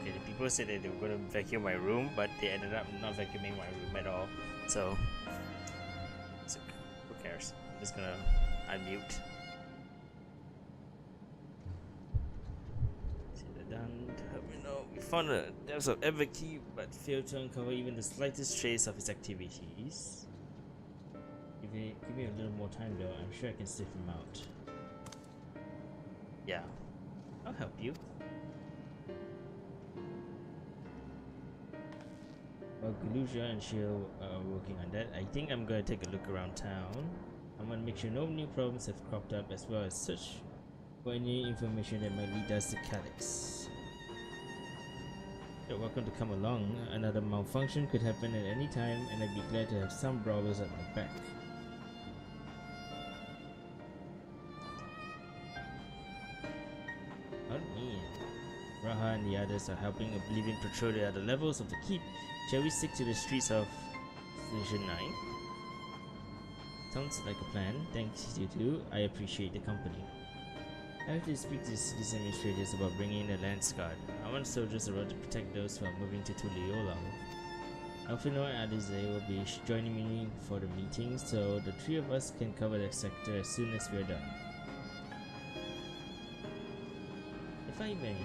Okay, the people said that they were gonna vacuum my room, but they ended up not vacuuming my room at all. So, who cares? I'm just gonna unmute. We found the depths of FFXIV, but failed to uncover even the slightest trace of his activities. Give me a little more time though, I'm sure I can sniff him out. Yeah, I'll help you. While Galuja and Shield are working on that, I think I'm gonna take a look around town. I'm gonna make sure no new problems have cropped up, as well as search for any information that might lead us to Calyx. You're welcome to come along. Another malfunction could happen at any time, and I'd be glad to have some brawlers at my back. Not me. Raha and the others are helping Oblivion patrol the other levels of the keep. Shall we stick to the streets of Station 9? Sounds like a plan. Thanks, you two. I appreciate the company. I have to speak to the city's administrators about bringing in a lance guard. I want soldiers around to protect those who are moving to Tuliyola. Alfino and Alize will be joining me for the meeting, so the three of us can cover the sector as soon as we are done. If I may,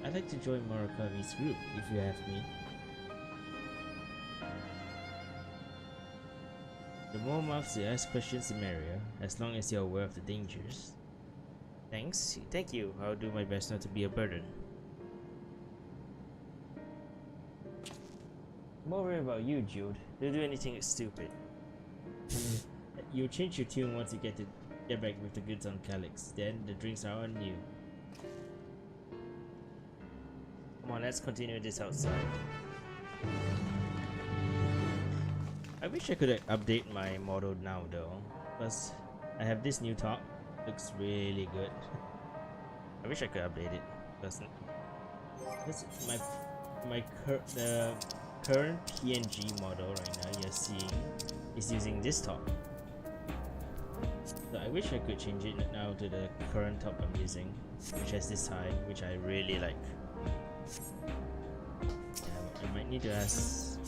I'd like to join Marakami's group, if you have me. The more mouths to ask questions, the merrier, as long as you're aware of the dangers. Thanks. Thank you. I'll do my best not to be a burden. More worried about you, Jude. Don't do anything stupid. You'll change your tune once you get back with the goods on Calyx. Then the drinks are on you. Come on, let's continue this outside. I wish I could update my model now though, because I have this new top. Looks really good. I wish I could update it. Doesn't. This the current PNG model right now you're seeing is using this top. So I wish I could change it now to the current top I'm using, which has this high, which I really like. I might need to ask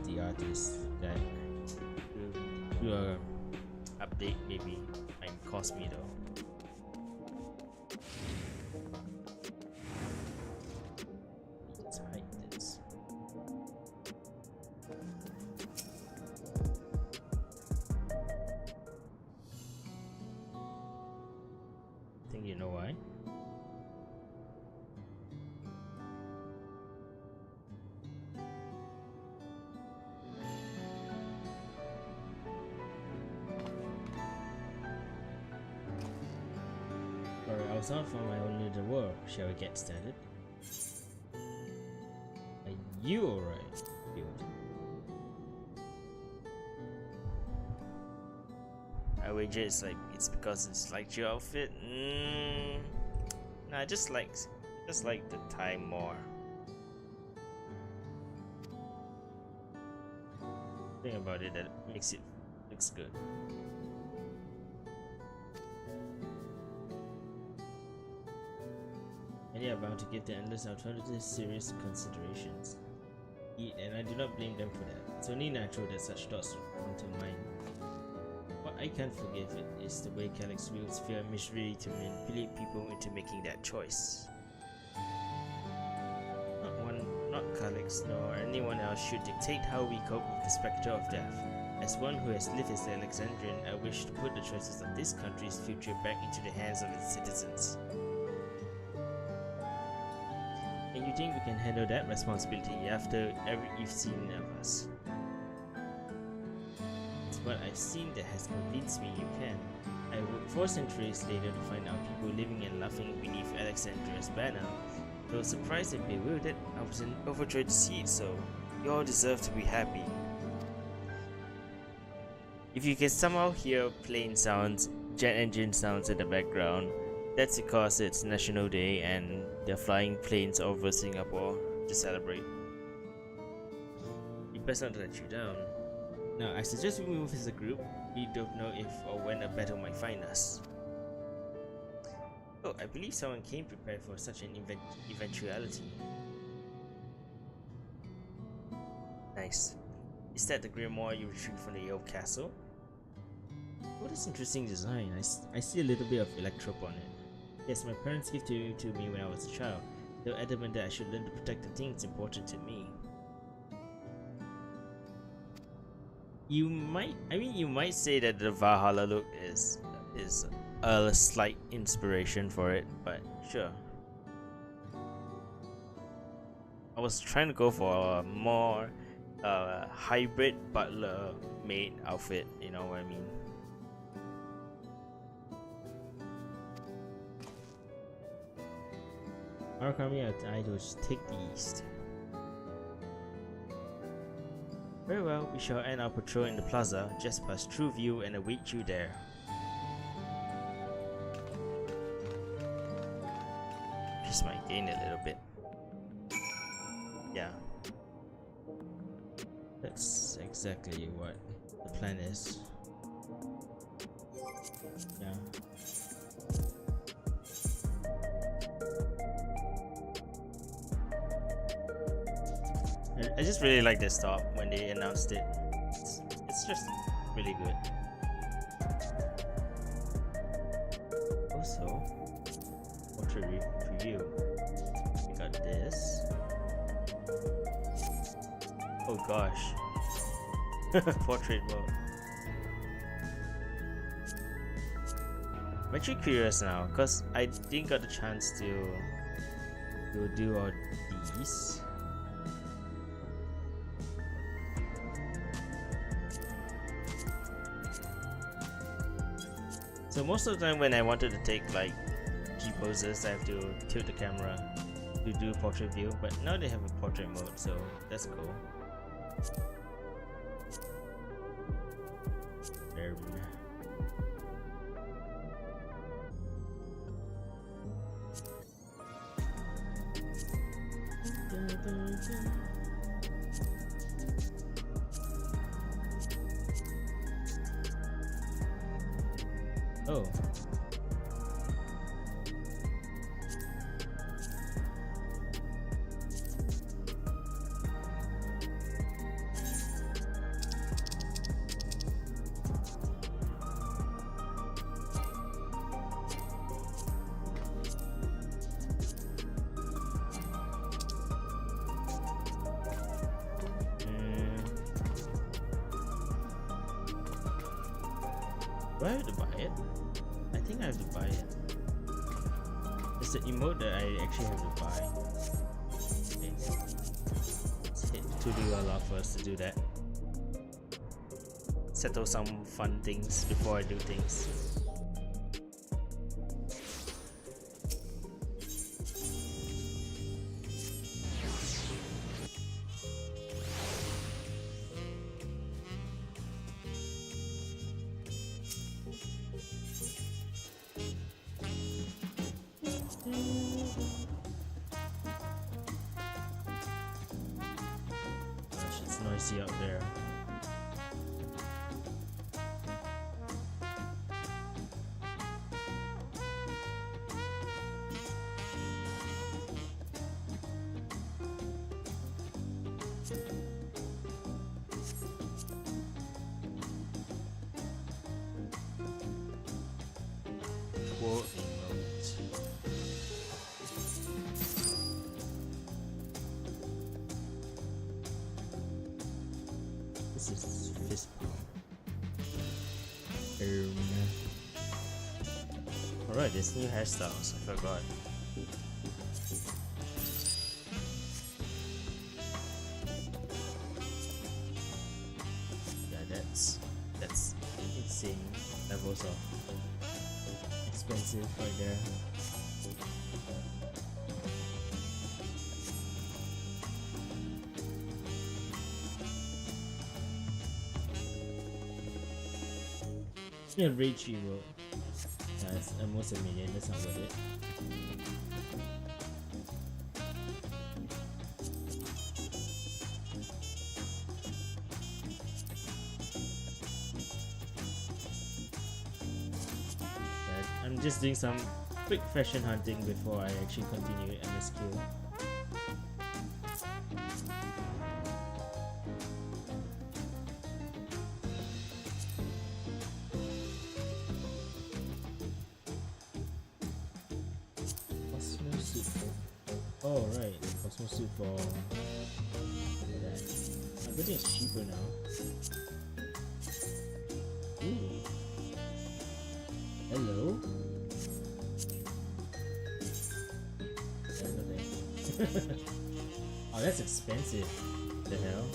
the artist that do a update maybe. Might cost me though. Let's hide this. I think you know why. I was out for my own little work. Shall we get started? Are you alright? Good. I wager it's because it's like your outfit. Nah, I just like the time more. Thing about it that makes it looks good. Many are bound to give the endless alternatives serious considerations. And I do not blame them for that. It's only natural that such thoughts come to mind. What I can't forgive it is the way Calyx wields fear and misery to manipulate people into making that choice. Not Calyx nor anyone else should dictate how we cope with the spectre of death. As one who has lived as an Alexandrian, I wish to put the choices of this country's future back into the hands of its citizens. And you think we can handle that responsibility after everything you've seen of us? It's what I've seen that has convinced me you can. I worked 4 centuries later to find out people living and laughing beneath Alexandria's banner. Though surprised and bewildered, I was overjoyed to see it, so you all deserve to be happy. If you can somehow hear plane sounds, jet engine sounds in the background, that's because it's National Day and they're flying planes over Singapore to celebrate. We best not let you down. Now, I suggest we move as a group. We don't know if or when a battle might find us. Oh, I believe someone came prepared for such an eventuality. Nice. Is that the grimoire you retrieved from the old castle? What is interesting design? I see a little bit of electrope on it. Yes, my parents gave it to me when I was a child. They were adamant that I should learn to protect the things important to me. You might say that the Valhalla look is a slight inspiration for it, but sure. I was trying to go for a more hybrid butler maid outfit, you know what I mean? Marakami and I will take the east. Very well, we shall end our patrol in the plaza, just past True View, and await you there. Just might gain a little bit. Yeah. That's exactly what the plan is. Yeah. I just really like this stop when they announced it. It's just really good. Also, portrait preview. We got this. Oh gosh. Portrait mode. I'm actually curious now because I didn't got the chance to do all these. So most of the time when I wanted to take like G poses, I have to tilt the camera to do portrait view, but now they have a portrait mode, so that's cool. Oh. Do I have to buy it? I think I have to buy it. It's the emote that I actually have to buy. Okay. Let's hit to do a lot for us to do that. Settle some fun things before I do things. Gosh, it's noisy out there. Quote emote. This is fist pump. Alright, this new hairstyles, I forgot. Yeah, that's insane levels of expensive right there. Yeah, rage emote. It's almost $1 million, that's not worth it. But I'm just doing some quick fashion hunting before I actually continue MSQ. Oh right, the Cosmo suit for that. I think it's cheaper now. Ooh. Hello. Oh, that's expensive. What the hell?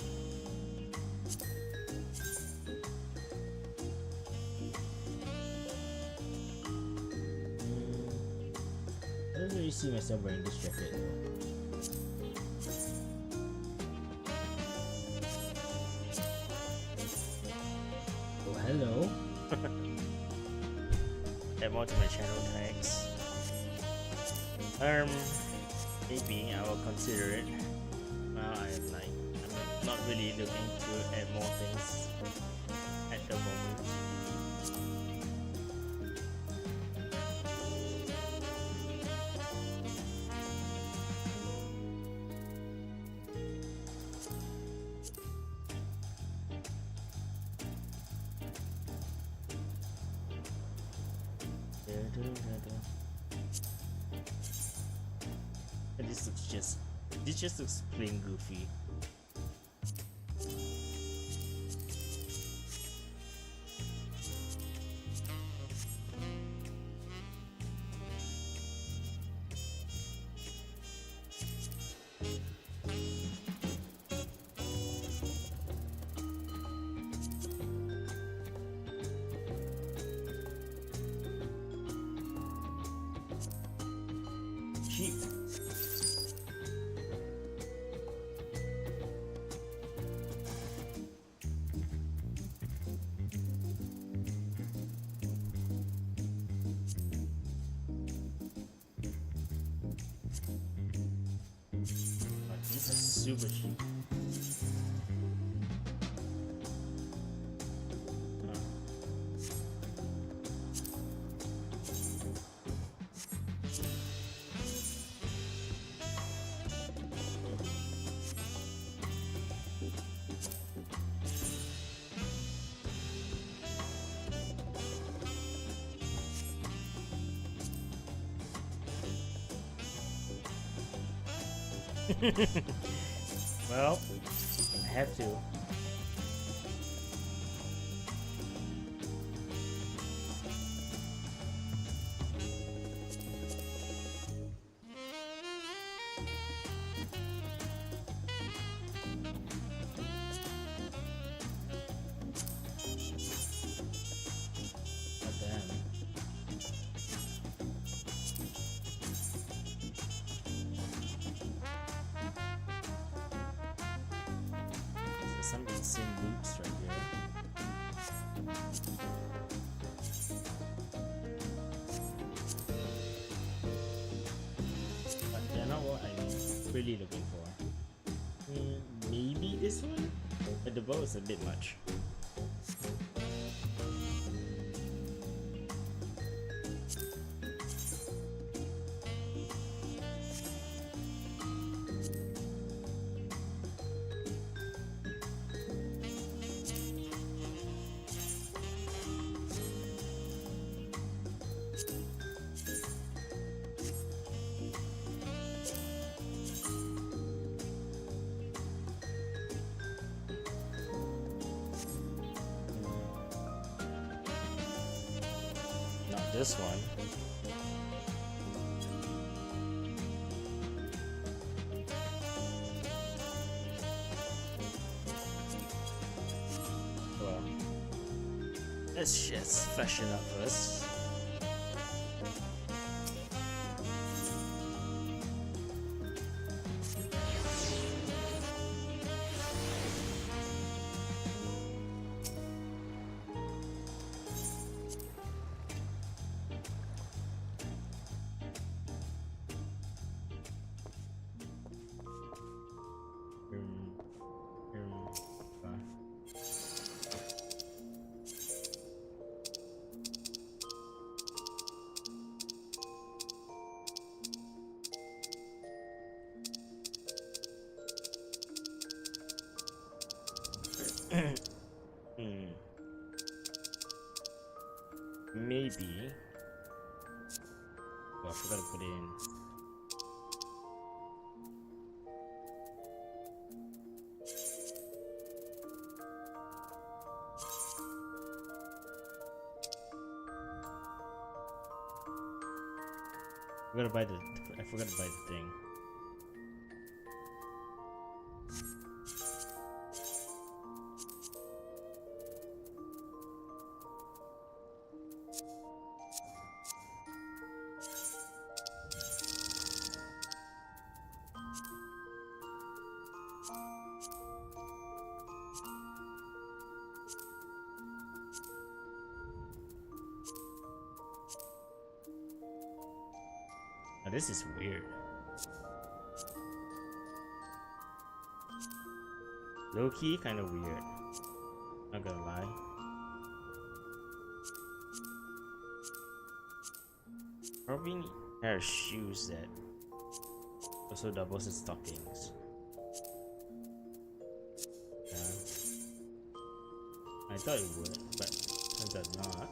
I don't really really see myself wearing this jacket though. Oh, hello. Add more to my channel tags. Maybe I will consider it. Now I'm not really looking to add more things at the moment. And this just looks plain goofy. Cheap. These are super cheap. Well, I have to. Oh, damn. Some insane loops right here. But they're not what I'm really looking for. Maybe this one? But the bow is a bit much. This one. Well, let's just fashion up first. Maybe. Oh, I forgot to put it in. I forgot to buy the thing. Oh, this is weird. Low key, kind of weird. Not gonna lie. Probably need a pair of shoes that also doubles as stockings. Yeah. I thought it would, but turns out not.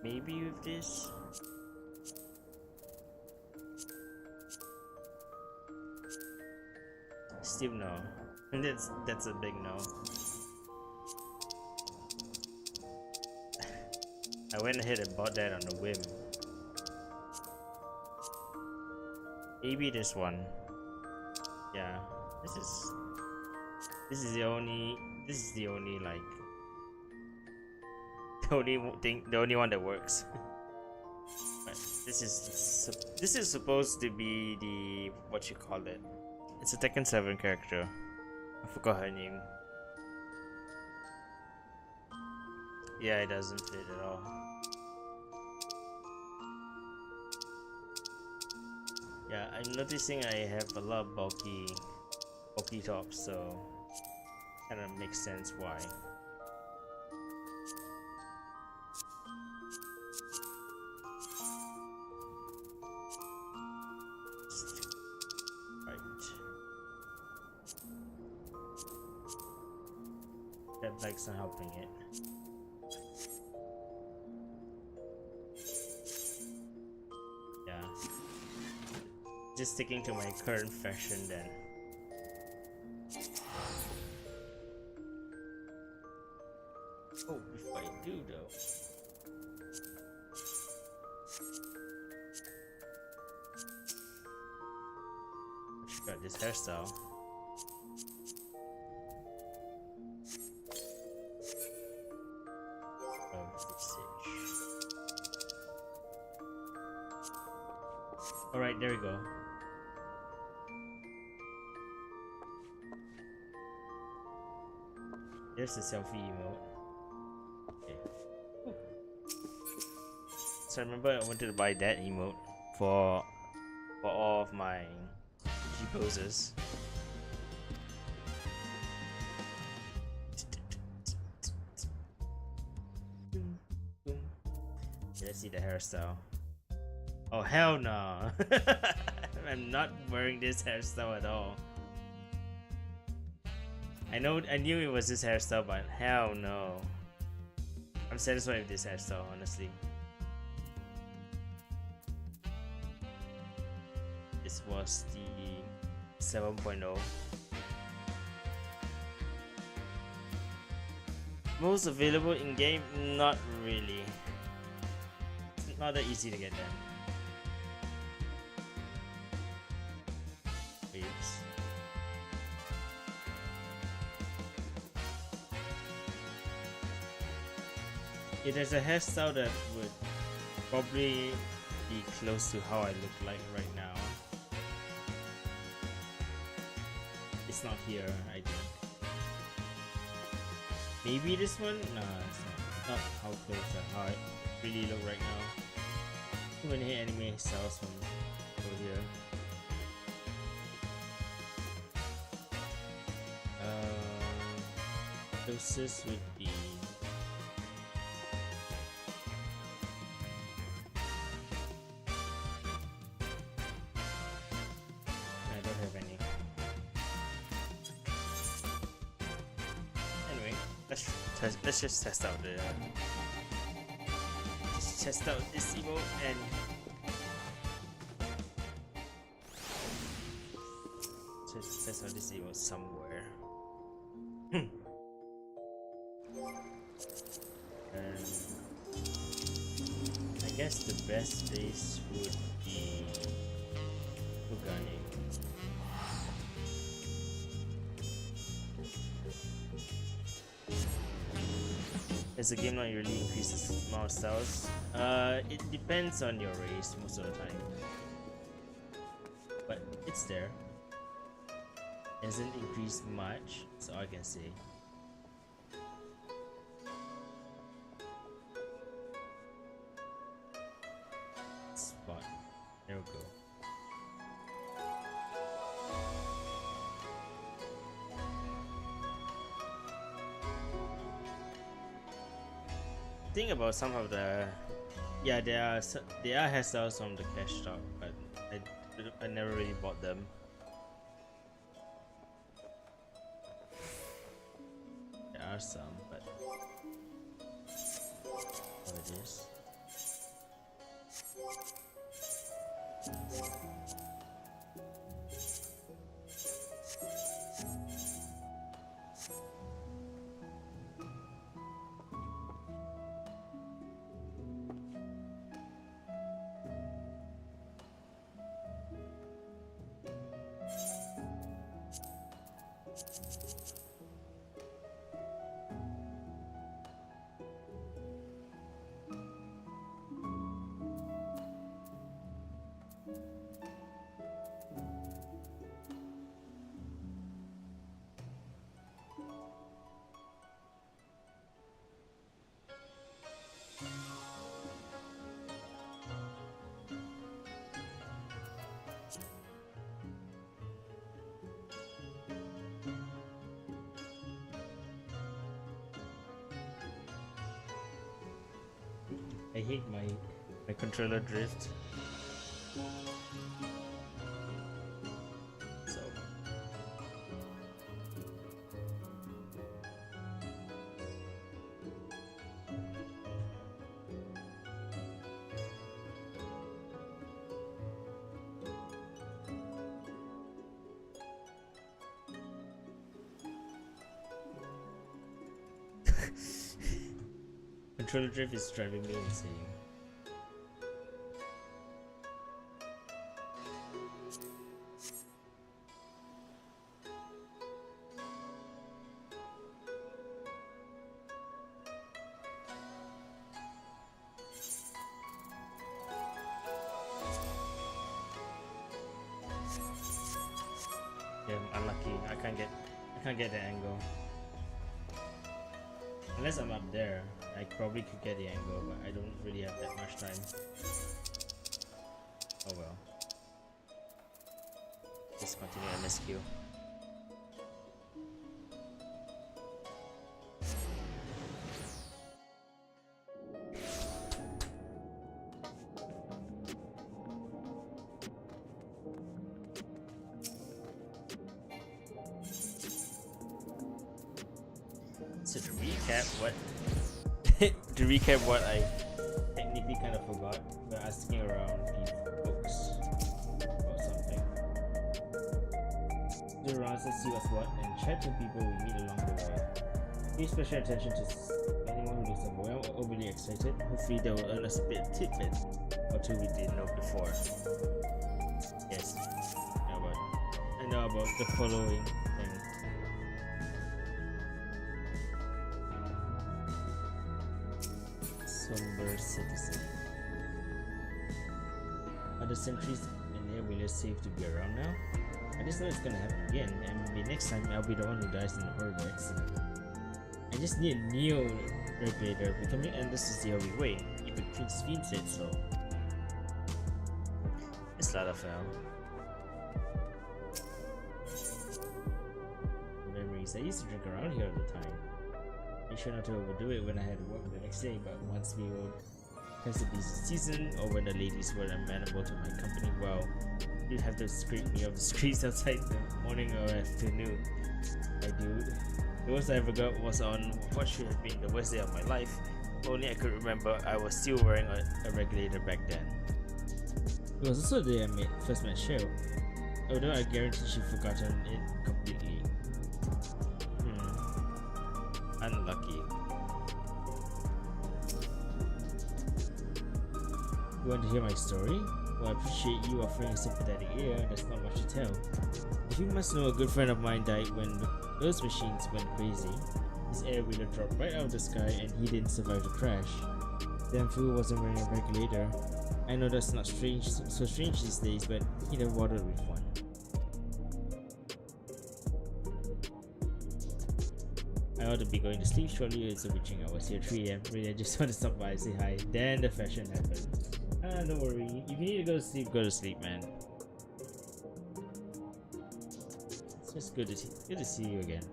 Maybe with this. Still no. And that's a big no. I went ahead and bought that on a whim. Maybe this one. Yeah. This is the only like the only one that works. But this is supposed to be the what you call it. It's a Tekken 7 character. I forgot her name. Yeah, it doesn't fit at all. Yeah, I'm noticing I have a lot of bulky tops, so kind of makes sense why. That bike's not helping it. Yeah. Just sticking to my current fashion then. Oh, if I do though. I got this hairstyle. Alright, there we go. There's the selfie emote. Okay. So I remember I wanted to buy that emote for all of my G poses. Okay, let's see the hairstyle. Oh hell no! I'm not wearing this hairstyle at all. I knew it was this hairstyle, but hell no. I'm satisfied with this hairstyle, honestly. This was the 7.0. Most available in game? Not really. It's not that easy to get them. Yeah, there's a hairstyle that would probably be close to how I look like right now. It's not here, I think. Maybe this one? Nah, it's not how close to how I really look right now. Too many anime styles from over here. Closest would be let's just test out this emote and just test out this emote somewhere. And I guess the best place would be Kugane. As the game not really increases the amount of styles. It depends on your race most of the time. But it's there. It hasn't increased much, so I can say. think about some of the, yeah, there are hairstyles from the cash stock, but I never really bought them. There are some, but what it is. I hate my controller drift. So controller drift is driving me insane. Yeah, I'm unlucky. I can't get the angle. Unless I'm up there, I probably could get the angle, but I don't really have that much time. Oh well. Just continue MSQ. So to recap what I technically kind of forgot, we're asking around folks about something. Do around to see what's what and chat to people we meet along the way. Pay special attention to anyone who looks overwhelmed or overly excited. Hopefully they will earn us a bit of tidbit or two we didn't know before. Yes, I know about the following thing. Somber citizen. Are the sentries and air wheelers safe to be around now? I just know it's gonna happen again, and maybe next time I'll be the one who dies in a horrible accident. I just need a neo regulator becoming endless to see how we wait. Even Prince Fiend said so. It's Lalafell. Memories. I used to drink around here all the time. I try not to overdo it when I had to work the next day, but once we would pass the busy season or when the ladies were amenable to my company, well, you'd have to scrape me off the streets outside the morning or afternoon. I do. The worst I ever got was on what should have been the worst day of my life. If only I could remember I was still wearing a regulator back then. It was also the day I first met Cheryl, although I guarantee she'd forgotten it completely. Unlucky. You want to hear my story? Well, I appreciate you offering a sympathetic ear. There's not much to tell. If you must know, a good friend of mine died when those machines went crazy. His air wheeler dropped right out of the sky and he didn't survive the crash. Damn fool wasn't wearing a regulator. I know that's not so strange these days, but he never bothered with one. I ought to be going to sleep shortly. It's a witching hours here, 3 AM. Really, I just want to stop by and say hi. Then the fashion happened. Don't worry. If you need to go to sleep, man. It's just good to see you again.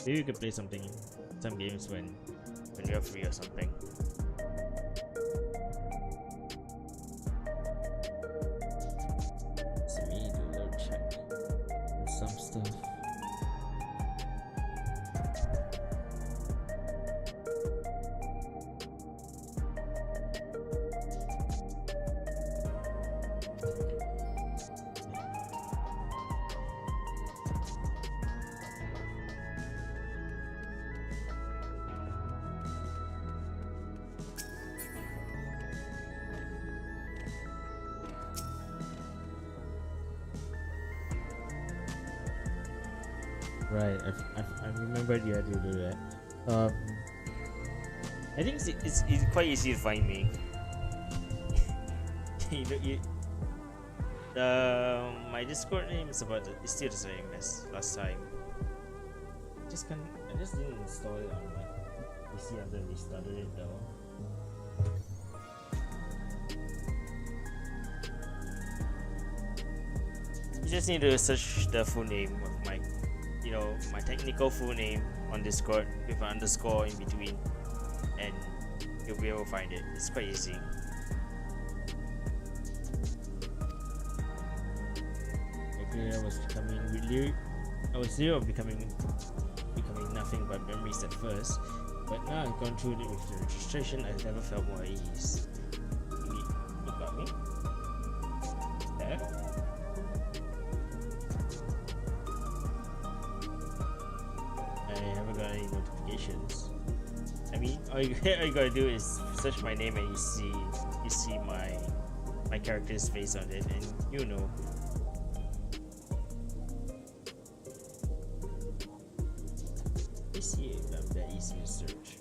Maybe we could play some games when when you're free or something. So we need to learn check some stuff. Right, I remembered you had to do that. I think it's quite easy to find me. My Discord name is it's still the same as last time. I just didn't install it on my PC after I restarted it though. You just need to search the full name of my technical full name on Discord with an underscore in between, and you'll be able to find it. It's quite easy. Actually, I was becoming nothing but memories at first, but now I've gone through it with the registration. I've never felt more at ease. You got me? There? I haven't got any notifications. I mean, all you gotta do is search my name and you see my character's face on it, and you know. Let's see if I'm that easy to search.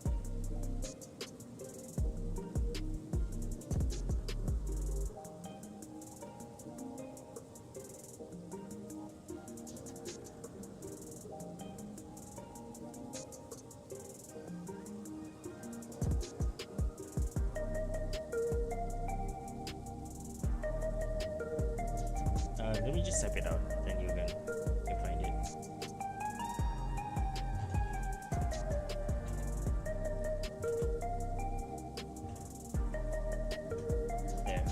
Let me just type it out, then you can find it. There.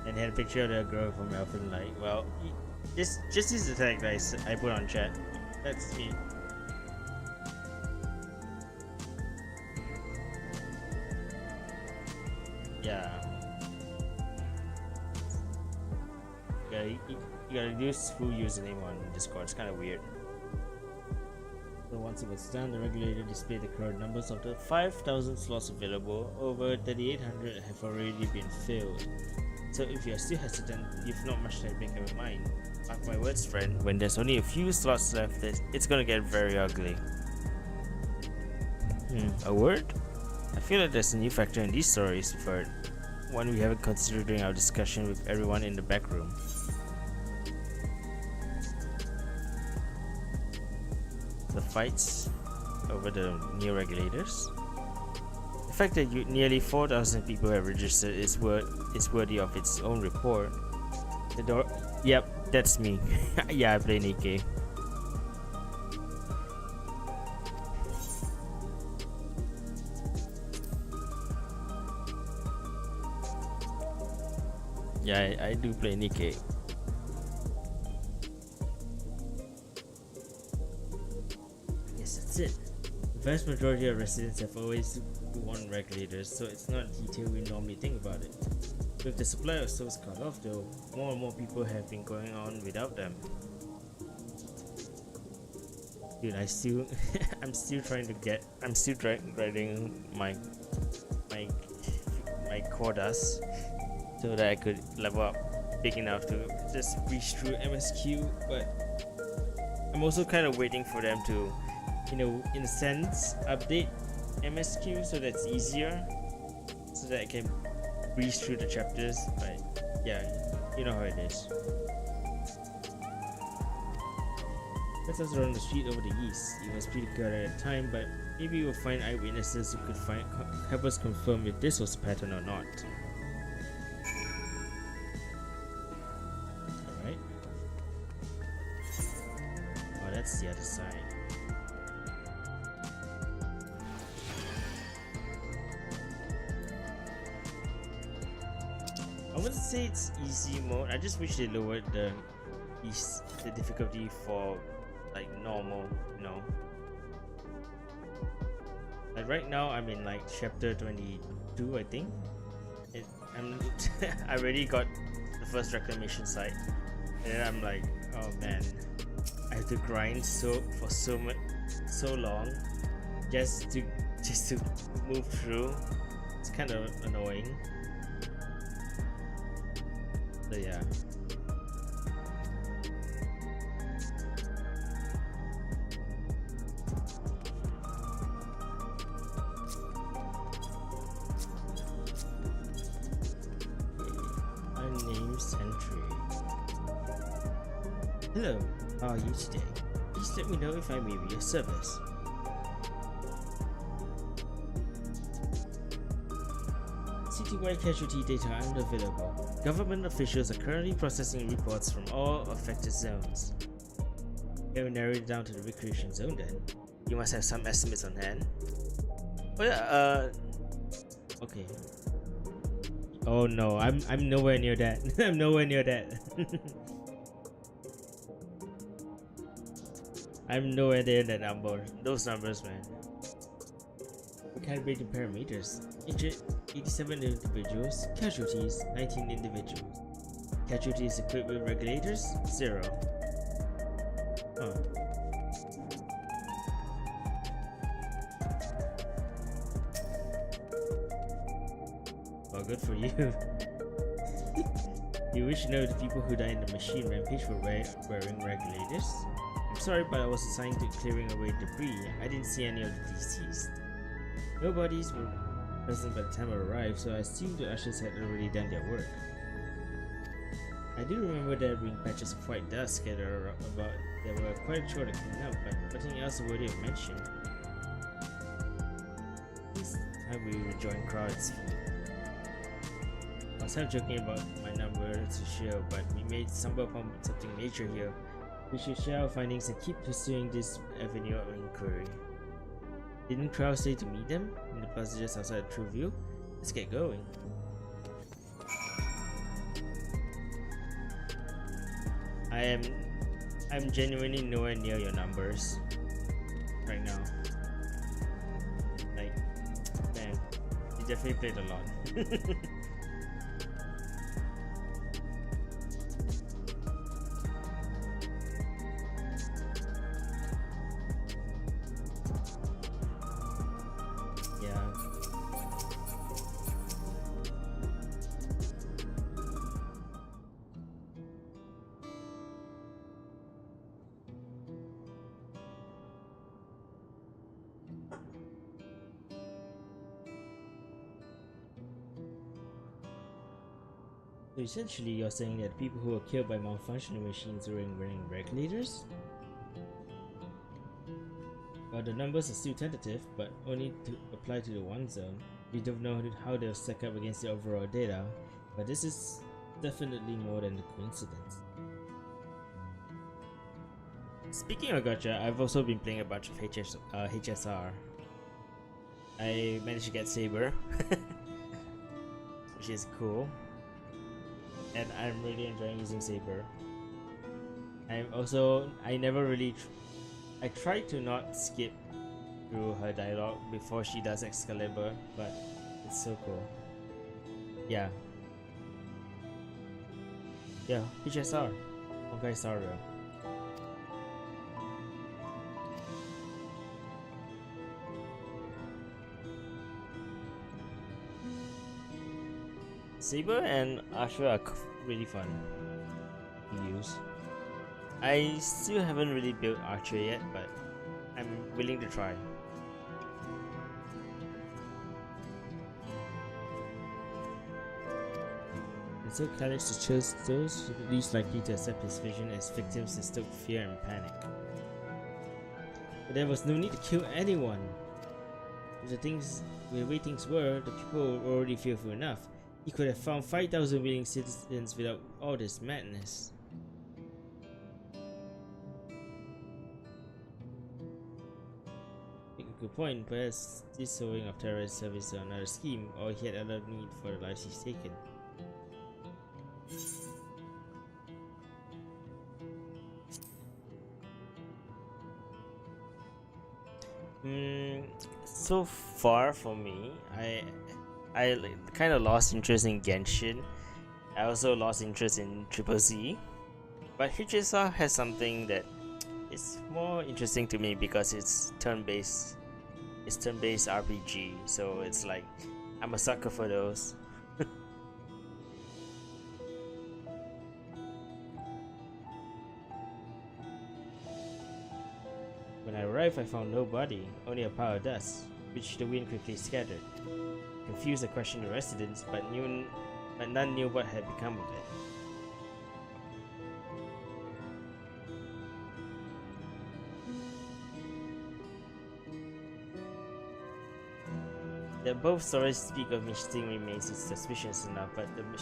And had a picture of the girl from Elfin Light. Well, just use the tag that I put on chat. That's me. Yeah. You gotta use full username on Discord. It's kind of weird. So once it was done, the regulator displayed the current numbers of the 5,000 slots available. Over 3,800 have already been filled. So if you're still hesitant, you've not much time to make up your mind. Mark my words, friend, when there's only a few slots left, it's gonna get very ugly. A word? I feel like there's a new factor in these stories, but one we haven't considered during our discussion with everyone in the back room. The fights over the new regulators. The fact that nearly 4,000 people have registered is worthy of its own report. The door. Yep, that's me. Yeah, I play Nikkei. Yeah, I do play Nikkei. Yes, that's it. The vast majority of residents have always won regulators, so it's not a detail we normally think about it. With the supply of souls cut off though, more and more people have been going on without them. Dude, I'm still grinding my quotas so that I could level up big enough to just reach through MSQ, but I'm also kind of waiting for them to, in a sense, update MSQ so that's easier, so that I can breeze through the chapters. But yeah, you know how it is. That's us around the street over the east. It was pretty good at the time, but maybe we'll find eyewitnesses who could help us confirm if this was a pattern or not. Alright. Oh, that's the other side. I wouldn't say it's easy mode. I just wish they lowered the difficulty for like normal, you know. Like right now I'm in like chapter 22, I think. I already got the first reclamation site, and then I'm like, oh man, I have to grind so long just to move through. It's kind of annoying. So yeah. Hello, how are you today? Please let me know if I may be of service. Citywide casualty data are unavailable. Government officials are currently processing reports from all affected zones. Can we narrow it down to the recreation zone then? You must have some estimates on hand. Oh yeah, okay. Oh no, I'm nowhere near that. I'm nowhere near that. I'm nowhere near that number. Those numbers, man. We can't read the parameters. Injured 87 individuals. Casualties 19 individuals. Casualties equipped with regulators 0. Huh. Well, good for you. You wish to know the people who died in the machine rampage were wearing regulators? I'm sorry, but I was assigned to clearing away debris. I didn't see any of the deceased. No bodies were present by the time I arrived, so I assumed the ushers had already done their work. I do remember there being patches of white dust scattered about. They were quite short to clean up, but nothing else worthy of mention. This time we rejoined crowds. I was half joking about my number to show, but we may stumble upon something major here. We should share our findings and keep pursuing this avenue of inquiry. Didn't Crow say to meet them in the plaza just outside the True View? Let's get going. I'm genuinely nowhere near your numbers right now. Like, man, you definitely played a lot. So essentially, you're saying that people who were killed by malfunctioning machines were wearing regulators? Well, the numbers are still tentative, but only to apply to the one zone. We don't know how they'll stack up against the overall data, but this is definitely more than a coincidence. Speaking of gacha, I've also been playing a bunch of HSR. I managed to get Saber, which is cool. And I'm really enjoying using Saber. I never really I try to not skip through her dialogue before she does Excalibur, but it's so cool. Yeah, HSR, Honkai Star Rail. Saber and Ashra are really fun to use. I still haven't really built Archer yet, but I'm willing to try. And so Calix chose those least likely to accept his vision as victims to stoke fear and panic. There was no need to kill anyone. If the way things were, the people were already fearful enough. He could have found 5,000 willing citizens without all this madness. Make a good point. Perhaps this sowing of terror serves another scheme, or he had other need for the lives he's taken. So far for me, I kind of lost interest in Genshin. I also lost interest in Triple Z, but HSR has something that is more interesting to me because it's turn-based. It's turn-based RPG, so it's like I'm a sucker for those. When I arrived, I found nobody, only a pile of dust, which the wind quickly scattered. Confused, I questioned the residents, but none knew what had become of it. Both stories speak of missing remains is suspicious enough, but the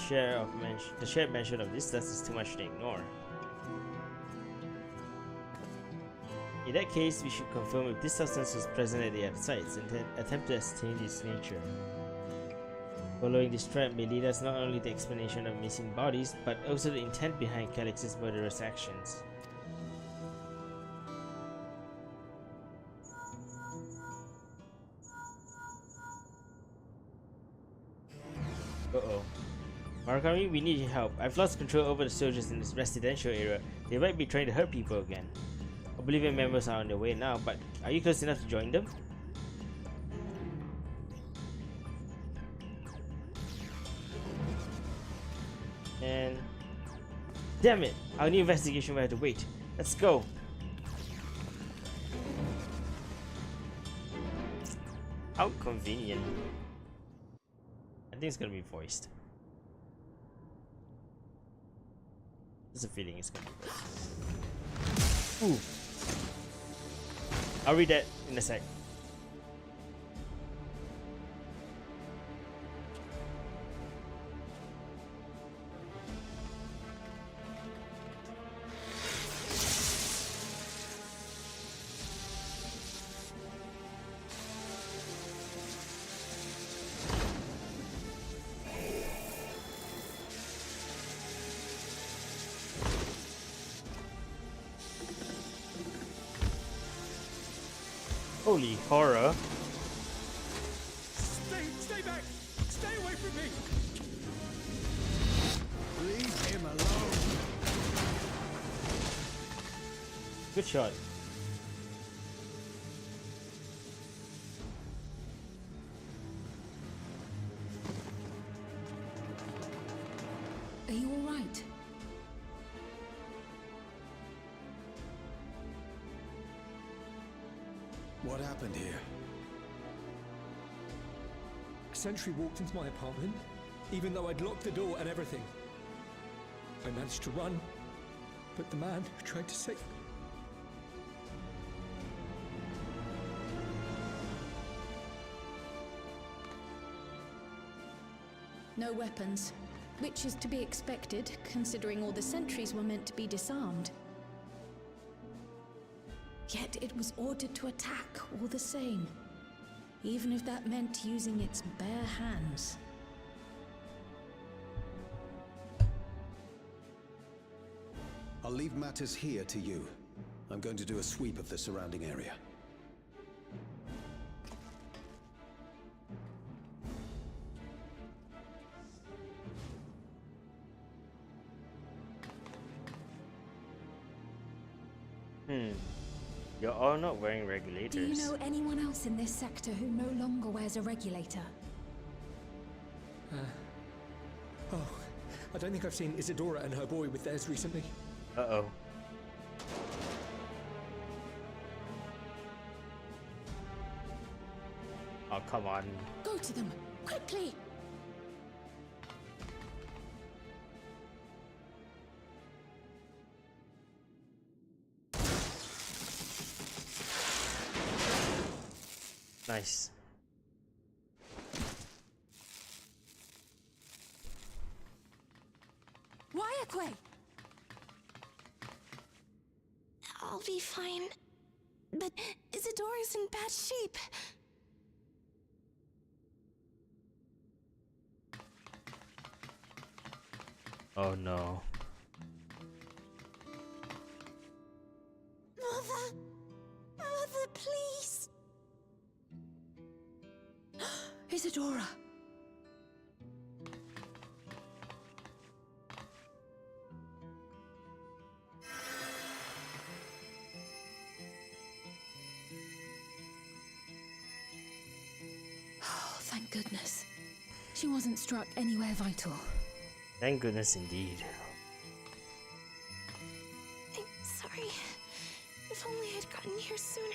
shared mention of this dust is too much to ignore. In that case, we should confirm if this substance was present at the other sites and then attempt to ascertain its nature. Following this trap may lead us not only to the explanation of missing bodies, but also the intent behind Calix's murderous actions. Uh-oh. Marakami, we need your help. I've lost control over the soldiers in this residential area. They might be trying to hurt people again. Oblivion members are on their way now, but are you close enough to join them? And damn it! Our new investigation will have to wait. Let's go! How convenient. I think it's gonna be voiced. There's a feeling it's gonna be voiced. Ooh. I'll read that in a sec. Holy horror. Stay back! Stay away from me! Leave him alone! Good shot. Are you all right? What happened here? A sentry walked into my apartment, even though I'd locked the door and everything. I managed to run, but the man who tried to save me. No weapons, which is to be expected, considering all the sentries were meant to be disarmed. Yet it was ordered to attack all the same, even if that meant using its bare hands. I'll leave matters here to you. I'm going to do a sweep of the surrounding area. You're all not wearing regulators. Do you know anyone else in this sector who no longer wears a regulator? Oh, I don't think I've seen Isadora and her boy with theirs recently. Uh-oh. Oh, come on. Go to them, quickly! Nice. Wyakway! I'll be fine. But Isadora's in bad shape. Oh no. Mother! Mother, please! Isadora! Oh, thank goodness. She wasn't struck anywhere vital. Thank goodness indeed. I'm sorry. If only I'd gotten here sooner.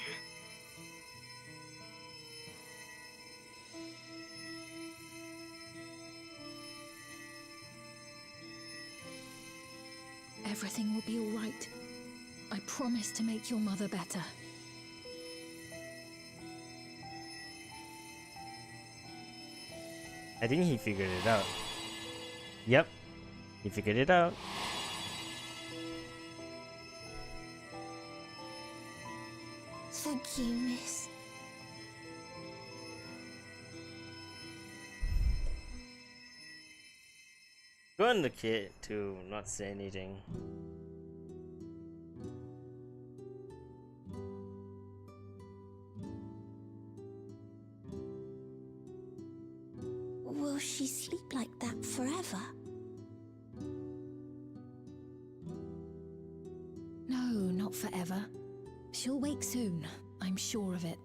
Everything will be all right. I promise to make your mother better. I think he figured it out. Yep, he figured it out. Thank you, miss. Go on the kid to not say anything. Will she sleep like that forever? No, not forever. She'll wake soon, I'm sure of it.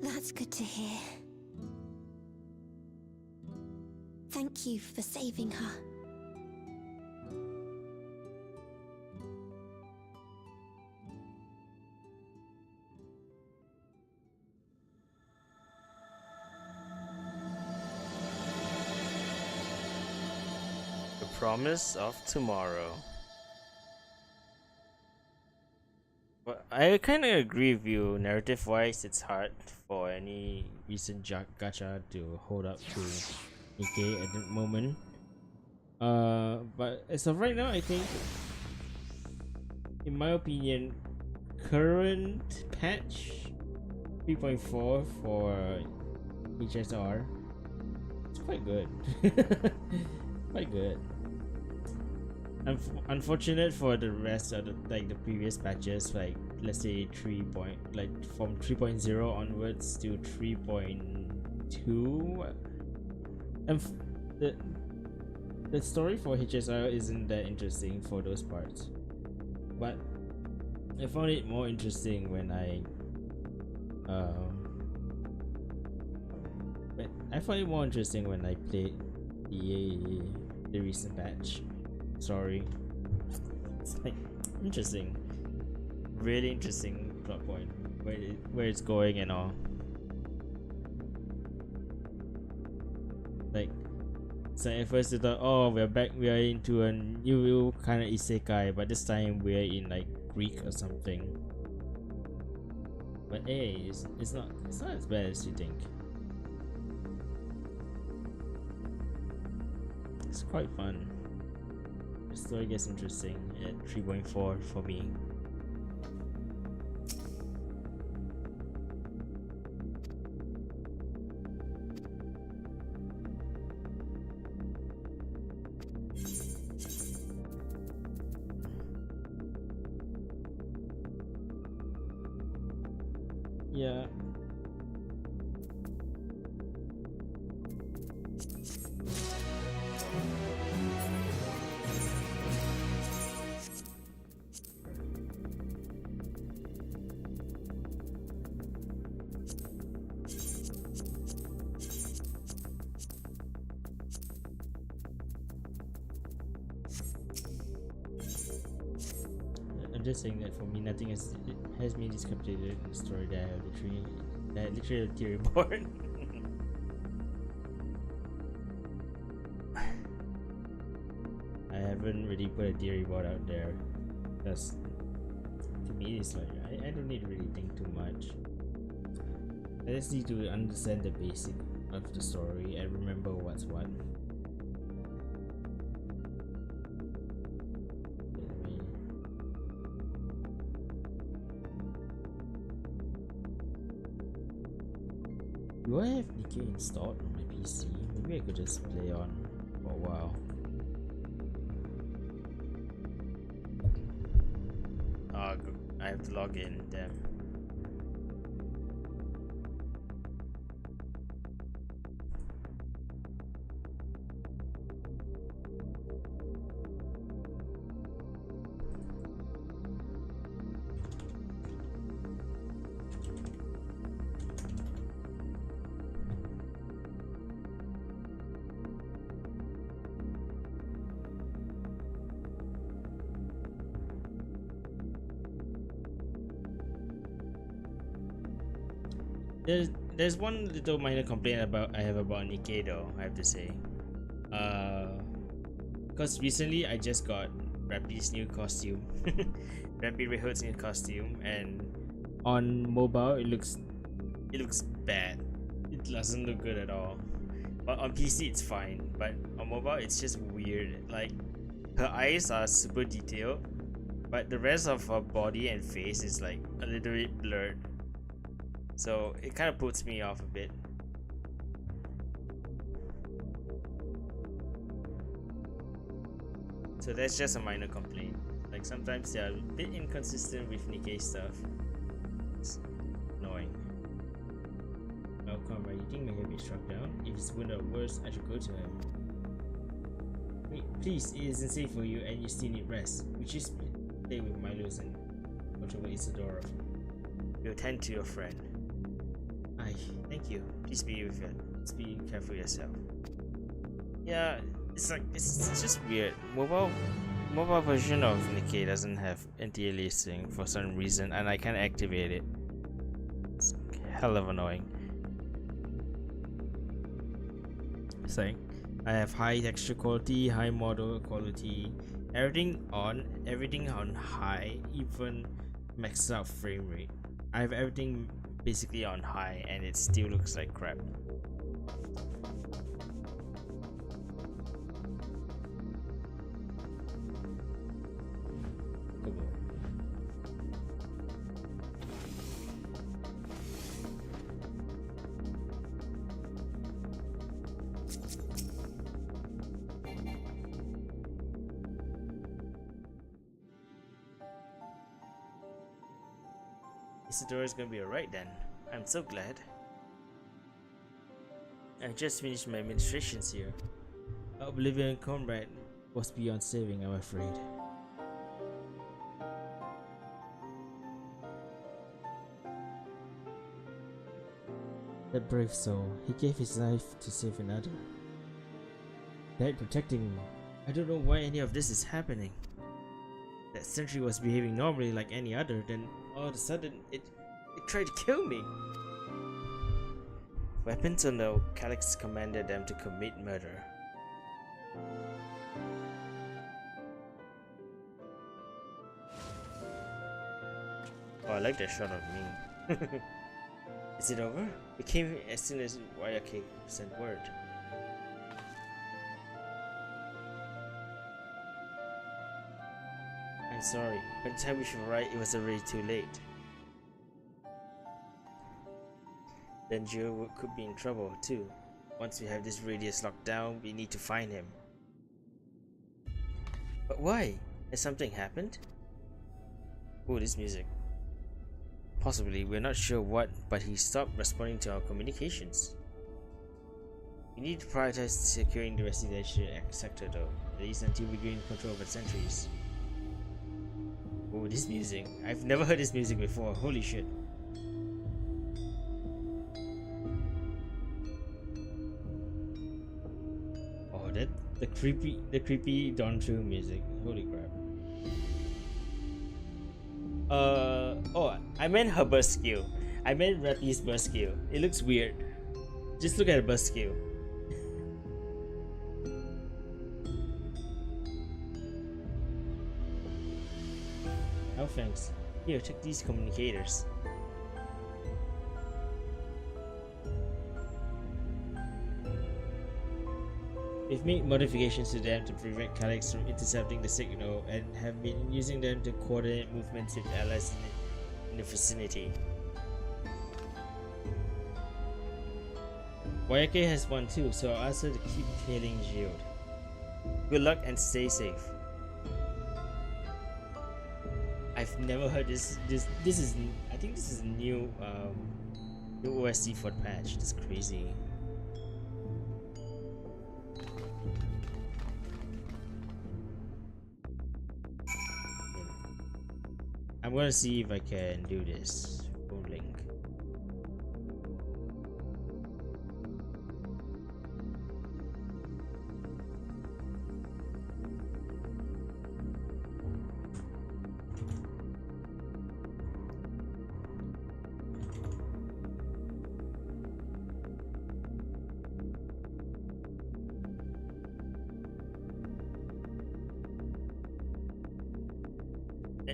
That's good to hear. Thank you for saving her. The promise of tomorrow. But I kind of agree with you. Narrative-wise, it's hard for any recent gacha to hold up to Nikkei at the moment. But as of right now, I think, in my opinion, current patch 3.4 for HSR, it's quite good. Quite good. Unfortunate for the rest of the the previous patches, like let's say from 3.0 onwards to 3.2, and the story for HSR isn't that interesting for those parts, but I found it more interesting when I played the recent patch. Sorry, it's like interesting, really interesting plot point where it's going and all. Like, so at first you thought, oh, we are into a new kind of isekai, but this time we're in like Greek or something. But hey, it's not as bad as you think. It's quite fun. The story gets interesting at 3.4 for me. Yeah. I'm just saying that for me, nothing has me discapitated in the story that I literally have theory board. I haven't really put a theory board out there because, to me is like I don't need to really think too much. I just need to understand the basic of the story and remember what's what. Do I have Nikkei installed on my PC? Maybe I could just play on for a while. Oh, I have to log in, damn. There's one little minor complaint I have about Nikkei though, I have to say. Because recently I just got Rappy's new costume. Rappy Red Hood's new costume, and on mobile it looks bad. It doesn't look good at all. But on PC it's fine, but on mobile it's just weird. Like, her eyes are super detailed, but the rest of her body and face is like a little bit blurred. So it kind of puts me off a bit. So that's just a minor complaint. Like, sometimes they are a bit inconsistent with Nikkei stuff. It's annoying. Oh, comrade, you think my head be struck down? If it's wounded or worse, I should go to him. Wait, please, it isn't safe for you and you still need rest. Would you stay with Milo's and watch over Isadora? You'll tend to your friend. Thank you. Please be with it. Please be careful yourself. Yeah, it's like it's just weird. Mobile version of Nikkei doesn't have anti-aliasing for some reason, and I can't activate it. It's hell of annoying. It's like I have high texture quality, high model quality, everything on high, even maxed out frame rate. I have everything basically on high and it still looks like crap. Isadora's gonna be alright then. I'm so glad. I just finished my administrations here. Oblivion comrade was beyond saving, I'm afraid. That brave soul, he gave his life to save another. Died protecting me. I don't know why any of this is happening. That sentry was behaving normally like any other, then all of a sudden it tried to kill me. Weapons or no, Calyx commanded them to commit murder. Oh, I like that shot of me. Is it over? It came as soon as YRK sent word. I'm sorry. By the time we should arrive, it was already too late. Then Joe could be in trouble too. Once we have this radius locked down, we need to find him. But why? Has something happened? Oh, this music. Possibly, we're not sure what, but he stopped responding to our communications. We need to prioritize securing the residential sector though, at least until we gain control over the sentries. Oh, this music. I've never heard this music before, holy shit. Oh, the creepy Dawn True music, holy crap. Oh, I meant her burst skill. I meant Rappy's burst skill. It looks weird. Just look at the burst skill. Oh, thanks. Here, take these communicators. We've made modifications to them to prevent Calyx from intercepting the signal and have been using them to coordinate movements with allies in the vicinity. Wayake has one too, so I'll ask her to keep hailing Geode. Good luck and stay safe. I've never heard this is I think this is a new OSC for the patch. It's crazy. I'm gonna see if I can do this. Phone link.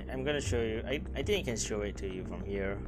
I'm gonna show you. I think I can show it to you from here.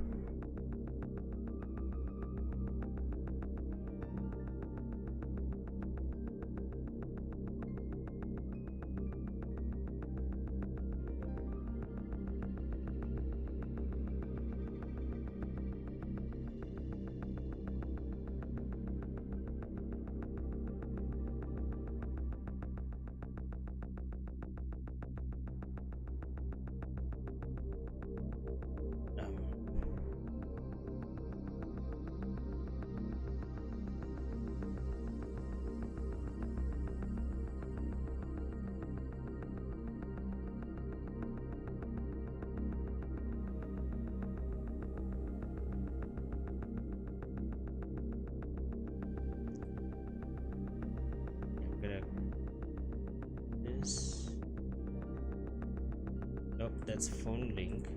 Nope, that's phone link.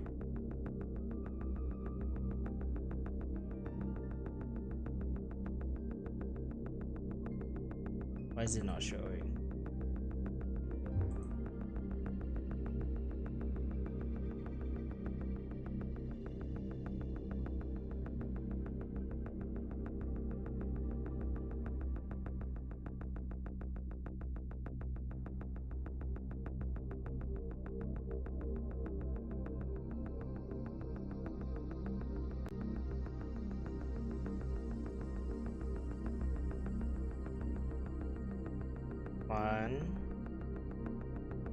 Why is it not showing?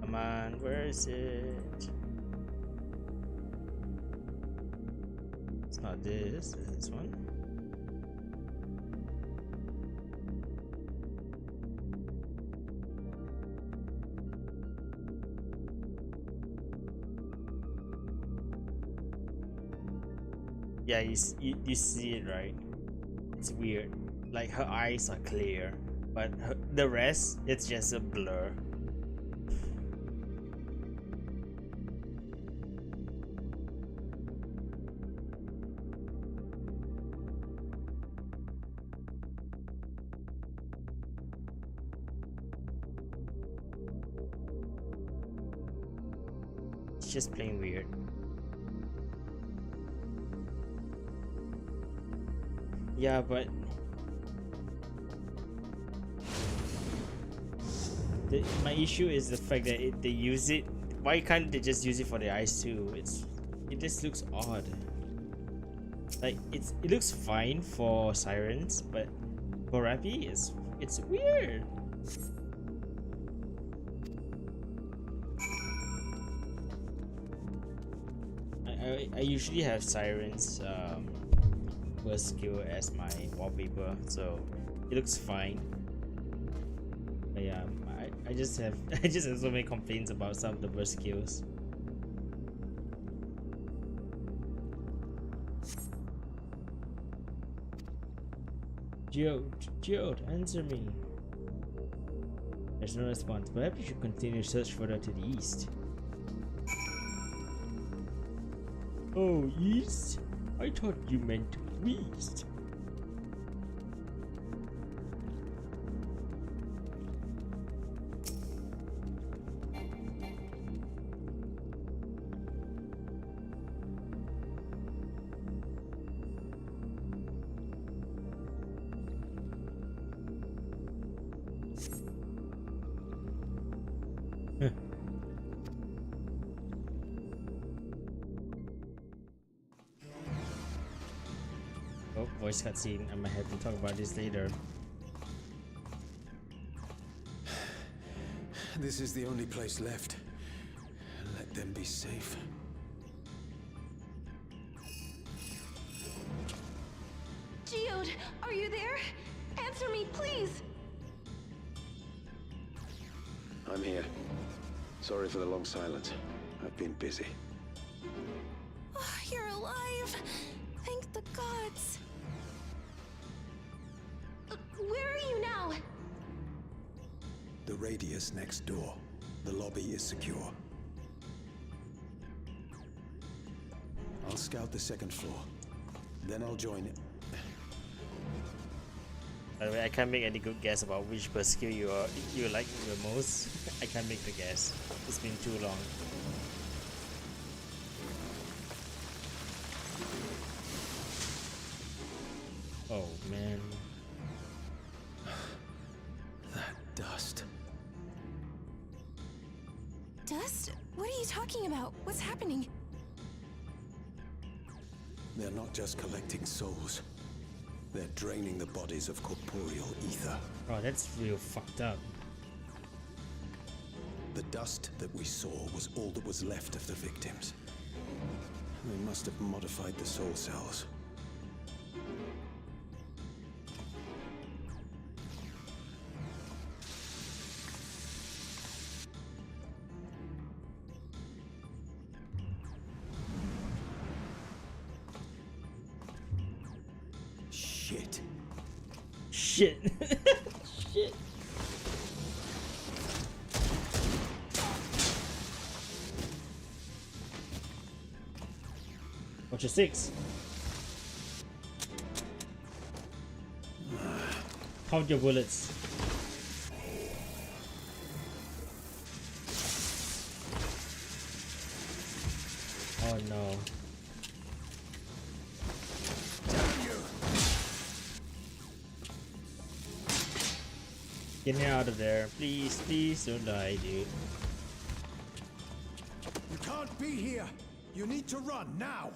Come on, where is it? It's not this, it's this one. Yeah, you see it, right? It's weird. Like her eyes are clear, but the rest, it's just a blur. It's just plain weird. Yeah, but my issue is the fact that they use it. Why can't they just use it for the eyes too? It just looks odd. Like it looks fine for sirens, but for Rappy it's weird. I usually have sirens first skill as my wallpaper, so it looks fine. But yeah, I just have so many complaints about some of the burst skills. Geode, answer me. There's no response. Perhaps you should continue search further to the east. Oh, east? I thought you meant west. Oh, voice cutscene. I might have to talk about this later. This is the only place left. Let them be safe. Geode, are you there? Answer me, please! I'm here. Sorry for the long silence. I've been busy. Oh, you're alive! Thank the gods! Where are you now? The radius next door. The lobby is secure. I'll scout the second floor. Then I'll join it. By the way, I can't make any good guess about which MSQ you like the most. I can't make the guess. It's been too long. Oh man. That dust. Dust? What are you talking about? What's happening? They're not just collecting souls. They're draining the bodies of corporeal ether. Oh, that's real fucked up. The dust that we saw was all that was left of the victims. They must have modified the soul cells. Shit. Shit. Shit. Watch your 6. Count your bullets. Oh no. Get me out of there. Please, please don't die, dude. You can't be here. You need to run now.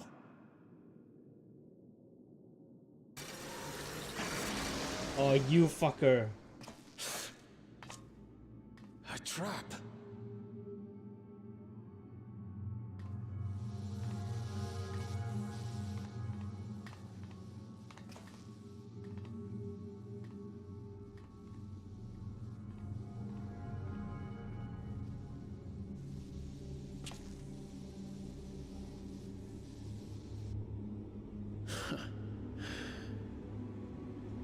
Oh, you fucker. A trap.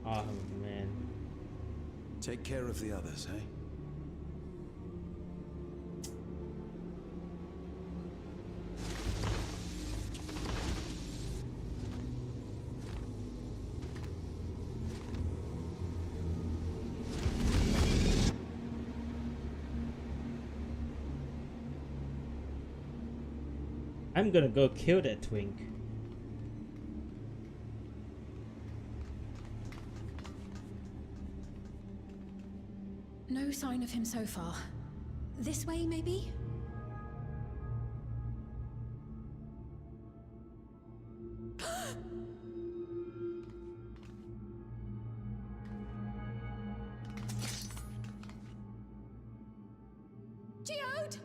Oh man. Take care of the others, eh? I'm gonna go kill that twink. No sign of him so far. This way, maybe? Geode!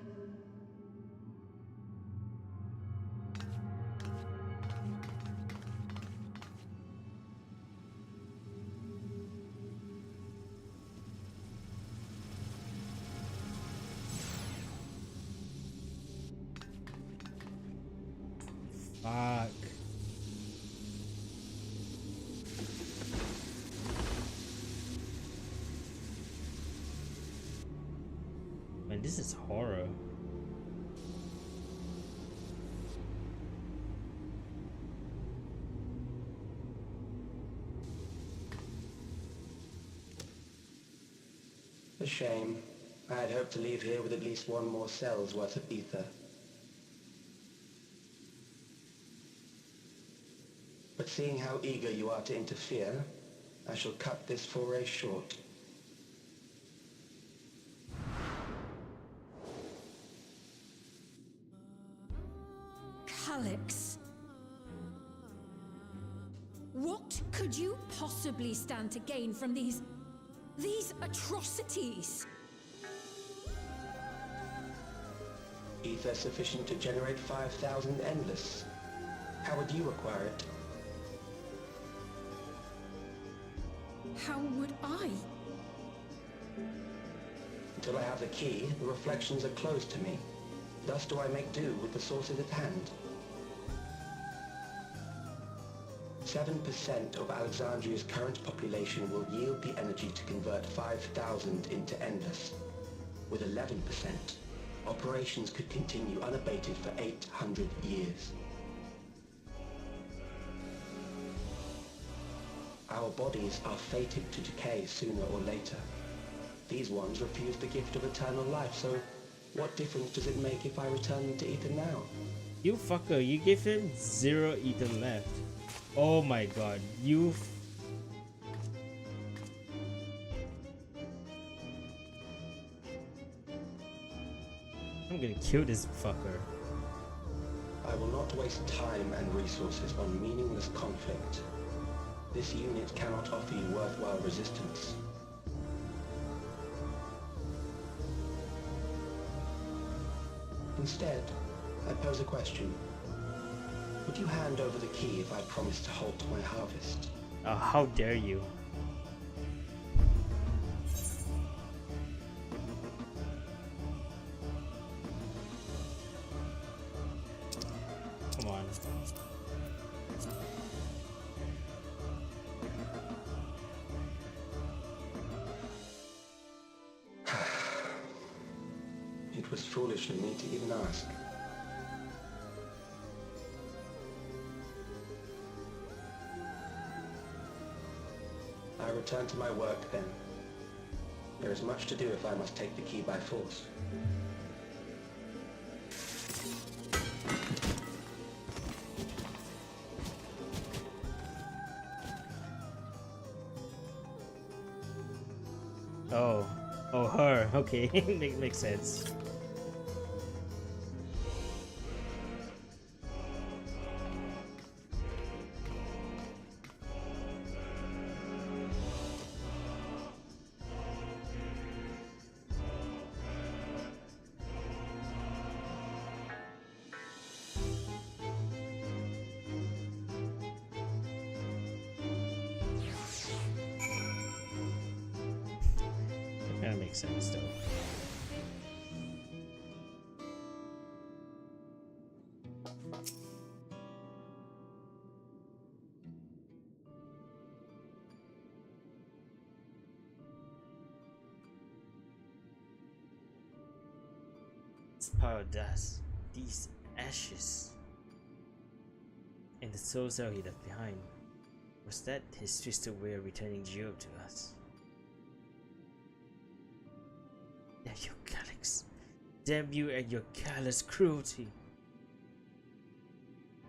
Fuck. Man, this is horror. A shame. I had hoped to leave here with at least one more cell's worth of ether. But seeing how eager you are to interfere, I shall cut this foray short. Calyx. What could you possibly stand to gain from these atrocities? Ether sufficient to generate 5,000 endless. How would you acquire it? How would I? Until I have the key, the reflections are closed to me. Thus do I make do with the sources at hand. 7% of Alexandria's current population will yield the energy to convert 5,000 into endless. With 11%, operations could continue unabated for 800 years. Our bodies are fated to decay sooner or later. These ones refuse the gift of eternal life, so what difference does it make if I return them to Ether now? You fucker, you gave him 0 ether left. Oh my god, you. I'm gonna kill this fucker. I will not waste time and resources on meaningless conflict. This unit cannot offer you worthwhile resistance. Instead, I pose a question. Would you hand over the key if I promise to halt my harvest? How dare you? Come on. It was foolish of me to even ask. I return to my work then. There is much to do if I must take the key by force. Oh, her. Okay, makes sense. That makes sense though. This pile of dust, these ashes, and the soul cell he left behind. Was that his twisted way of returning Geo to us? Damn you, Calyx. Damn you and your callous cruelty.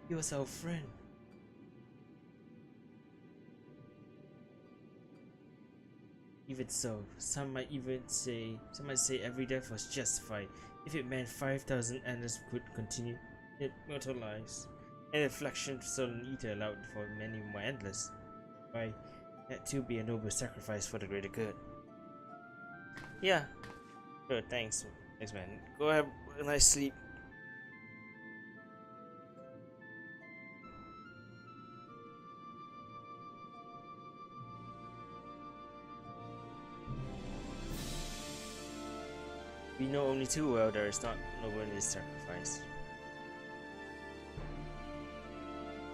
He was our friend. Even so, some might say every death was justified if it meant 5,000 endless could continue immortal lives. An inflection stolen ether allowed for many more endless. Why, that too be a noble sacrifice for the greater good. Yeah. Sure, thanks. Thanks, man. Go have a nice sleep. We know only too well there is not noble in this sacrifice.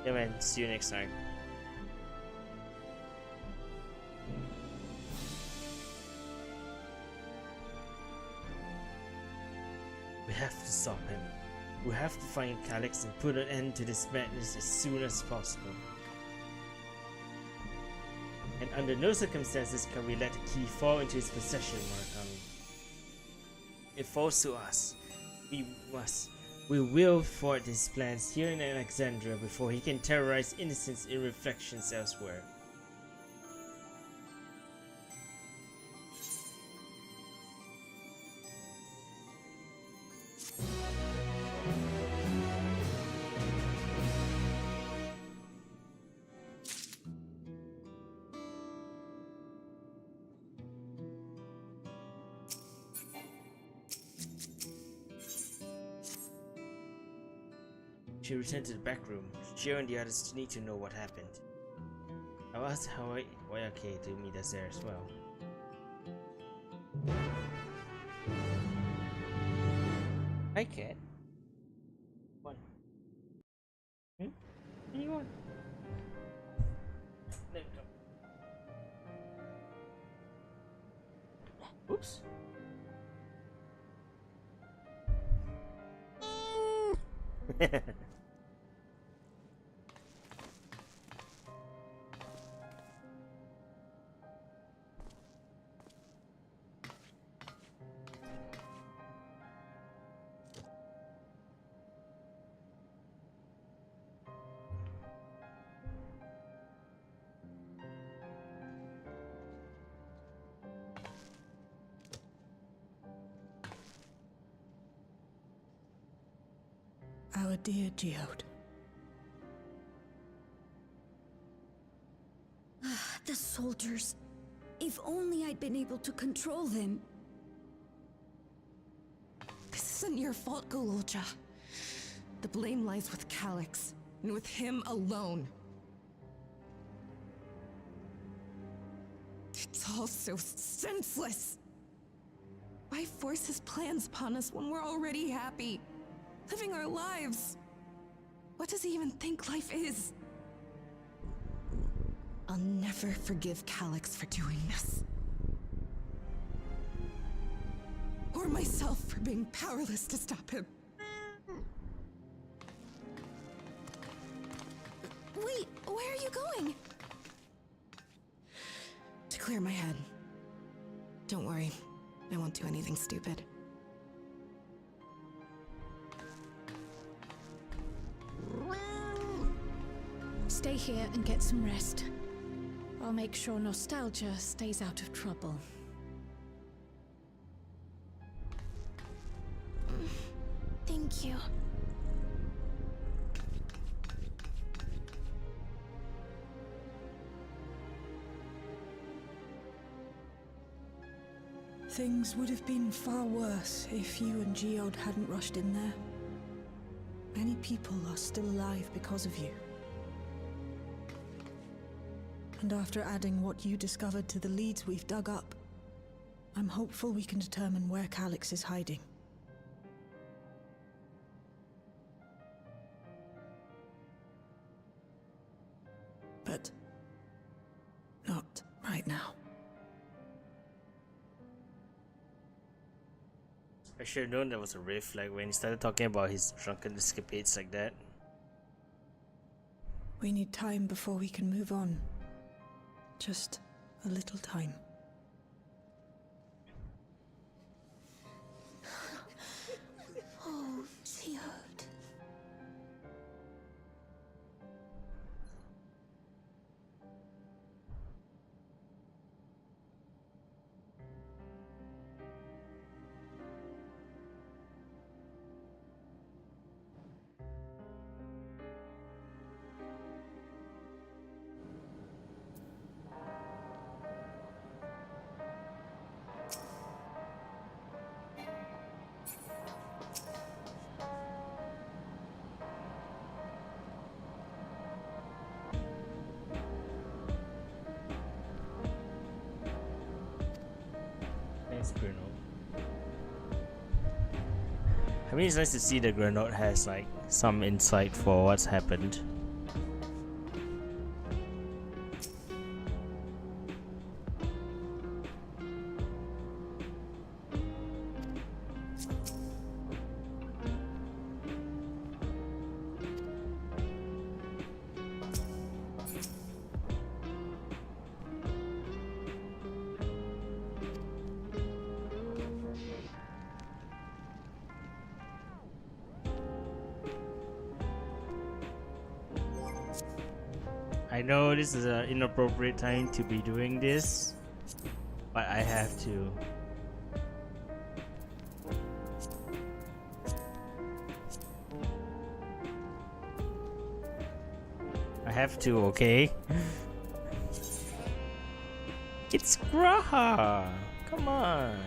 Yeah, man. See you next time. We have to stop him. We have to find Calyx and put an end to this madness as soon as possible. And under no circumstances can we let the key fall into his possession, Marakami. It falls to us. We will thwart his plans here in Alexandria before he can terrorize innocents in reflections elsewhere. She returned to the back room. Gio and the others need to know what happened. I asked why okay to meet us there as well. Hi, cat. What? Hmm? What do you want? Let go. Oops. Our dear Geode. The soldiers. If only I'd been able to control them. This isn't your fault, Gololja. The blame lies with Calyx, and with him alone. It's all so senseless. Why force his plans upon us when we're already happy? Living our lives. What does he even think life is? I'll never forgive Calyx for doing this. Or myself for being powerless to stop him. Wait, where are you going? To clear my head. Don't worry, I won't do anything stupid. Stay here and get some rest. I'll make sure Nostalgia stays out of trouble. Thank you. Things would have been far worse if you and Geode hadn't rushed in there. Many people are still alive because of you. And after adding what you discovered to the leads we've dug up, I'm hopeful we can determine where Calyx is hiding. But not right now. I should have known there was a riff, like when he started talking about his drunken escapades like that. We need time before we can move on. Just a little time. Oh, Geode. Thanks, Grenade. I mean, it's nice to see that Grenade has like some insight for what's happened. I know this is an inappropriate time to be doing this, but I have to. I have to, okay? It's Graha! Come on!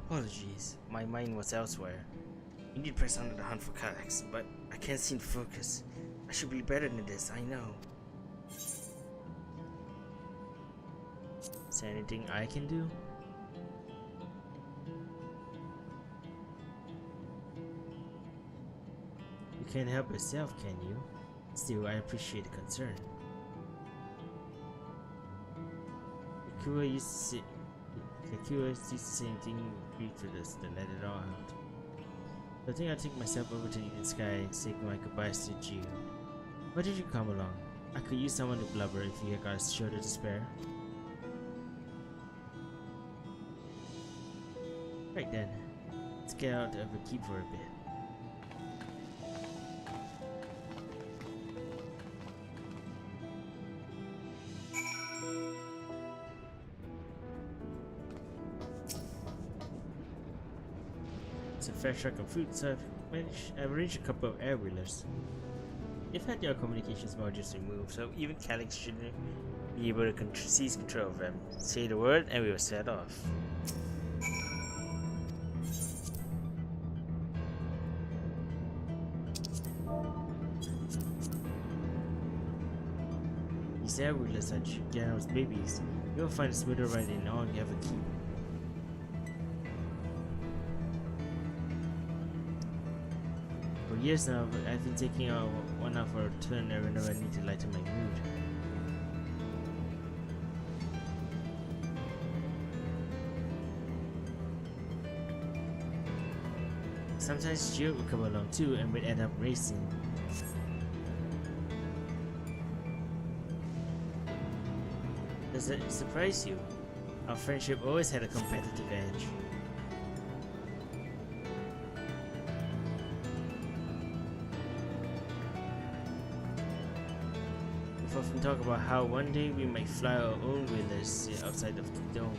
Apologies, my mind was elsewhere. We need to press on to the hunt for Calyx, but I can't seem to focus. I should be better than this, I know. Is there anything I can do? You can't help yourself, can you? Still, I appreciate the concern. Kakua used to say anything brief for this, then let it all out. I think I'll take myself over to the sky and say my goodbyes to Gio. Why did you come along? I could use someone to blubber if you got a shoulder to spare. Right then, let's get out of the keep for a bit. It's a fair truck of fruit, so I've arranged a couple of air wheelers. They've had their communications modules removed, so even Calyx shouldn't be able to seize control of them. Say the word and we will set off. These air wheelers are General's babies. You'll find a smoother ride in all you ever keep. For years now, I've been taking one out for a turn whenever I need to lighten my mood. Sometimes Gio will come along too and we'd end up racing. Does it surprise you? Our friendship always had a competitive edge. We've often talked about how one day we might fly our own wheelers outside of the dome.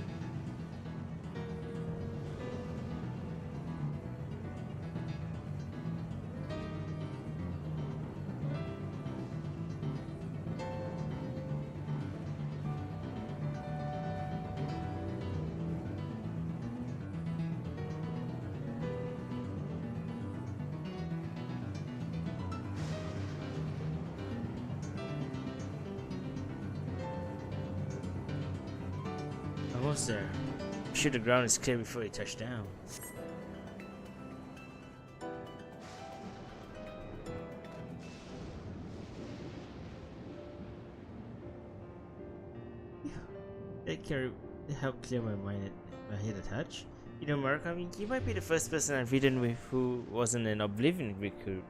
Almost there. I'm sure the ground is clear before you touch down. That helped clear my mind at my head a touch. You know, Marakami, you might be the first person I've ridden with who wasn't an Oblivion recruit.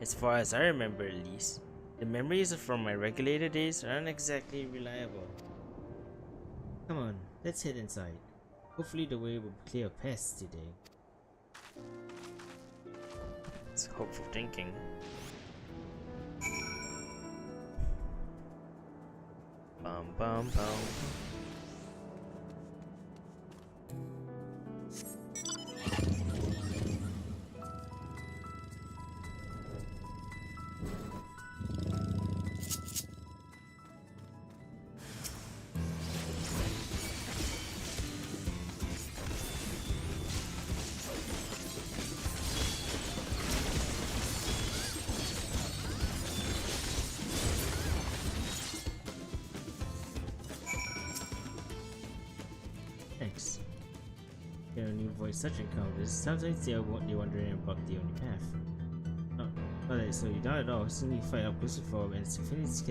As far as I remember, at least. The memories from my regulator days aren't exactly reliable. Come on, let's head inside. Hopefully the way will clear of pests today. It's hopeful thinking. Bum bum bum. Thanks. There are new voice such encounters. Sometimes they're wondering about the only path. Alright, so you're not at all. Soon you fight up closer for and surveillance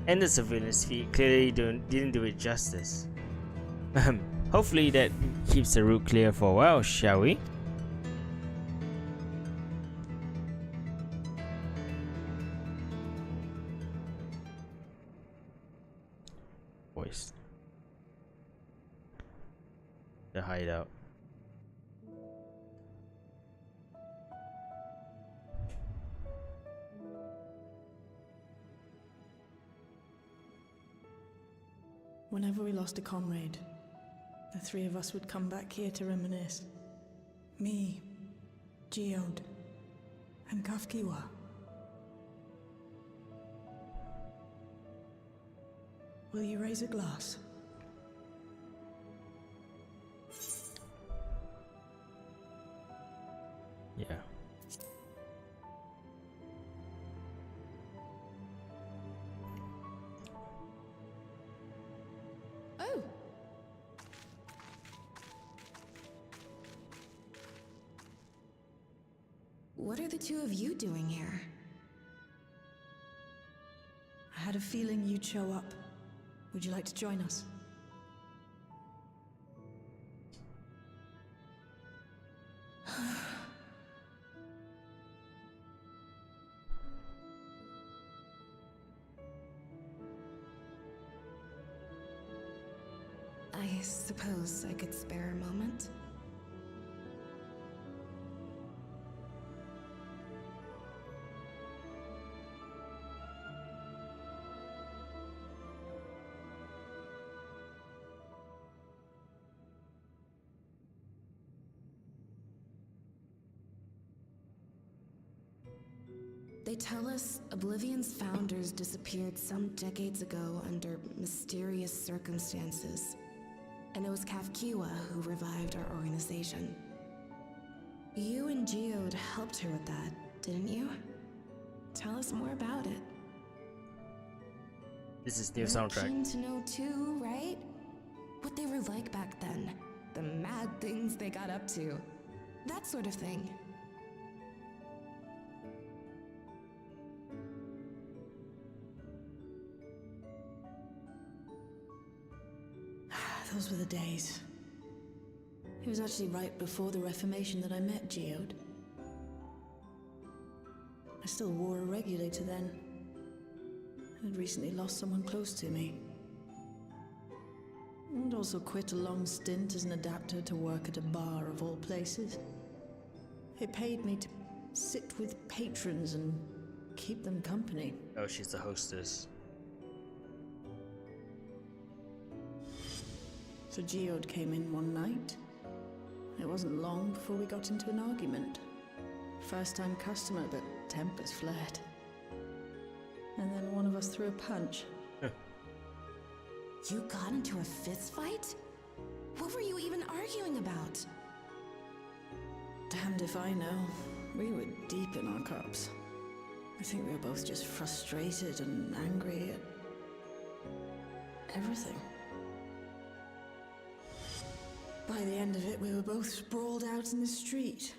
and the surveillance feed clearly didn't do it justice. Hopefully that keeps the route clear for a while, shall we? Voice. The hideout. Whenever we lost a comrade, the three of us would come back here to reminisce. Me, Geode, and Kafkiwa. Will you raise a glass? what are the two of you doing here? I had a feeling you'd show up. Would you like to join us? I suppose I could spare a moment. They tell us Oblivion's founders disappeared some decades ago under mysterious circumstances. And it was Kafkiwa who revived our organization. You and Geode helped her with that, didn't you? Tell us more about it. This is new You're soundtrack. keen to know too, right? What they were like back then. The mad things they got up to. That sort of thing. Those were the days. It was actually right before the Reformation that I met Geode. I still wore a regulator then. I'd recently lost someone close to me. And also quit a long stint as an adapter to work at a bar of all places. It paid me to sit with patrons and keep them company. Oh, she's the hostess. So Geode came in one night. It wasn't long before we got into an argument. First-time customer, but tempers flared. And then one of us threw a punch. You got into a fist fight? What were you even arguing about? Damned if I know. We were deep in our cups. I think we were both just frustrated and angry at everything. By the end of it, we were both sprawled out in the street.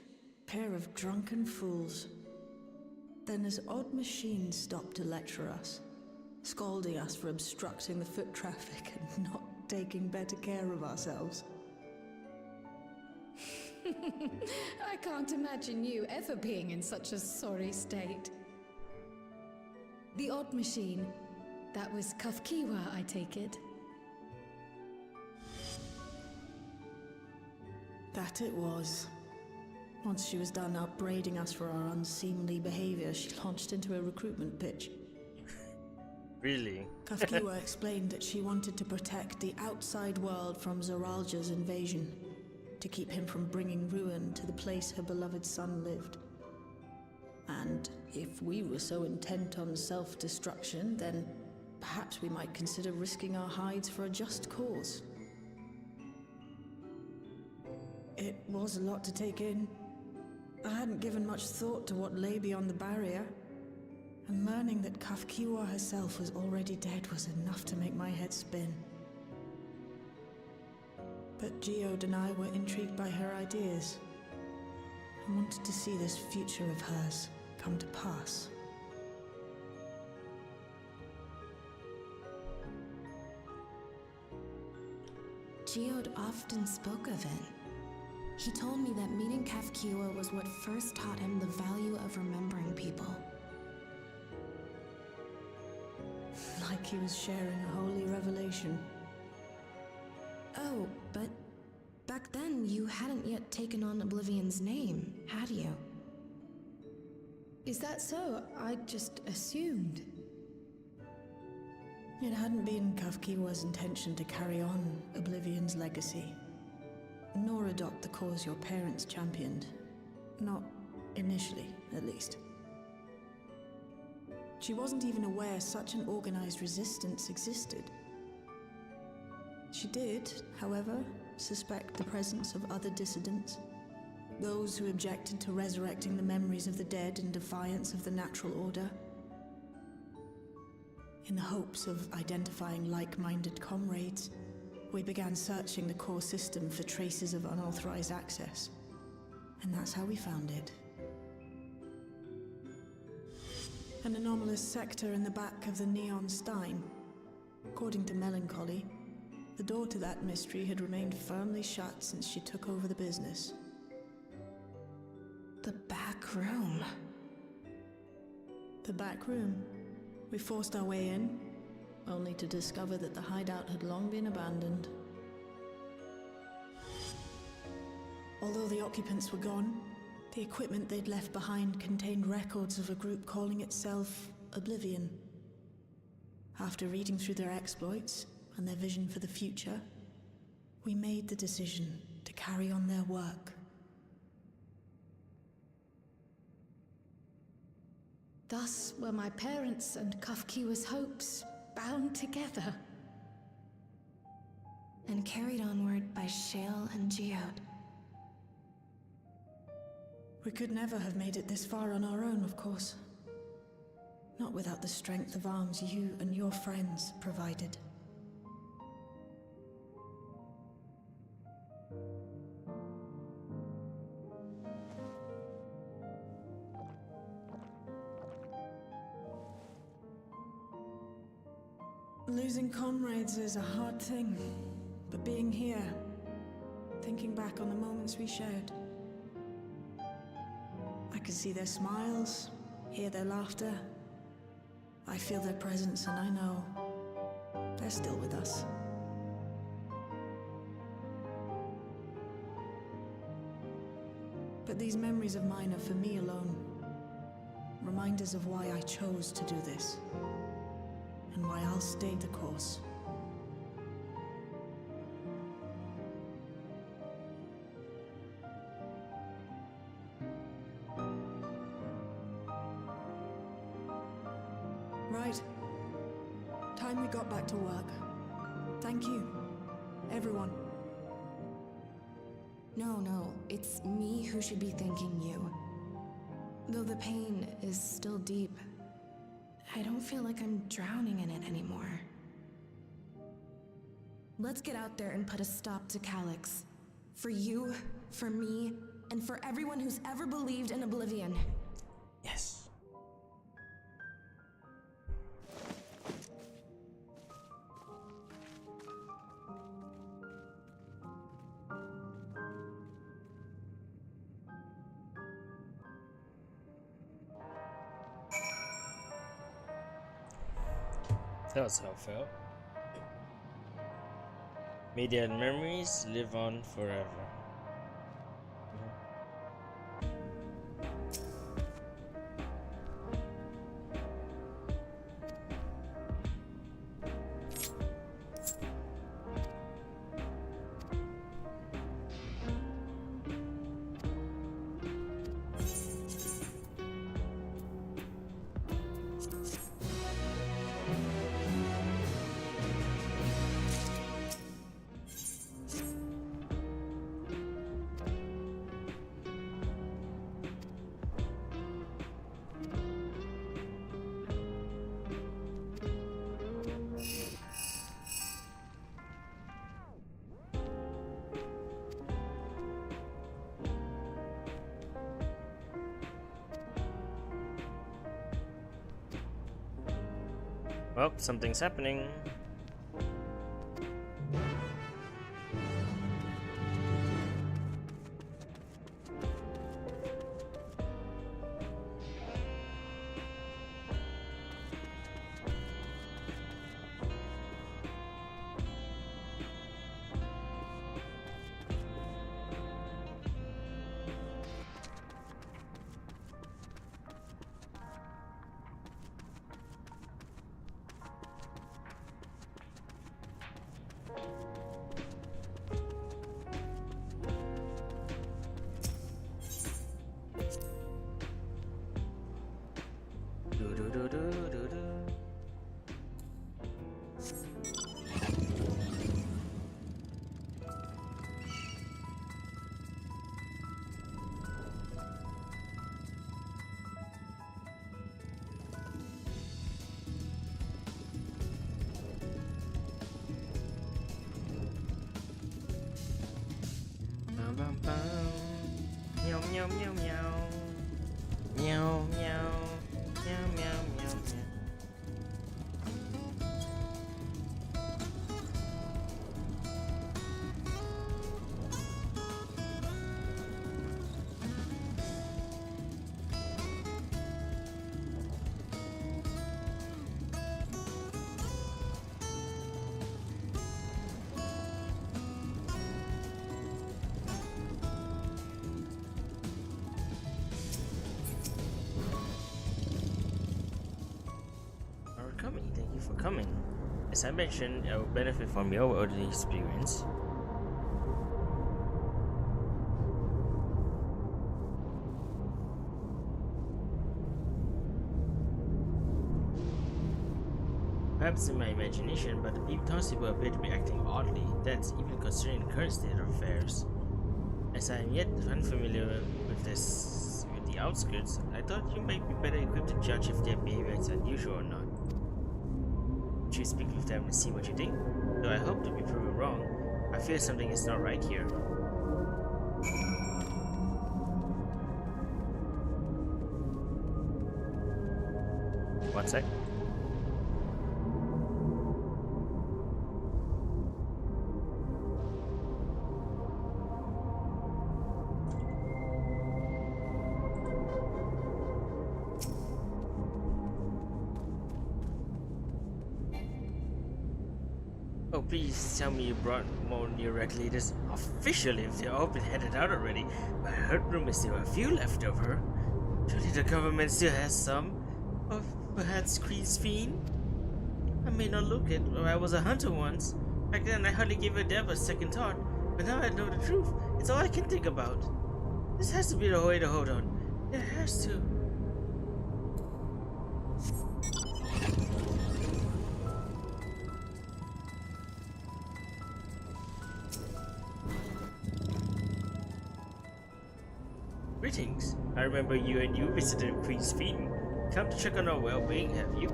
Pair of drunken fools. Then this odd machine stopped to lecture us, scolding us for obstructing the foot traffic and not taking better care of ourselves. I can't imagine you ever being in such a sorry state. The odd machine. That was Kafkiwa, I take it. That it was. Once she was done upbraiding us for our unseemly behavior, she launched into a recruitment pitch. Really? Kafkiwa explained that she wanted to protect the outside world from Zoralja's invasion, to keep him from bringing ruin to the place her beloved son lived. And if we were so intent on self-destruction, then perhaps we might consider risking our hides for a just cause. It was a lot to take in. I hadn't given much thought to what lay beyond the barrier, and learning that Kafkiwa herself was already dead was enough to make my head spin. But Geode and I were intrigued by her ideas, and wanted to see this future of hers come to pass. Geode often spoke of it. He told me that meeting Kafkiwa was what first taught him the value of remembering people. Like he was sharing a holy revelation. Oh, but back then you hadn't yet taken on Oblivion's name, had you? Is that so? I just assumed. It hadn't been Kafkiwa's intention to carry on Oblivion's legacy, nor adopt the cause your parents championed. Not initially, at least. She wasn't even aware such an organized resistance existed. She did, however, suspect the presence of other dissidents. Those who objected to resurrecting the memories of the dead in defiance of the natural order. In the hopes of identifying like-minded comrades, we began searching the core system for traces of unauthorized access. And that's how we found it. An anomalous sector in the back of the Neon Stein. According to Melancholy, the door to that mystery had remained firmly shut since she took over the business. The back room. The back room. We forced our way in, only to discover that the hideout had long been abandoned. Although the occupants were gone, the equipment they'd left behind contained records of a group calling itself Oblivion. After reading through their exploits and their vision for the future, we made the decision to carry on their work. Thus were my parents' and Kafkiwa's hopes bound together. And carried onward by Shale and Geode. We could never have made it this far on our own, of course. Not without the strength of arms you and your friends provided. Losing comrades is a hard thing, but being here, thinking back on the moments we shared, I can see their smiles, hear their laughter. I feel their presence, and I know they're still with us. But these memories of mine are for me alone. Reminders of why I chose to do this, and why I'll stay the course. Right. Time we got back to work. Thank you, everyone. No, it's me who should be thanking you. Though the pain is still deep, I don't feel like I'm drowning in it anymore. Let's get out there and put a stop to Calyx. For you, for me, and for everyone who's ever believed in Oblivion. Yes. That was how it felt. May their memories live on forever. Well, something's happening. Meow meow meow meow meow meow meow meow coming. As I mentioned, I will benefit from your early experience. Perhaps in my imagination, but the townspeople appear to be acting oddly. That's even considering the current state of affairs. As I am yet unfamiliar with the outskirts, I thought you might be better equipped to judge if their behavior is unusual or not. Should we speak with them and see what you think? Though I hope to be proven wrong, I feel something is not right here. One sec. Oh, please tell me you brought more new regulators. Officially, if they've all been headed out already, I heard rumors there were a few left over. Surely the government still has some. Or perhaps Queen's Fiend? I may not look it, but I was a hunter once. Back then I hardly gave a dev a second thought, but now I know the truth. It's all I can think about. This has to be the way to hold on. It has to. Greetings. I remember you visited Queen's Fiend. Come to check on our well-being, have you?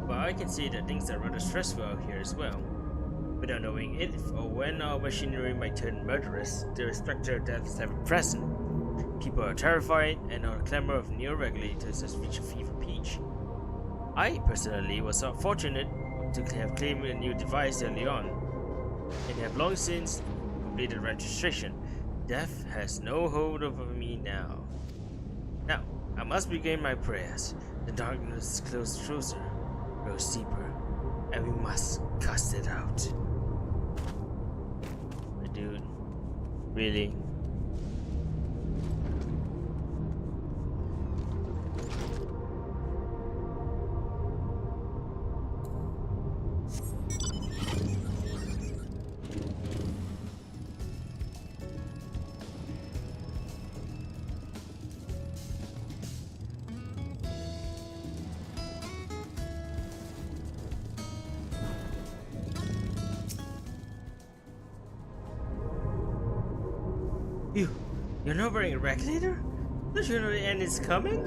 Well, I can see that things are rather stressful out here as well. Without knowing if or when our machinery might turn murderous, the specter of death is ever present. People are terrified, and our clamor of new regulators has reached a fever pitch. I, personally, was fortunate to have claimed a new device early on, and have long since completed registration. Death has no hold over me now. Now, I must begin my prayers. The darkness grows closer, grows deeper, and we must cast it out. But dude, really? You're not wearing a regulator? Don't you know the end is coming?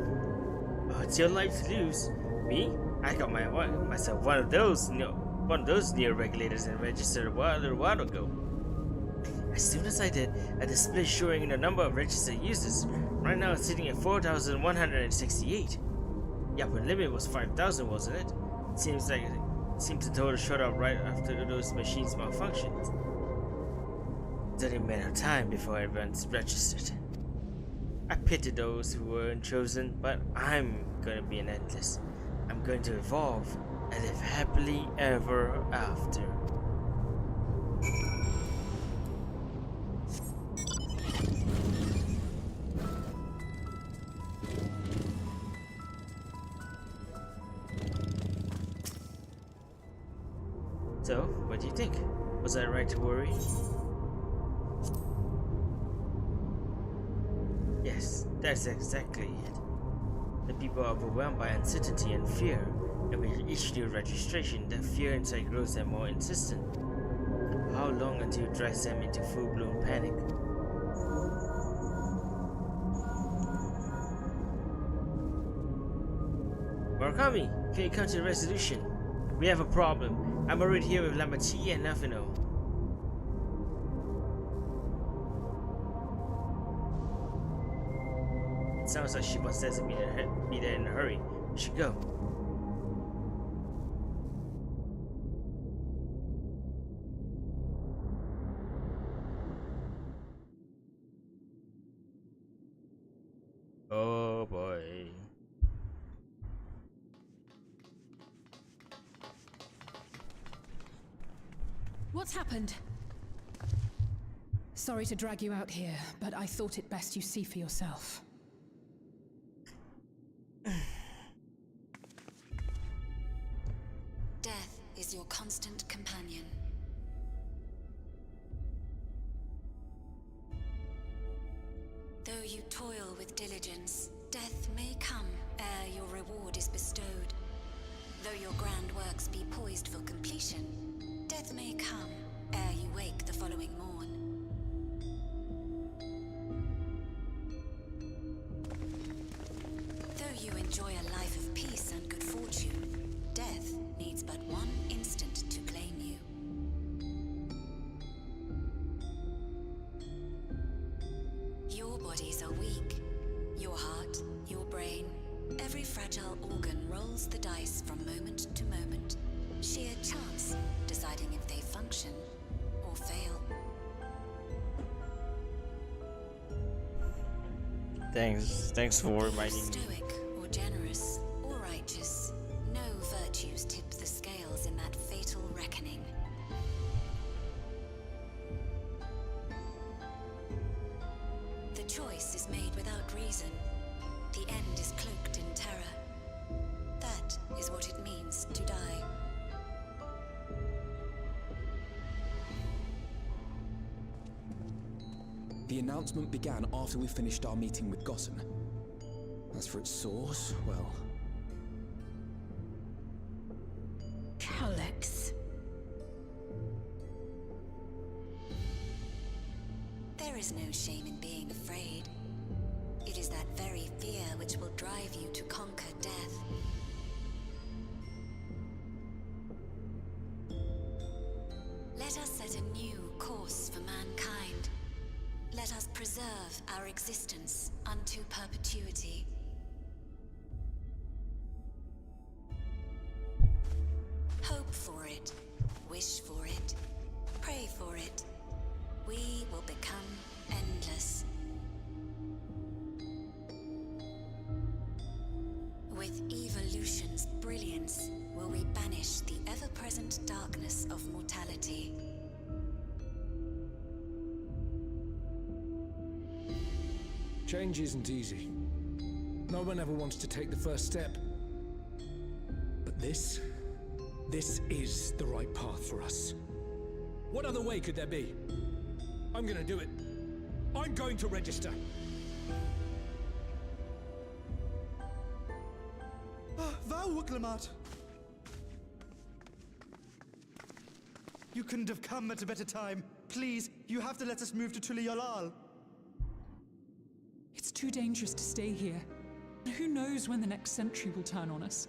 Oh, it's your life to lose. Me? I got myself one of those near regulators and registered a little while ago. As soon as I did, a display showing the number of registered users. Right now it's sitting at 4,168. The upper limit was 5,000, wasn't it? Seems the total shot up right after those machines malfunctioned. It's only a matter of time before everyone's registered. I pity those who weren't chosen, but I'm gonna be an endless. I'm going to evolve and live happily ever after. So, what do you think? Was I right to worry? Yes, that's exactly it. The people are overwhelmed by uncertainty and fear, and with each new registration, that fear inside grows and more insistent. How long until it drives them into full-blown panic? Marakami, can you come to a resolution? We have a problem. I'm already here with Lamati and Nafino. Sounds like she wants us to be there in a hurry. We should go. Oh boy. What's happened? Sorry to drag you out here, but I thought it best you see for yourself. you toil with diligence, death may come ere your reward is bestowed. Though your grand works be poised for completion, death may come ere you wake the following morn. Though you enjoy a life of peace and good fortune, death needs but one instant to claim you. Your bodies are weak. Your heart, your brain, every fragile organ rolls the dice from moment to moment. Sheer chance deciding if they function or fail. Thanks for reminding me. Stoic or generous or righteous, no virtues tip the scales in that fatal reckoning. The choice is made without reason. The end is cloaked in terror. That is what it means to die. The announcement began after we finished our meeting with Gossen. As for its source, well... Alex. There is no shame in being afraid. It is that very fear which will drive you to conquer death. Let us set a new course for mankind. Let us preserve our existence unto perpetuity. Hope for it, wish for it, pray for it. We will become endless. With evolution's brilliance, will we banish the ever-present darkness of mortality. Change isn't easy. No one ever wants to take the first step. But this is the right path for us. What other way could there be? I'm gonna do it. I'm going to register. Wow, Wuklemat! You couldn't have come at a better time. Please, you have to let us move to Tuliolal. It's too dangerous to stay here. Who knows when the next century will turn on us?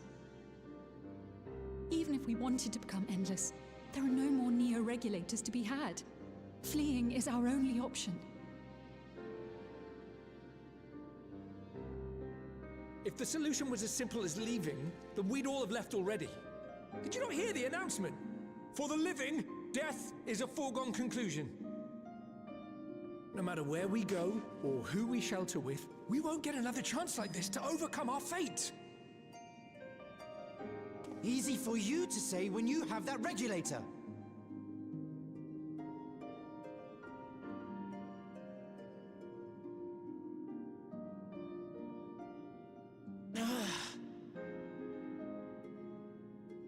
Even if we wanted to become endless, there are no more neo-regulators to be had. Fleeing is our only option. If the solution was as simple as leaving, then we'd all have left already. Did you not hear the announcement? For the living, death is a foregone conclusion. No matter where we go, or who we shelter with, we won't get another chance like this to overcome our fate. Easy for you to say when you have that regulator.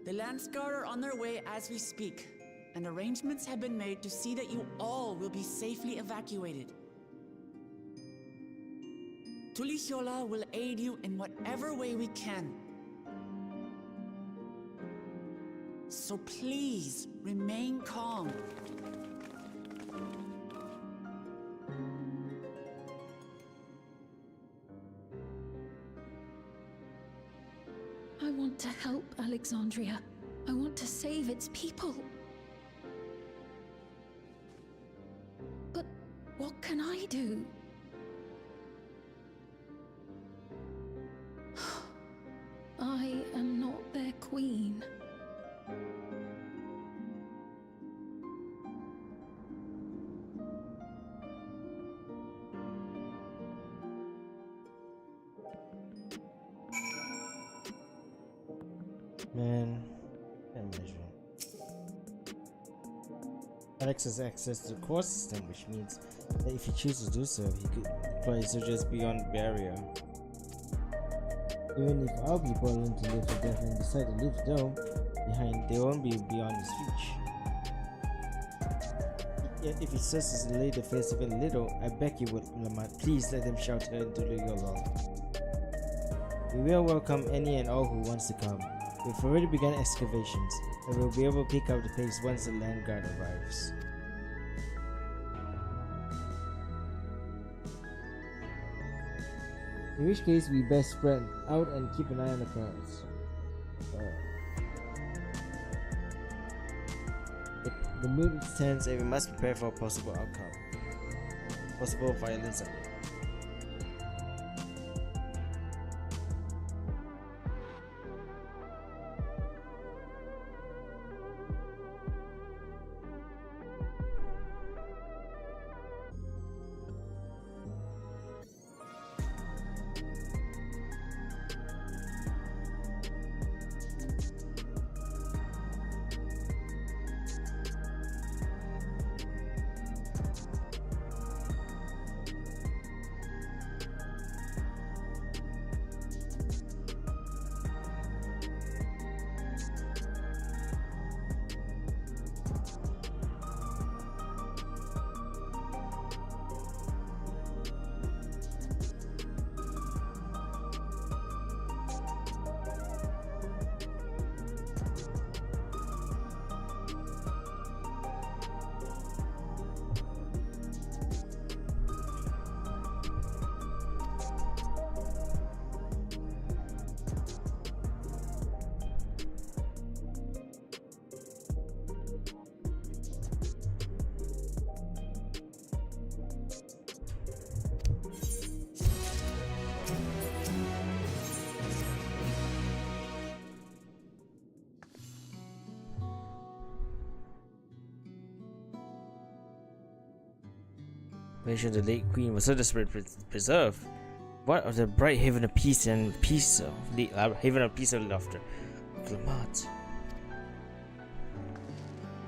The Landsguard are on their way as we speak, and arrangements have been made to see that you all will be safely evacuated. Tulichola will aid you in whatever way we can. So please, remain calm. I want to help Alexandria. I want to save its people. But what can I do? I am not their queen. Man, can't measure. Alex has access to the core system, which means that if he chooses to do so, he could deploy soldiers beyond the barrier. Even if our people are willing to live for death and decide to leave the dome behind, they won't be beyond his reach. Yet if he says to delay the festival a little, I beg you would, Lamont, please let them shelter into your lull. We will welcome any and all who wants to come. We've already begun excavations, and we'll be able to pick up the pace once the land guard arrives. In which case, we best spread out and keep an eye on the crowds. The mood is tense and we must prepare for a possible outcome. Possible violence. Mention the late queen was so desperate to preserve. What of the bright haven of peace and peace of haven of peace and laughter? Clamart.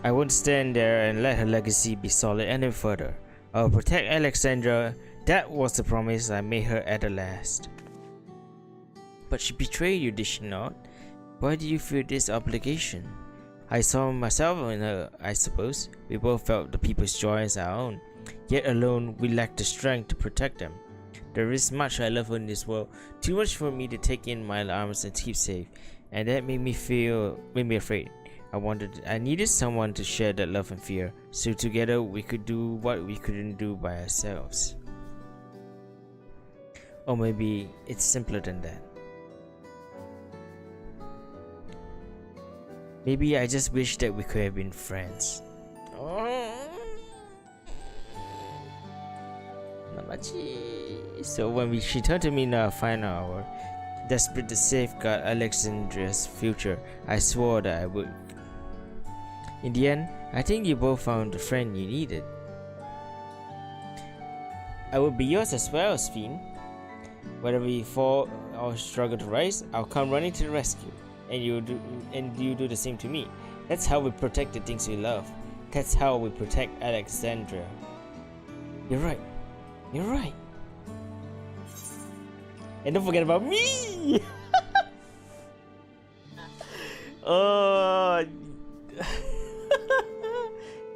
I won't stand there and let her legacy be solid any further. I will protect Alexandra. That was the promise I made her at the last. But she betrayed you, did she not? Why do you feel this obligation? I saw myself in her, I suppose. We both felt the people's joy as our own. Yet alone, we lacked the strength to protect them. There is much I love in this world, too much for me to take in my arms and keep safe, and that made me afraid. I needed someone to share that love and fear, so together we could do what we couldn't do by ourselves. Or maybe it's simpler than that. Maybe I just wish that we could have been friends. So when she turned to me in our final hour, desperate to safeguard Alexandra's future, I swore that I would. In the end, I think you both found the friend you needed. I will be yours as well, Sphene. Whether we fall or struggle to rise, I'll come running to the rescue, and you do the same to me. That's how we protect the things we love. That's how we protect Alexandra. You're right. You're right. And don't forget about me! Oh.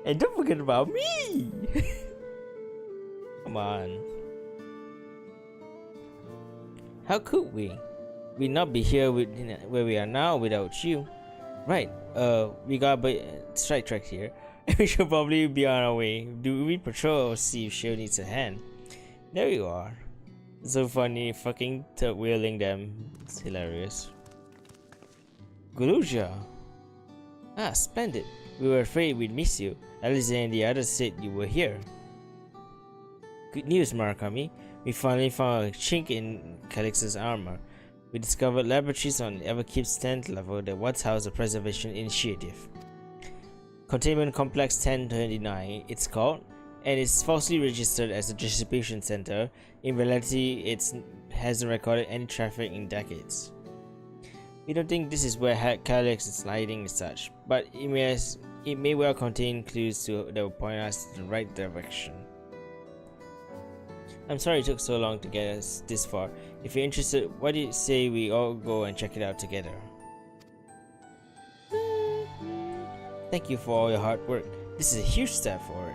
And don't forget about me! Come on. How could we? We'd not be here where we are now without you. Right, we got sidetracked here. We should probably be on our way. Do we patrol or see if Shio needs a hand? There you are. So funny, fucking wheeling them. It's hilarious. Guluja. Ah, splendid. We were afraid we'd miss you. Alice and the others said you were here. Good news, Marakami. We finally found a chink in Calix's armor. We discovered laboratories on Everkeep's 10th level that once housed a preservation initiative. Containment Complex 1029, it's called, and it's falsely registered as a distribution center. In reality, it hasn't recorded any traffic in decades. We don't think this is where Calix is hiding as such, but it may well contain clues that will point us in the right direction. I'm sorry it took so long to get us this far. If you're interested, why do you say we all go and check it out together? Thank you for all your hard work. This is a huge step forward.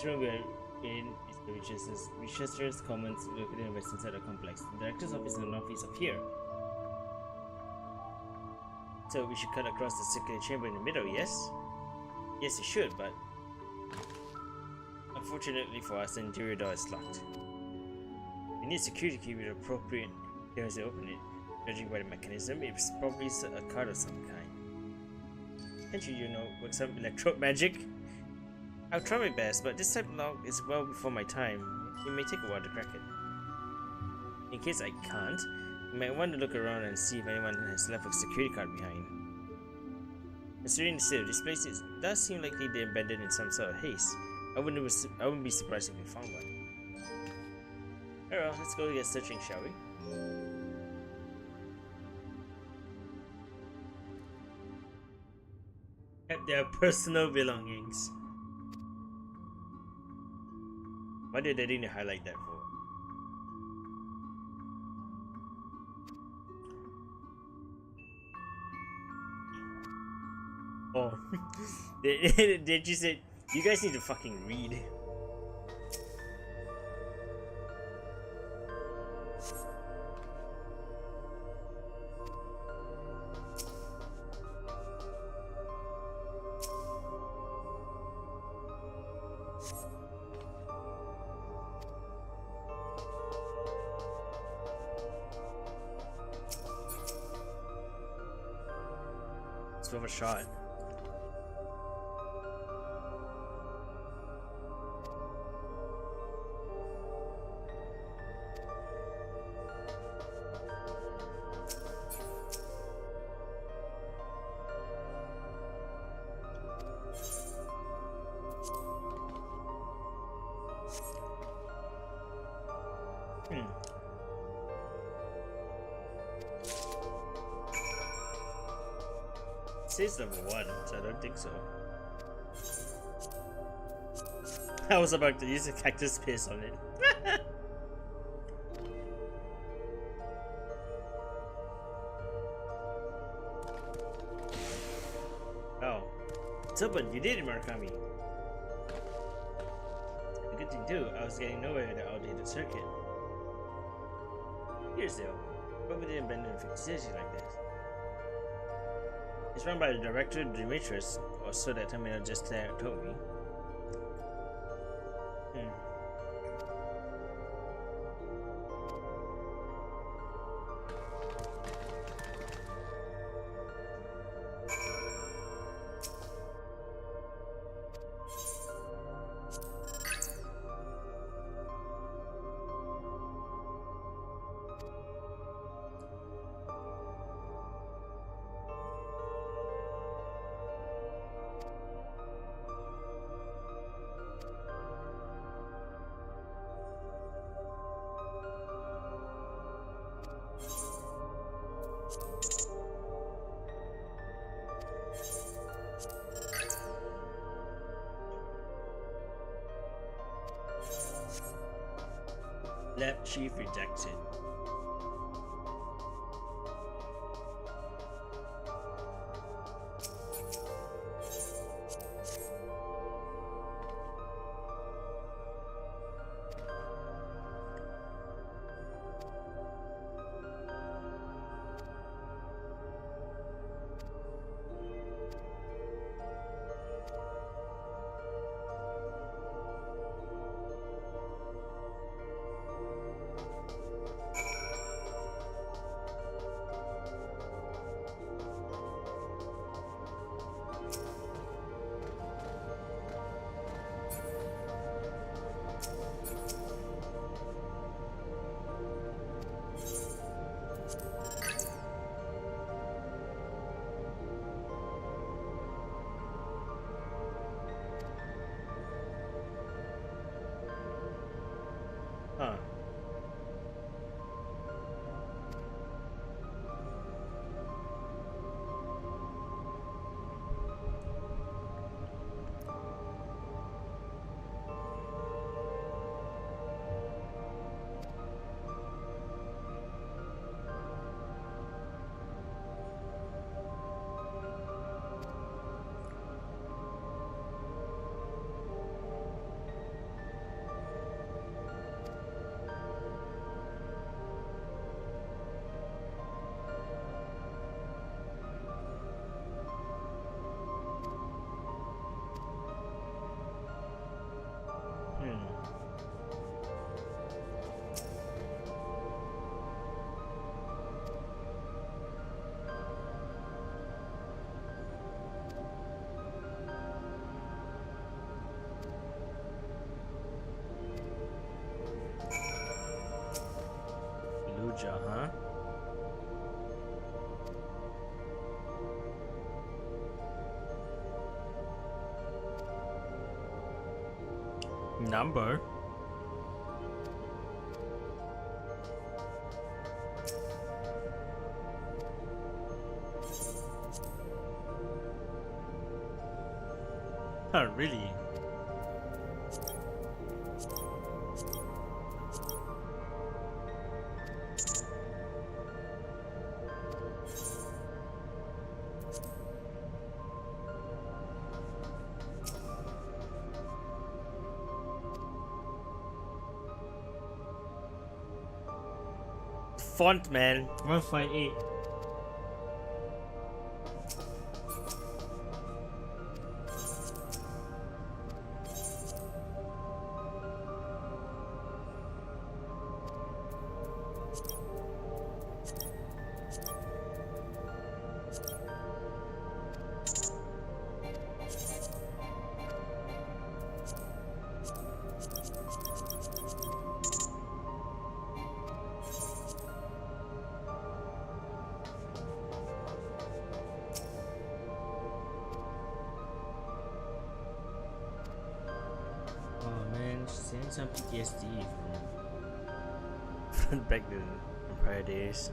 This room we're in is the Winchester's Commons located in the western side of the complex. The director's office is in the northeast of here. So we should cut across the circular chamber in the middle, yes? Yes, it should, but unfortunately for us, the interior door is locked. We need a security key with appropriate clearance to open it. Judging by the mechanism, it's probably a card of some kind. Can't you know, work some electro magic? I'll try my best, but this type of lock is well before my time. It may take a while to crack it. In case I can't, you might want to look around and see if anyone has left a security card behind. Considering the state of this place, it does seem likely they abandoned in some sort of haste. I wouldn't be surprised if we found one. Alright, let's go get searching, shall we? At their personal belongings. Why did they need to highlight that for? Oh, they just said, you guys need to fucking read. It's worth a shot. It says number 1, so I don't think so. I was about to use a cactus piss on it. Oh. It's open, you did it, Marakami. A good thing too, I was getting nowhere with the outdated circuit. Here's the open. What would they abandon a facility like this? It's run by the director, Demetrius, or so that terminal just told me. Lab chief rejected. Number? Oh, really? Font, man. 158. Saying some PTSD from back in Empire days.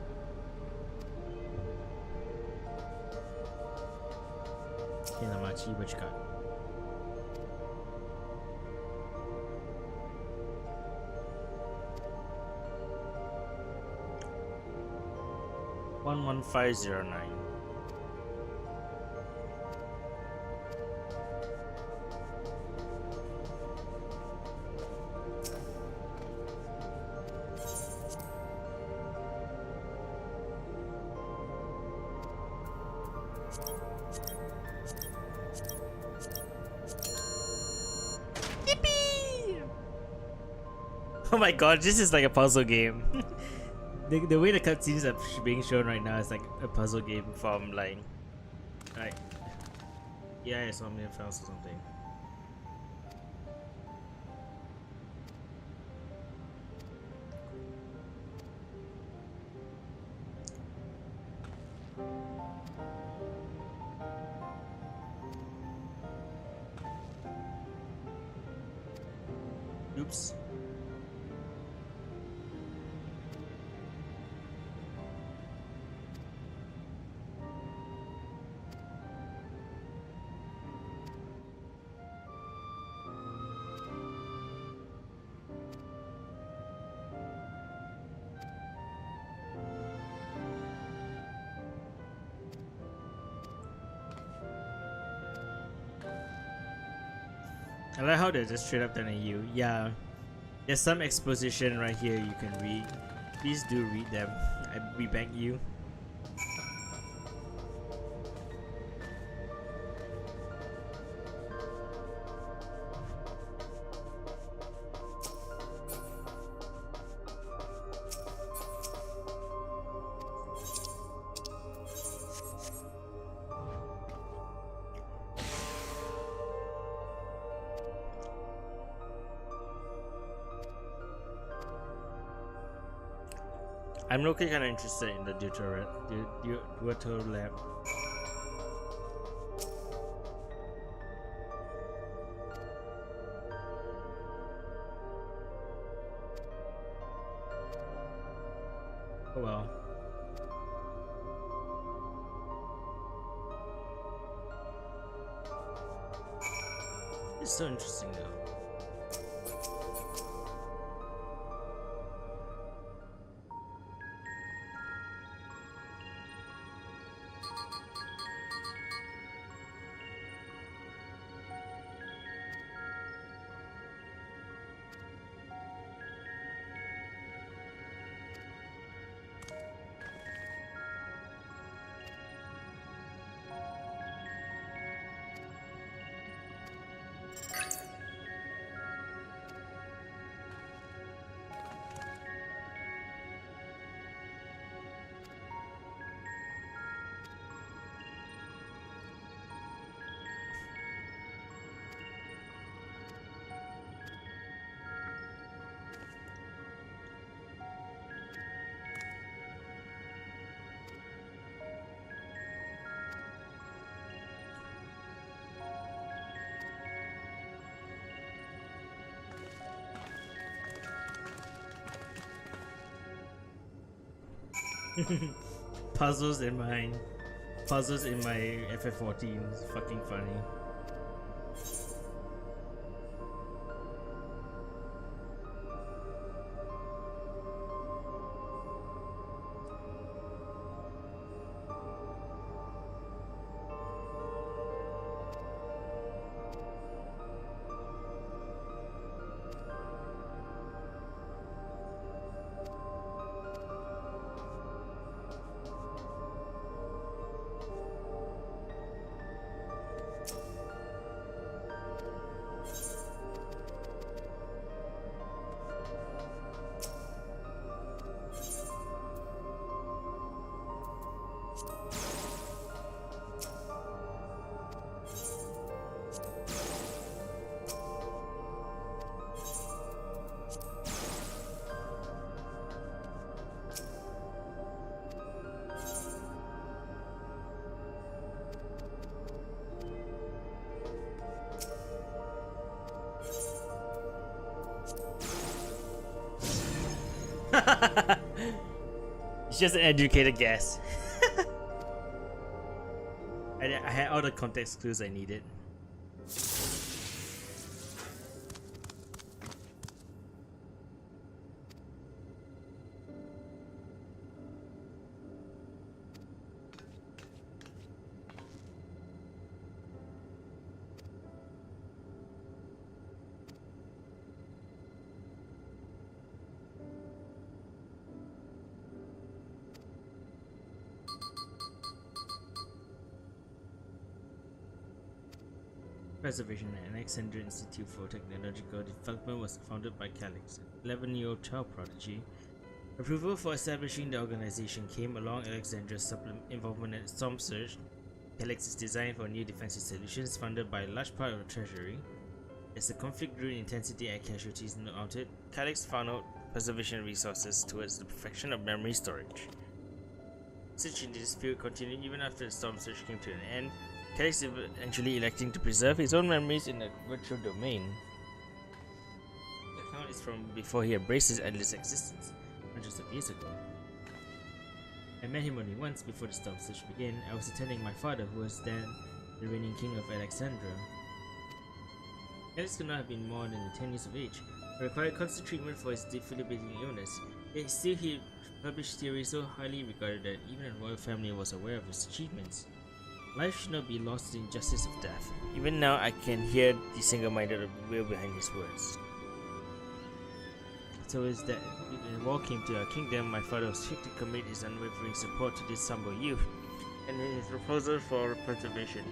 Okay, Namachi, what you got? $11509. Oh my god, this is like a puzzle game. the way the cutscenes are being shown right now is like a puzzle game from like yeah, it's something else or something. Oops. I like how they're just straight up telling you, yeah, there's some exposition right here you can read. Please do read them. We beg you. I'm looking kind of interested in the Duoto lab. Oh well. It's so interesting though. Puzzles in my FF14 is fucking funny. It's just an educated guess. I had all the context clues I needed. Preservation and Alexandria Institute for Technological Development was founded by Calix, an 11-year-old child prodigy. Approval for establishing the organization came along Alexandra's involvement in Storm Surge. Calix is designed for new defensive solutions funded by a large part of the treasury. As the conflict grew in intensity and casualties mounted, Calix funneled preservation resources towards the perfection of memory storage. Research in this field continued even after the Storm Surge came to an end, Calix eventually electing to preserve his own memories in a virtual domain. The account is from before he embraced his endless existence, hundreds of years ago. I met him only once before the Storm Surge began. I was attending my father, who was then the reigning king of Alexandria. Calix could not have been more than 10 years of age, but required constant treatment for his debilitating illness. Yet still he published theories so highly regarded that even the royal family was aware of his achievements. Life should not be lost to the injustice of death. Even now I can hear the single-minded will behind his words. So is that when war came to our kingdom, my father was quick to commit his unwavering support to this humble youth, and in his proposal for preservation.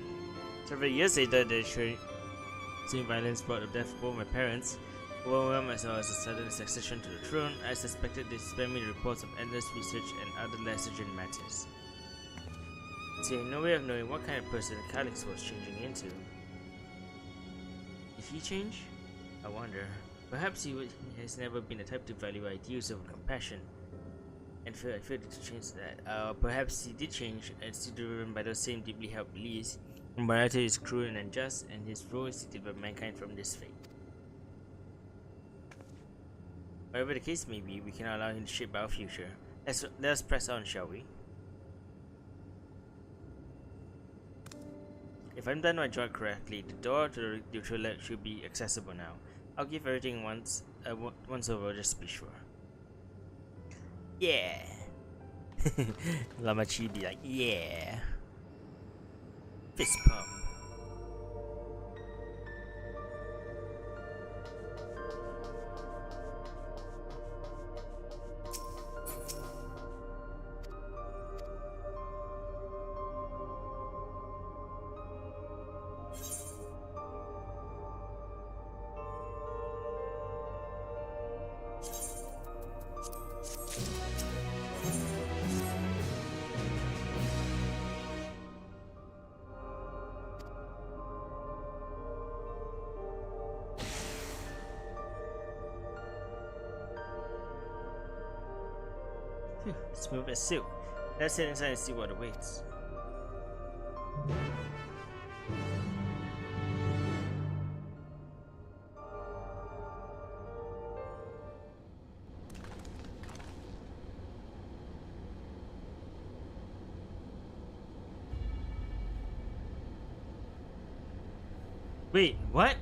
Several years later, the extreme violence brought the death of both my parents. Overwhelmed as I was a sudden succession to the throne, I suspected they spam me reports of endless research and other less urgent matters. So no way of knowing what kind of person Calix was changing into. Did he change? I wonder. Perhaps he has never been the type to value ideals over compassion, and I failed to change that. Perhaps he did change and still driven by those same deeply held beliefs. Morality is cruel and unjust, and his role is to deliver mankind from this fate. Whatever the case may be, we cannot allow him to shape our future. Let us press on, shall we? If I'm done my job correctly, the door to the neutral lab should be accessible now. I'll give everything once over just to be sure. Yeah! Lama Chi be like, yeah! Fist pump. Smooth as silk. Let's head inside and see what awaits. Wait, what?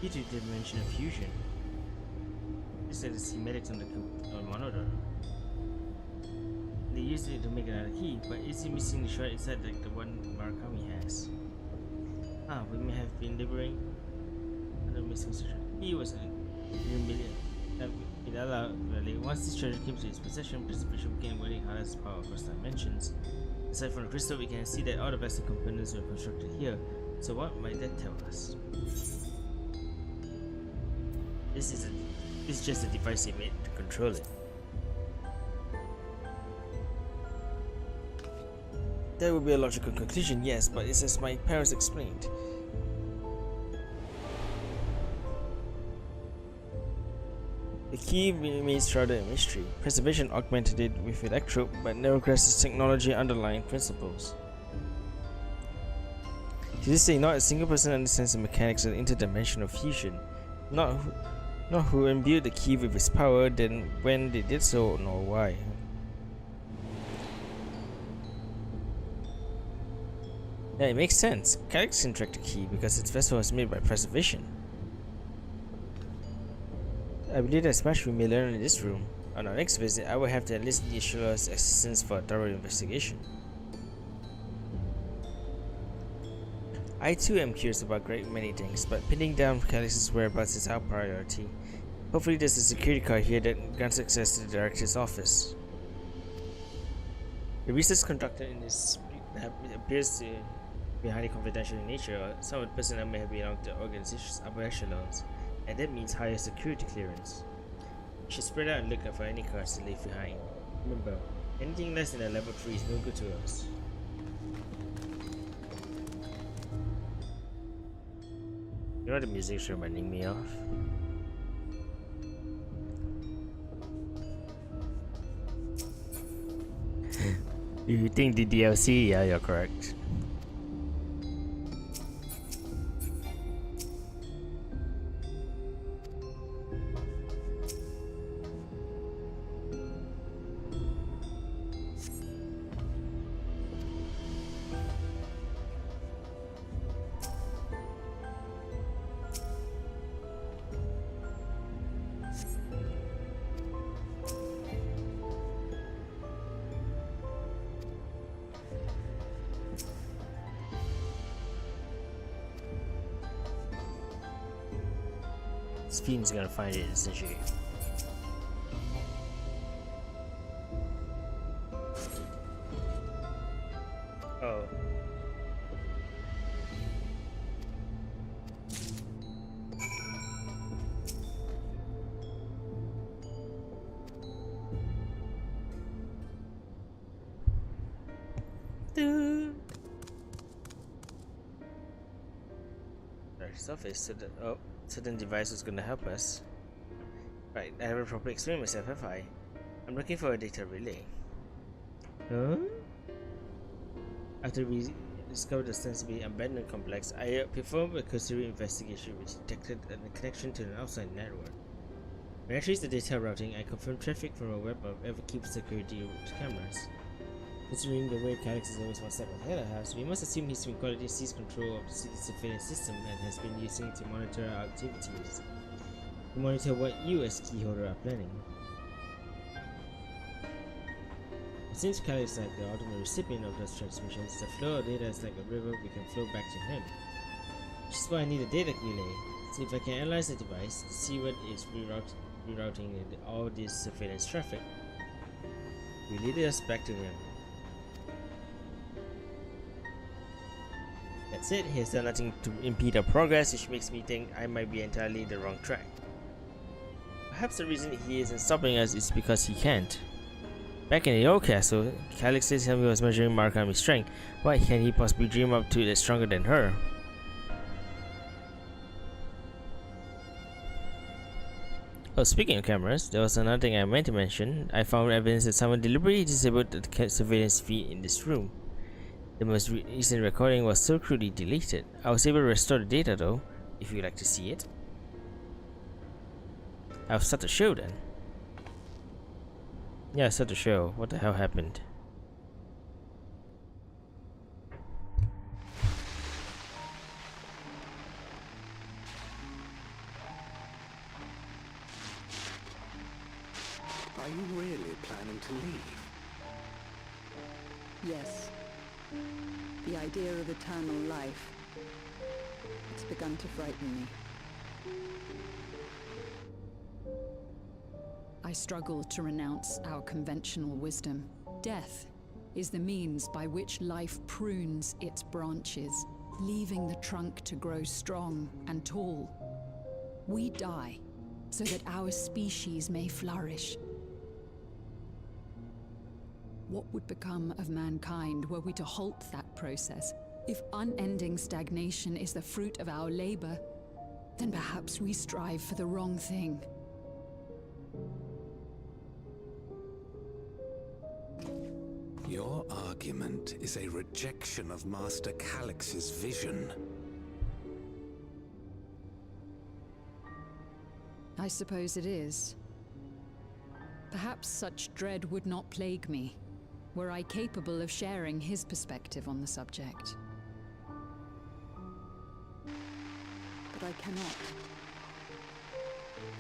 You two did mention a fusion. You said to see medics on the monitor. They used it to make another key, but is he missing the shard inside like the one Marakami has? Ah, we may have been liberating another missing treasure. He was a million. Once this treasure came to his possession, precipitation began wielding harness power across dimensions. Aside from the crystal, we can see that all the basic components were constructed here. So what might that tell us? This is just a device he made to control it. That would be a logical conclusion, yes, but it's as my parents explained. The key remains shrouded in mystery. Preservation augmented it with electrope, but never grasped its technology underlying principles. To this day, not a single person understands the mechanics of interdimensional fusion. Not who imbued the key with its power, then when they did so, nor why. Yeah, it makes sense. Calyx can track the key because its vessel was made by preservation. I believe there's much we may learn in this room. On our next visit, I will have to enlist the Ishula's assistance for a thorough investigation. I too am curious about great many things, but pinning down Calyx's whereabouts is our priority. Hopefully there's a security card here that grants access to the director's office. The research conducted in this appears to be highly confidential in nature, or some of the personnel may have belonged to the organization's upper echelons, and that means higher security clearance. We should spread out and look out for any cards to leave behind. Remember, anything less than a level 3 is no good to us. You know the music's reminding me of? You think the DLC? Yeah, you're correct. Fiend's gonna find it, isn't she? Oh. Surface so that certain device is gonna help us. Right, I haven't properly explained myself, have I? I'm looking for a data relay. Huh? After we discovered the ostensibly abandoned complex, I performed a cursory investigation which detected a connection to an outside network. When I traced the data routing, I confirmed traffic from a web of ever-keep security cameras. Considering the way Calyx is always one step ahead of us, we must assume he's been quality seized control of the city's surveillance system and has been using it to monitor our activities. To monitor what you as keyholder are planning. Since Calyx is like the ultimate recipient of those transmissions, the flow of data is like a river we can flow back to him. Which is why I need a data relay. See if I can analyze the device to see what is rerouting all this surveillance traffic. We lead us back to him. That's it, he has done nothing to impede our progress, which makes me think I might be entirely the wrong track. Perhaps the reason he isn't stopping us is because he can't. Back in the old castle, Calyx says he was measuring Marakami's strength. Why can he possibly dream up to that stronger than her? Oh, speaking of cameras, there was another thing I meant to mention. I found evidence that someone deliberately disabled the surveillance feed in this room. The most recent recording was so crudely deleted. I was able to restore the data though, if you'd like to see it. I'll start the show then. Yeah, I saw the show. What the hell happened? Are you really planning to leave? Yes. The idea of eternal life. It's begun to frighten me. I struggle to renounce our conventional wisdom. Death is the means by which life prunes its branches, leaving the trunk to grow strong and tall. We die so that our species may flourish. What would become of mankind were we to halt that process? If unending stagnation is the fruit of our labor, then perhaps we strive for the wrong thing. Your argument is a rejection of Master Calix's vision. I suppose it is. Perhaps such dread would not plague me, were I capable of sharing his perspective on the subject. But I cannot.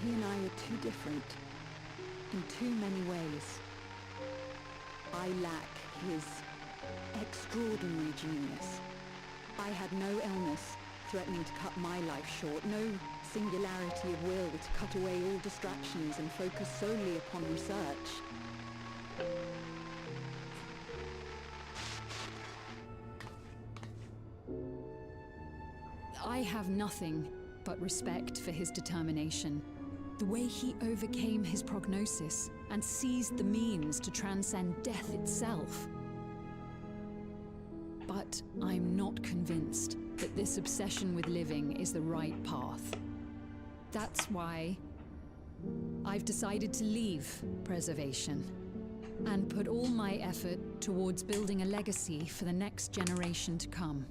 He and I are too different, in too many ways. I lack his extraordinary genius. I had no illness threatening to cut my life short, no singularity of will to cut away all distractions and focus solely upon research. I have nothing but respect for his determination. The way he overcame his prognosis and seized the means to transcend death itself. But I'm not convinced that this obsession with living is the right path. That's why I've decided to leave preservation and put all my effort towards building a legacy for the next generation to come.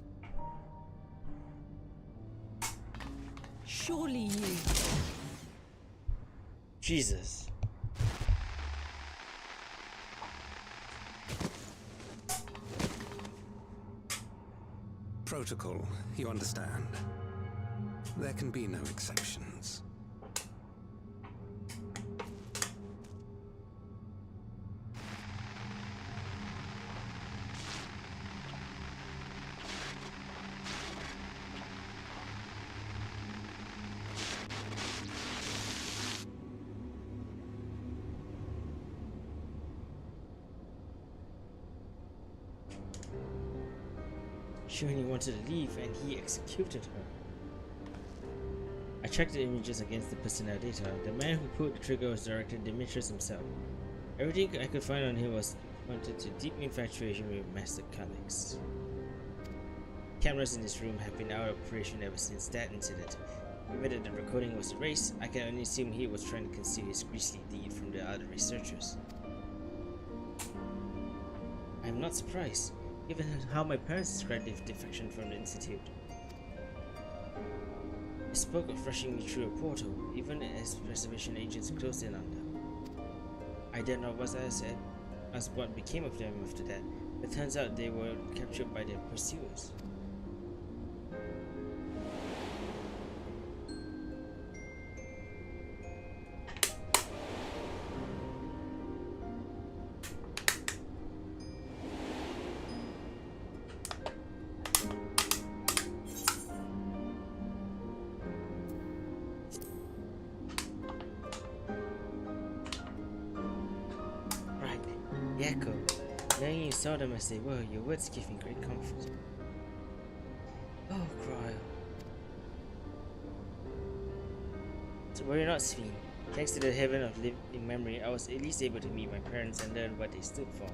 Surely you... Jesus. Protocol, you understand. There can be no exceptions. She only wanted to leave and he executed her. I checked the images against the personnel data. The man who pulled the trigger was Director Demetrius himself. Everything I could find on him was pointed to deep infatuation with Master Calix. Cameras in this room have been out of operation ever since that incident. Whether the recording was erased, I can only assume he was trying to conceal his grisly deed from the other researchers. I'm not surprised, given how my parents described the defection from the Institute. They spoke of rushing me through a portal, even as preservation agents closed in on them. I don't know what I said, as what became of them after that, but turns out they were captured by their pursuers. Knowing you saw them as they were, your words give me great comfort. Oh, Cryle. So worry not, Sphene. Thanks to the heaven of living memory, I was at least able to meet my parents and learn what they stood for.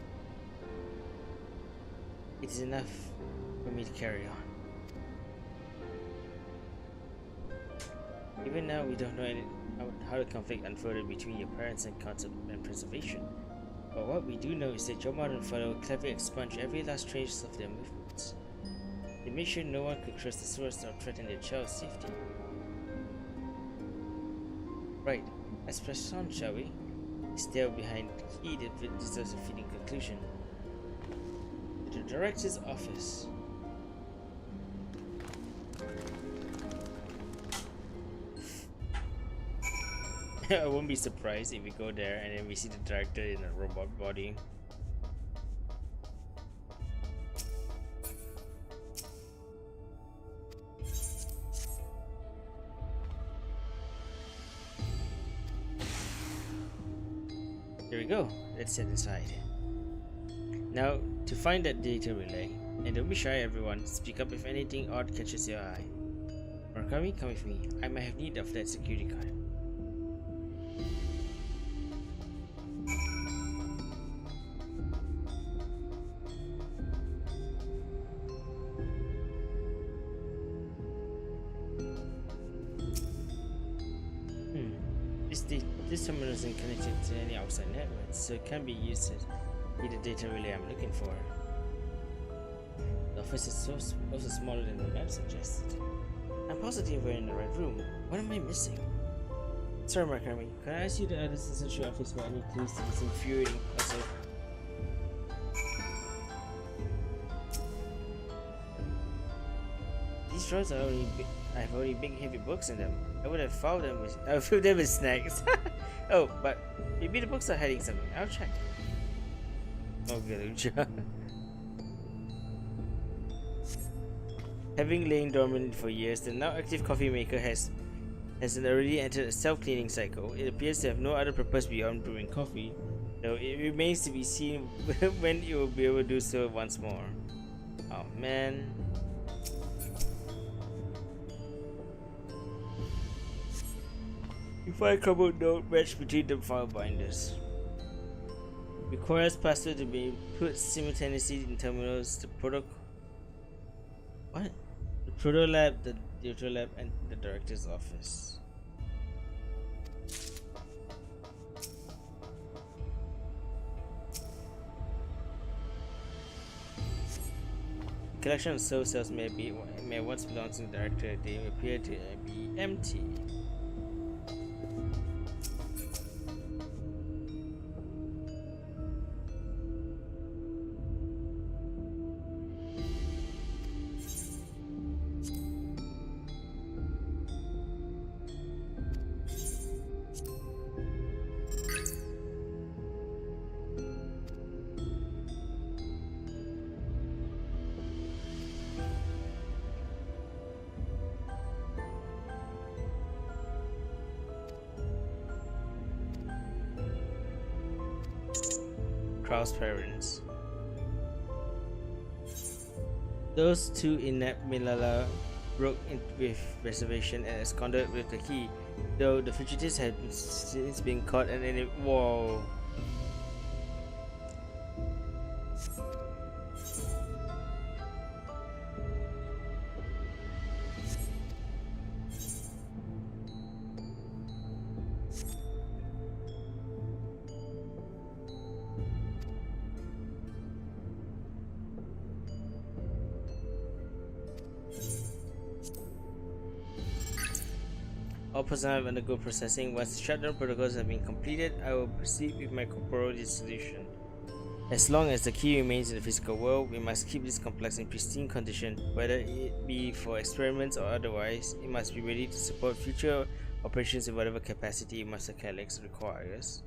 It is enough for me to carry on. Even now, we don't know how the conflict unfolded between your parents and Council and Preservation. But what we do know is that your modern father will cleverly expunge every last trace of their movements. They made sure no one could cross the source or threaten their child's safety. Right, let's press on, shall we? Still behind the key that deserves a fitting conclusion. To the director's office. I won't be surprised if we go there and then we see the director in a robot body. There we go. Let's set aside. Now, to find that data relay, and don't be shy everyone, speak up if anything odd catches your eye. Marakami, come with me. I might have need of that security card. This terminal isn't connected to any outside networks, so it can be used to be the data relay I'm looking for. The office is also smaller than the map suggested. I'm positive we're in the right room. What am I missing? Sorry, Marakami. Can I ask you to add this essential office for any clues to this infuriating puzzle? These drawers are have only big heavy books in them. I would have filled them with snacks. Oh, but maybe the books are hiding something. I'll check. Oh, good. Having lain dormant for years, the now active coffee maker has already entered a self-cleaning cycle. It appears to have no other purpose beyond brewing coffee, though it remains to be seen when it will be able to do so once more. Oh man. You find cardboard note matched between the file binders. Requires password to be put simultaneously in terminals. The proto lab, the Deutero lab, and the director's office. The collection of soul cells may once belong to the director. They appear to be empty. Kraus' parents. Those two inept Milala broke in with reservation and absconded with the key, though the fugitives had since been caught and then whoa. All personnel have undergo processing. Once the shutdown protocols have been completed, I will proceed with my corporal dissolution. As long as the key remains in the physical world, we must keep this complex in pristine condition. Whether it be for experiments or otherwise, it must be ready to support future operations in whatever capacity Master Calyx requires.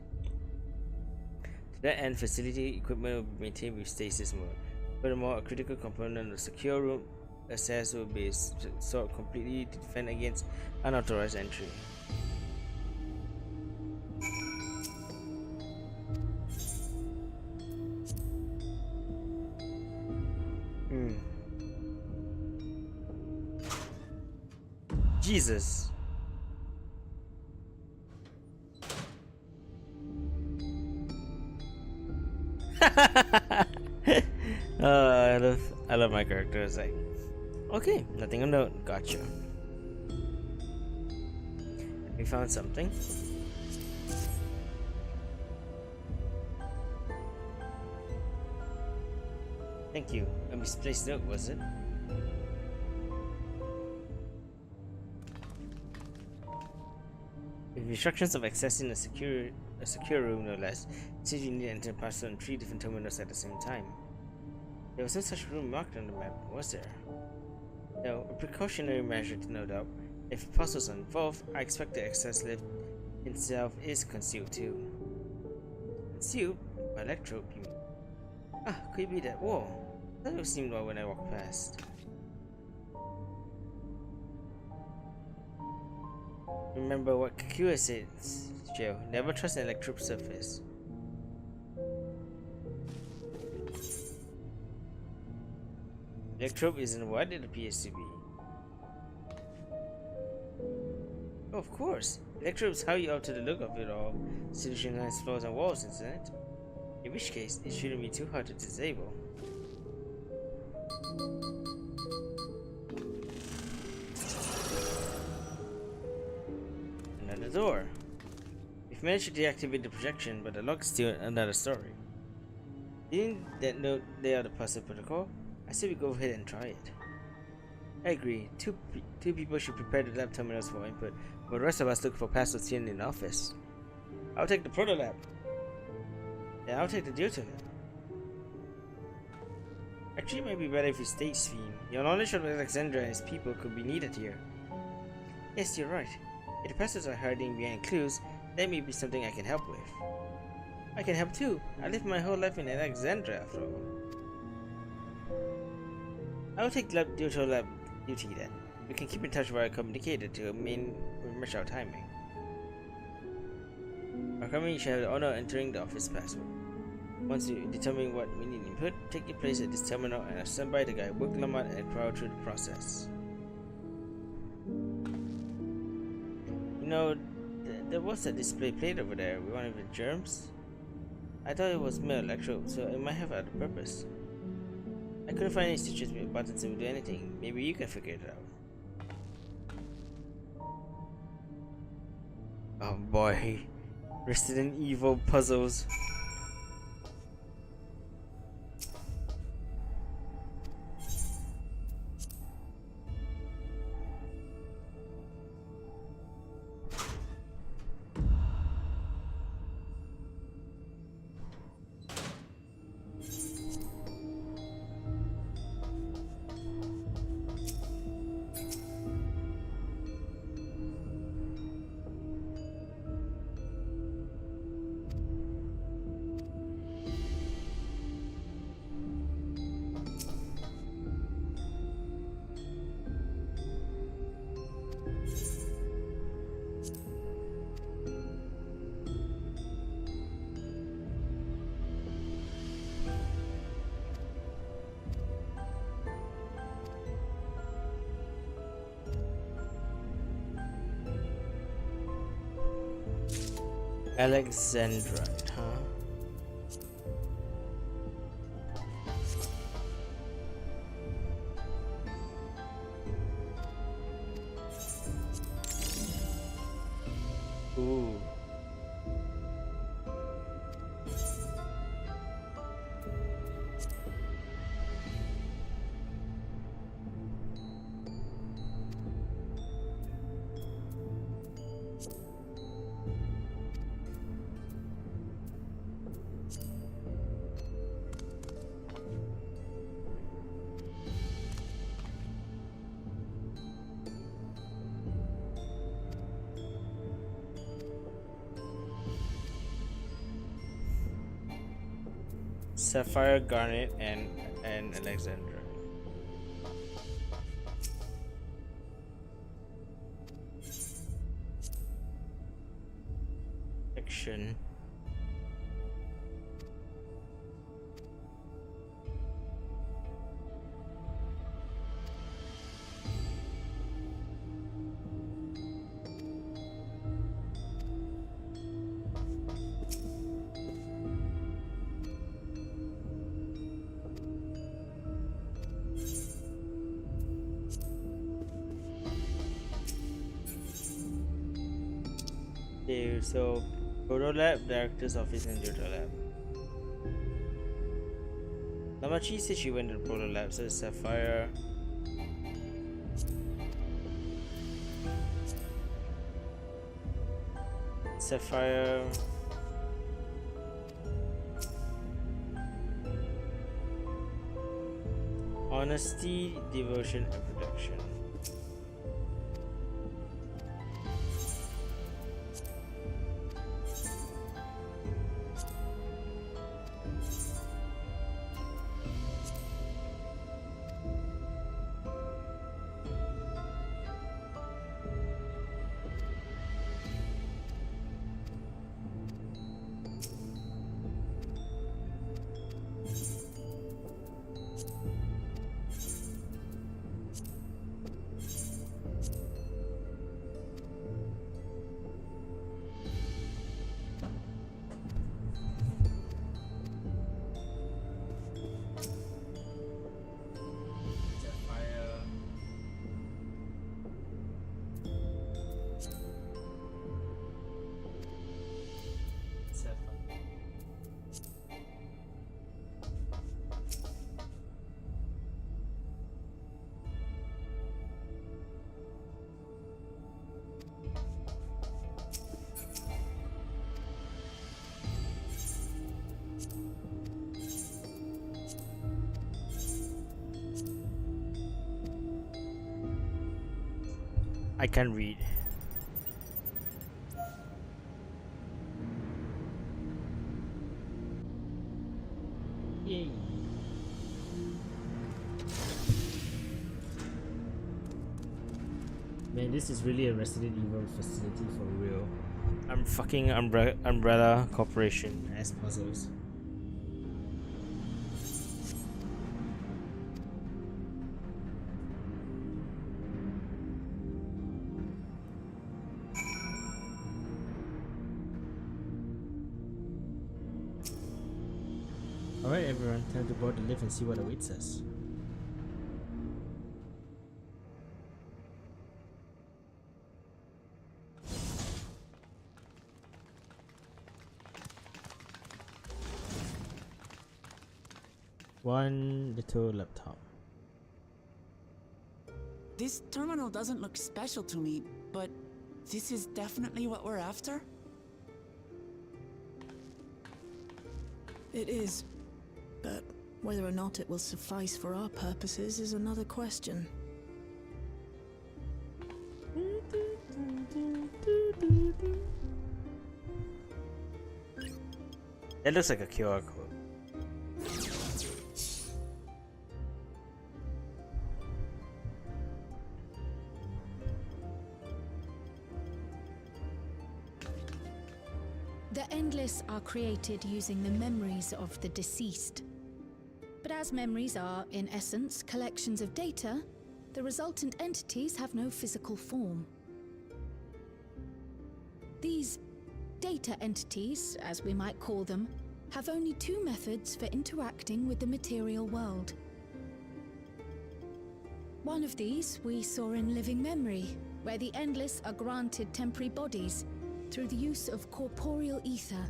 To that end, facility equipment will be maintained with stasis mode. Furthermore, a critical component of the secure room access will be stored completely to defend against unauthorized entry. Jesus. I love my characters. Like, okay, nothing of note. Gotcha. We found something. Thank you. A misplaced note, was it? With instructions of accessing the secure a secure room no less, since you need to enter and pass on 3 different terminals at the same time. There was no such room marked on the map, was there? No, a precautionary measure no doubt. If puzzles are involved, I expect the access lift itself is concealed too. Concealed? By electrode, you mean? Ah, could it be that wall? That would seem odd when I walked past. Remember what Kakua said, Joe. Never trust an electric surface. Electrope isn't what it appears to be. Oh, of course. Electrope is how you alter the look of it all. Solution lines, floors, and walls, isn't it? In which case, it shouldn't be too hard to disable. Another door. We've managed to deactivate the projection, but the lock is still another story. Didn't that note lay out the puzzle protocol? I say we go ahead and try it. I agree. Two people should prepare the lab terminals for input, but the rest of us look for passwords here in the office. I'll take the proto lab. Yeah, I'll take the Deuter lab. Actually, it might be better if you stay, Sphene. Your knowledge of Alexandra and his people could be needed here. Yes, you're right. If the passwords are hiding behind clues, that may be something I can help with. I can help too. I lived my whole life in Alexandra after all. I'll take Deuter lab duty then. We can keep in touch via communicator to match our timing. Marakami, you shall have the honor of entering the office password. Once you determine what we need input, take your place at this terminal and I'll stand by to guide Work Lamont and crowd through the process. You know, there was a display plate over there with one of the germs. I thought it was mere electrode, so it might have other purpose. I couldn't find any switches with buttons that would do anything. Maybe you can figure it out. Oh boy. Resident Evil puzzles. Alexandrite, huh? Ooh. Sapphire, Garnet, and Alexandra. Action. Okay, so Proto Lab, Director's Office, and Deuter Lab. Namachi said she went to the Proto Lab, so Sapphire. Honesty, devotion, and production. I can read. Yay. Man, this is really a Resident Evil facility for real. I'm fucking Umbrella Corporation as puzzles. Alright everyone, time to board the lift and see what awaits us. One little laptop. This terminal doesn't look special to me, but this is definitely what we're after? It is. But whether or not it will suffice for our purposes is another question. It looks like a QR code. The Endless are created using the memories of the deceased. But as memories are, in essence, collections of data, the resultant entities have no physical form. These data entities, as we might call them, have only two methods for interacting with the material world. One of these we saw in Living Memory, where the Endless are granted temporary bodies through the use of corporeal ether.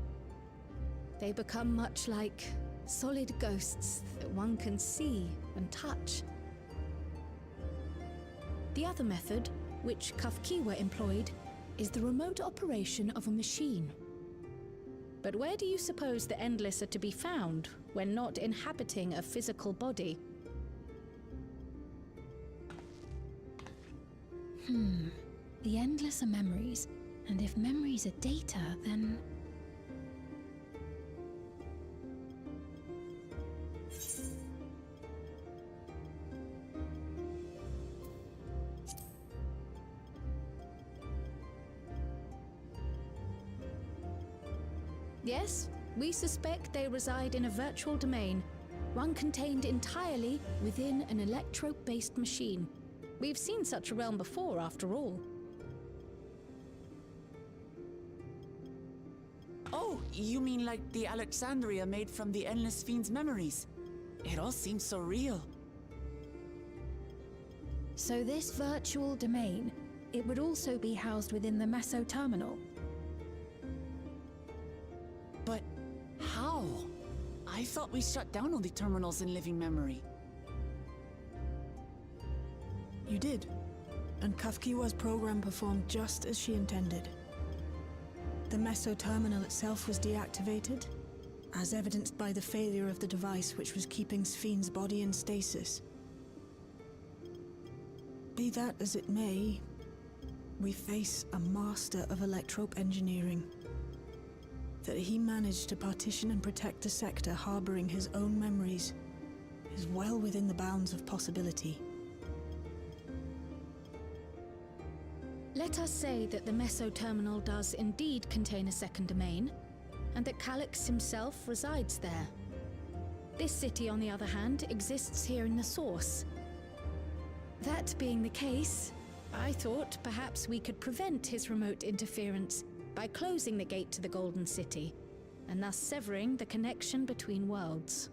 They become much like solid ghosts that one can see and touch. The other method, which Kafkiwa employed, is the remote operation of a machine. But where do you suppose the Endless are to be found when not inhabiting a physical body? The Endless are memories, and if memories are data, then... Yes, we suspect they reside in a virtual domain, one contained entirely within an electrope-based machine. We've seen such a realm before, after all. Oh, you mean like the Alexandria made from the Endless Fiend's memories? It all seems so real. So this virtual domain, it would also be housed within the Meso terminal. But how? I thought we shut down all the terminals in Living Memory. You did. And Kafkiwa's program performed just as she intended. The Meso terminal itself was deactivated, as evidenced by the failure of the device which was keeping Sfine's body in stasis. Be that as it may, we face a master of electrope engineering. That he managed to partition and protect a sector harboring his own memories is well within the bounds of possibility. Let us say that the Meso-terminal does indeed contain a second domain, and that Calyx himself resides there. This city, on the other hand, exists here in the source. That being the case, I thought perhaps we could prevent his remote interference by closing the gate to the Golden City, and thus severing the connection between worlds.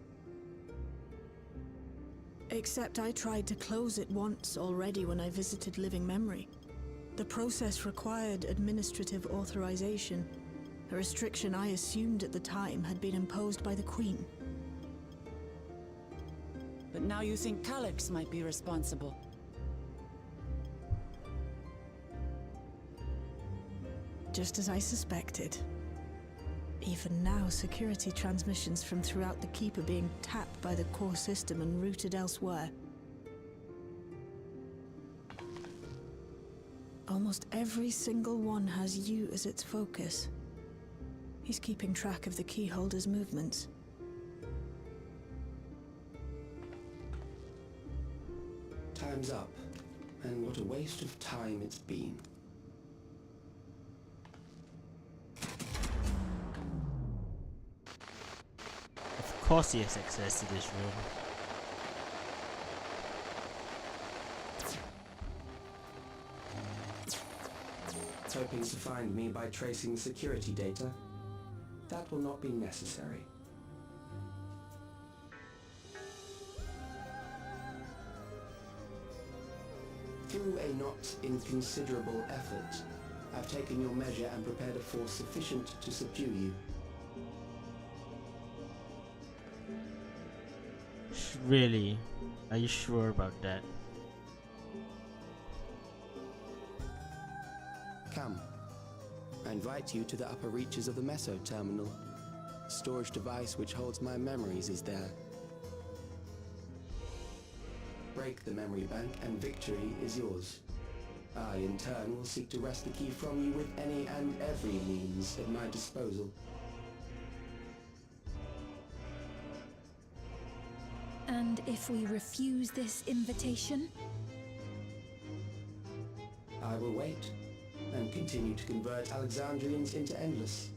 Except I tried to close it once already when I visited Living Memory. The process required administrative authorization, a restriction I assumed at the time had been imposed by the Queen. But now you think Calyx might be responsible. Just as I suspected. Even now, security transmissions from throughout the Keep are being tapped by the core system and routed elsewhere. Almost every single one has you as its focus. He's keeping track of the keyholder's movements. Time's up, and what a waste of time it's been. Of course he has access to this room. Hoping to find me by tracing security data? That will not be necessary. Through a not inconsiderable effort, I've taken your measure and prepared a force sufficient to subdue you. Really? Are you sure about that? Come. I invite you to the upper reaches of the Meso-terminal. Storage device which holds my memories is there. Break the memory bank and victory is yours. I, in turn, will seek to wrest the key from you with any and every means at my disposal. And if we refuse this invitation? I will wait and continue to convert Alexandrians into Endless.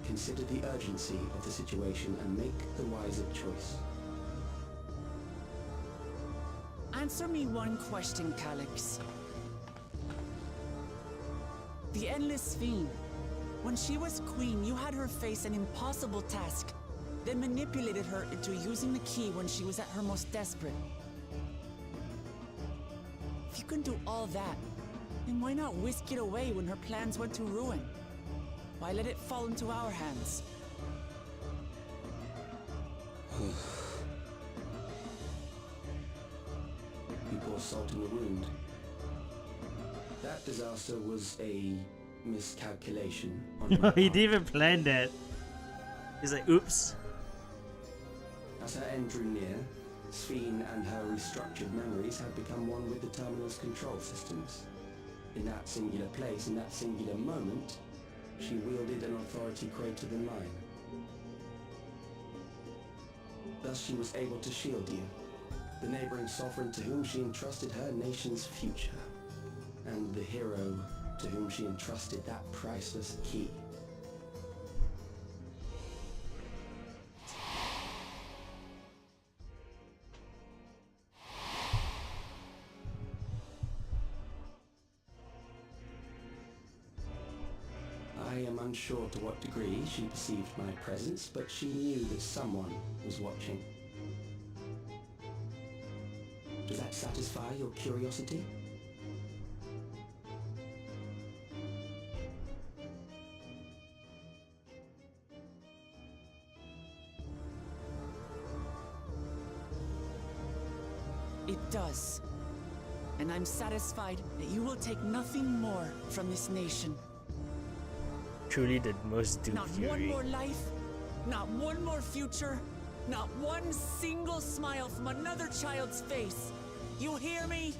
Consider the urgency of the situation and make the wiser choice. Answer me one question, Calyx. The Endless Fiend. When she was queen, you had her face an impossible task, then manipulated her into using the key when she was at her most desperate. If you can do all that, then why not whisk it away when her plans went to ruin? Why let it fall into our hands? You pour salt in the wound. That disaster was a miscalculation on my He part. didn't even plan that. He's like, oops. As her end drew near, Sphene and her restructured memories had become one with the terminal's control systems. In that singular place, in that singular moment, she wielded an authority greater than mine. Thus she was able to shield you, the neighboring sovereign to whom she entrusted her nation's future, and the hero to whom she entrusted that priceless key. I am unsure to what degree she perceived my presence, but she knew that someone was watching. Does that satisfy your curiosity? It does. And I'm satisfied that you will take nothing more from this nation. Truly the most duped Not one fury. more life, Not one more future. Not one single smile from another child's face. You hear me?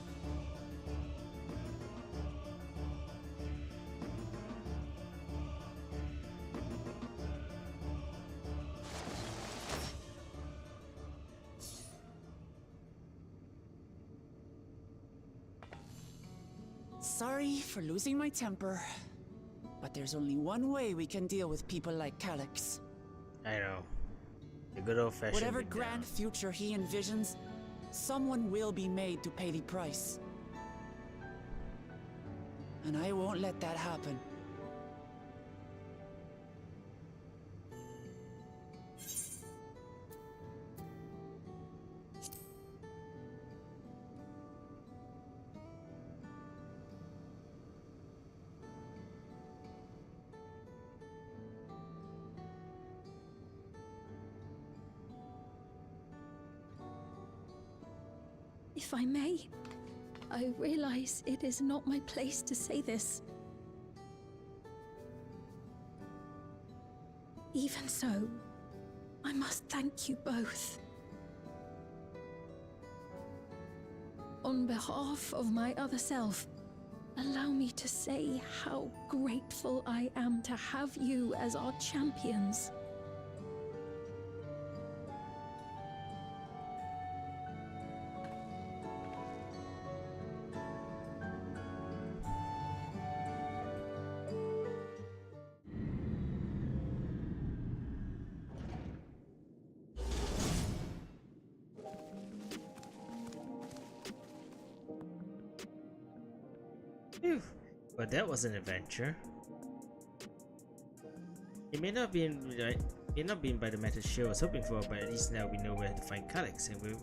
Sorry for losing my temper, but there's only one way we can deal with people like Calyx. I know. The good old-fashioned Whatever beatdown. grand future he envisions, someone will be made to pay the price. And I won't let that happen. If I may, I realize it is not my place to say this. Even so, I must thank you both. On behalf of my other self, allow me to say how grateful I am to have you as our champions. Phew. But that was an adventure. It may not be by the method Shale was hoping for, but at least now we know where to find Calyx and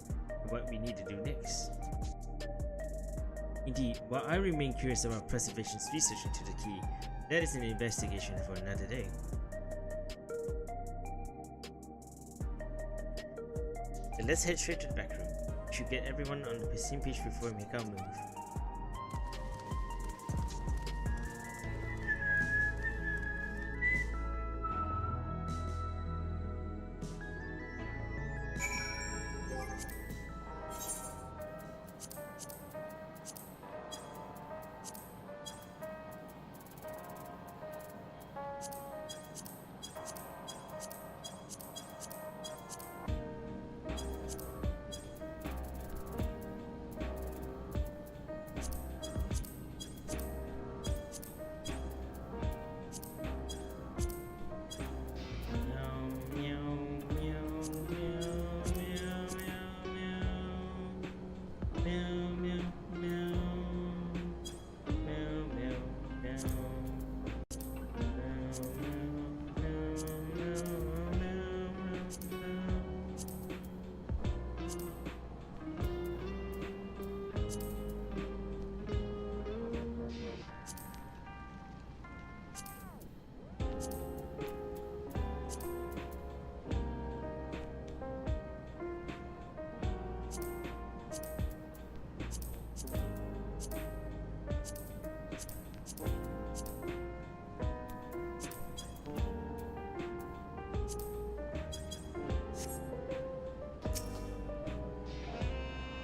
what we need to do next. Indeed, while I remain curious about Preservation's research into the key, that is an investigation for another day. So let's head straight to the back room. We should get everyone on the same page before we make our move.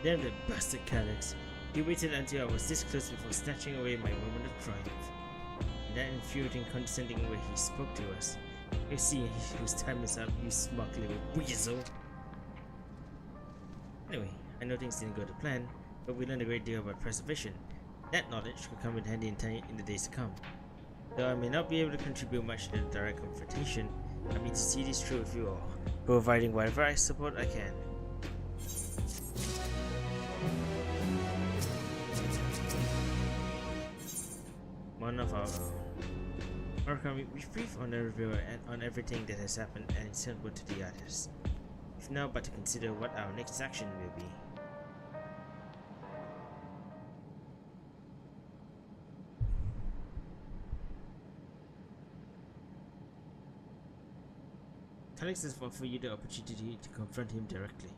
Damn that bastard Calyx. He waited until I was this close before snatching away my moment of triumph. In that infuriating, condescending way he spoke to us. You see whose time is up, you smug little weasel. Anyway, I know things didn't go to plan, but we learned a great deal about preservation. That knowledge could come in handy in the days to come. Though I may not be able to contribute much to the direct confrontation, I mean to see this through with you all, providing whatever support I can. One of our own. Marakami, we've briefed on the reviewer and on everything that has happened and sent word to the others. We've now but to consider what our next action will be. Calyx has offered you the opportunity to confront him directly.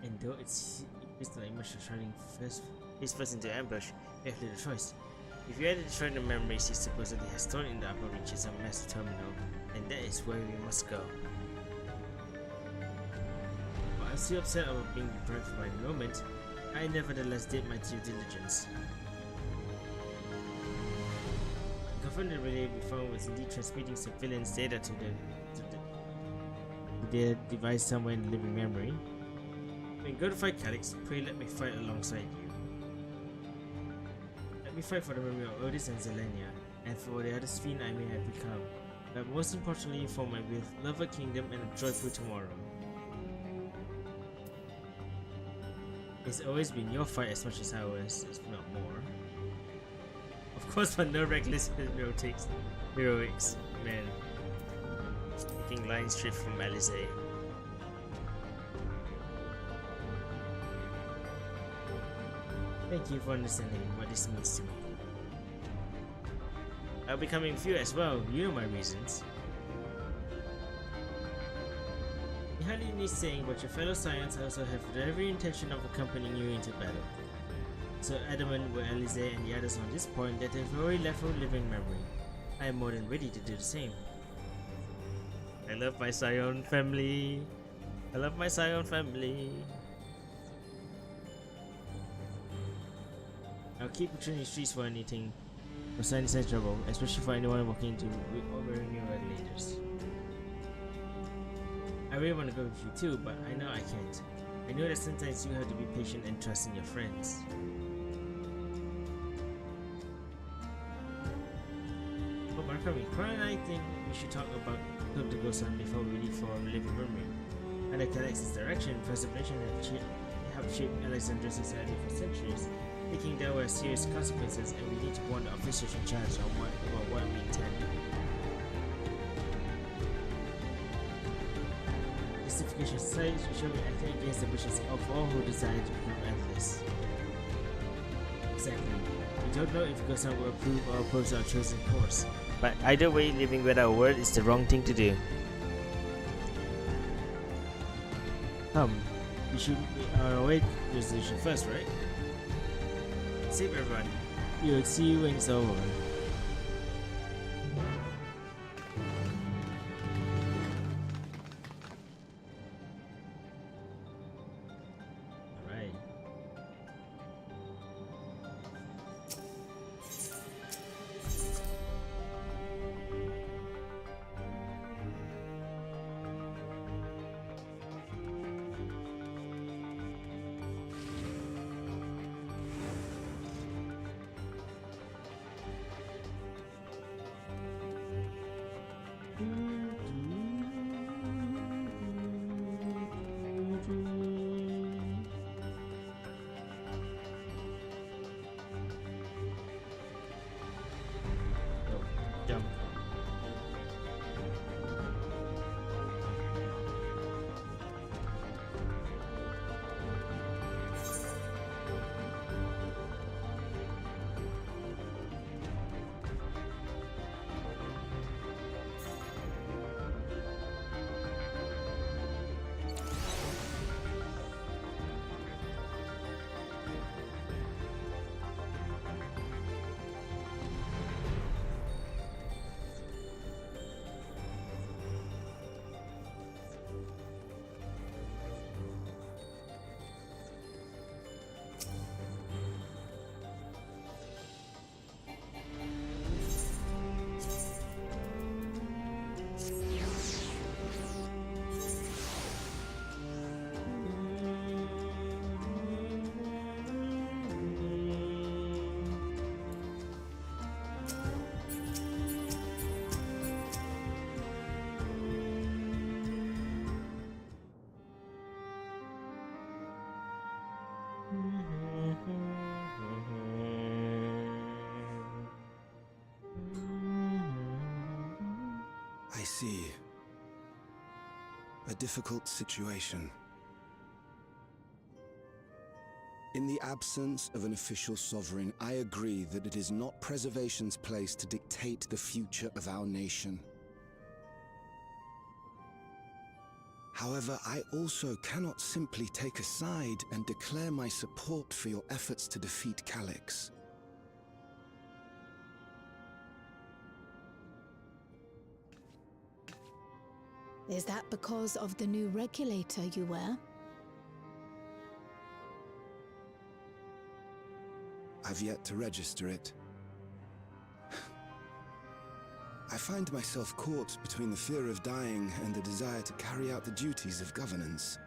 And though it's like much of trying face first into ambush, we have little choice. If you had to destroy the memories he supposedly has stored in the upper reaches of Mass Terminal, then that is where we must go. But I'm still upset about being deprived for the moment. I nevertheless did my due diligence. I confirmed the relay we found was indeed transmitting surveillance data to their device somewhere in the living memory. When you go to fight Calyx, pray let me fight alongside you. Let me fight for the memory of Odis and Zelenia, and for the other Sphin I may have become, but most importantly for my beloved kingdom and a joyful tomorrow. It's always been your fight as much as ours, if not more. Of course, but no reckless heroics, man. Taking lines straight from Alizé. Thank you for understanding what this means to me. I'll be coming with you as well, you know my reasons. It hardly needs saying, but your fellow Scions also have every intention of accompanying you into battle. So adamant were Alizé and the others on this point that they've already left for living memory. I am more than ready to do the same. I love my Scion family. I love my Scion family. I'll keep patrolling the streets for anything for signs of trouble, especially for anyone walking into overwhelming regulators. I really want to go with you too, but I know I can't. I know that sometimes you have to be patient and trust in your friends. But Marakami, Cora and I think we should talk about Club de Gosan before we leave for living memory. Under Calyx's direction, preservation have shaped Alexandra's society for centuries, making there were serious consequences, and we need to warn the officers in charge about what we intend. Justification societies will show me acting against the wishes of all who desire to become Atlas. Exactly. We don't know if Gosan will approve or oppose our chosen course, but either way, living without a word is the wrong thing to do. Come, we should await resolution first, right? Save everyone. We'll see you when it's over. Alright. Jump. I see. A difficult situation. In the absence of an official sovereign, I agree that it is not Preservation's place to dictate the future of our nation. However, I also cannot simply take a side and declare my support for your efforts to defeat Calyx. Is that because of the new regulator you wear? I've yet to register it. I find myself caught between the fear of dying and the desire to carry out the duties of governance.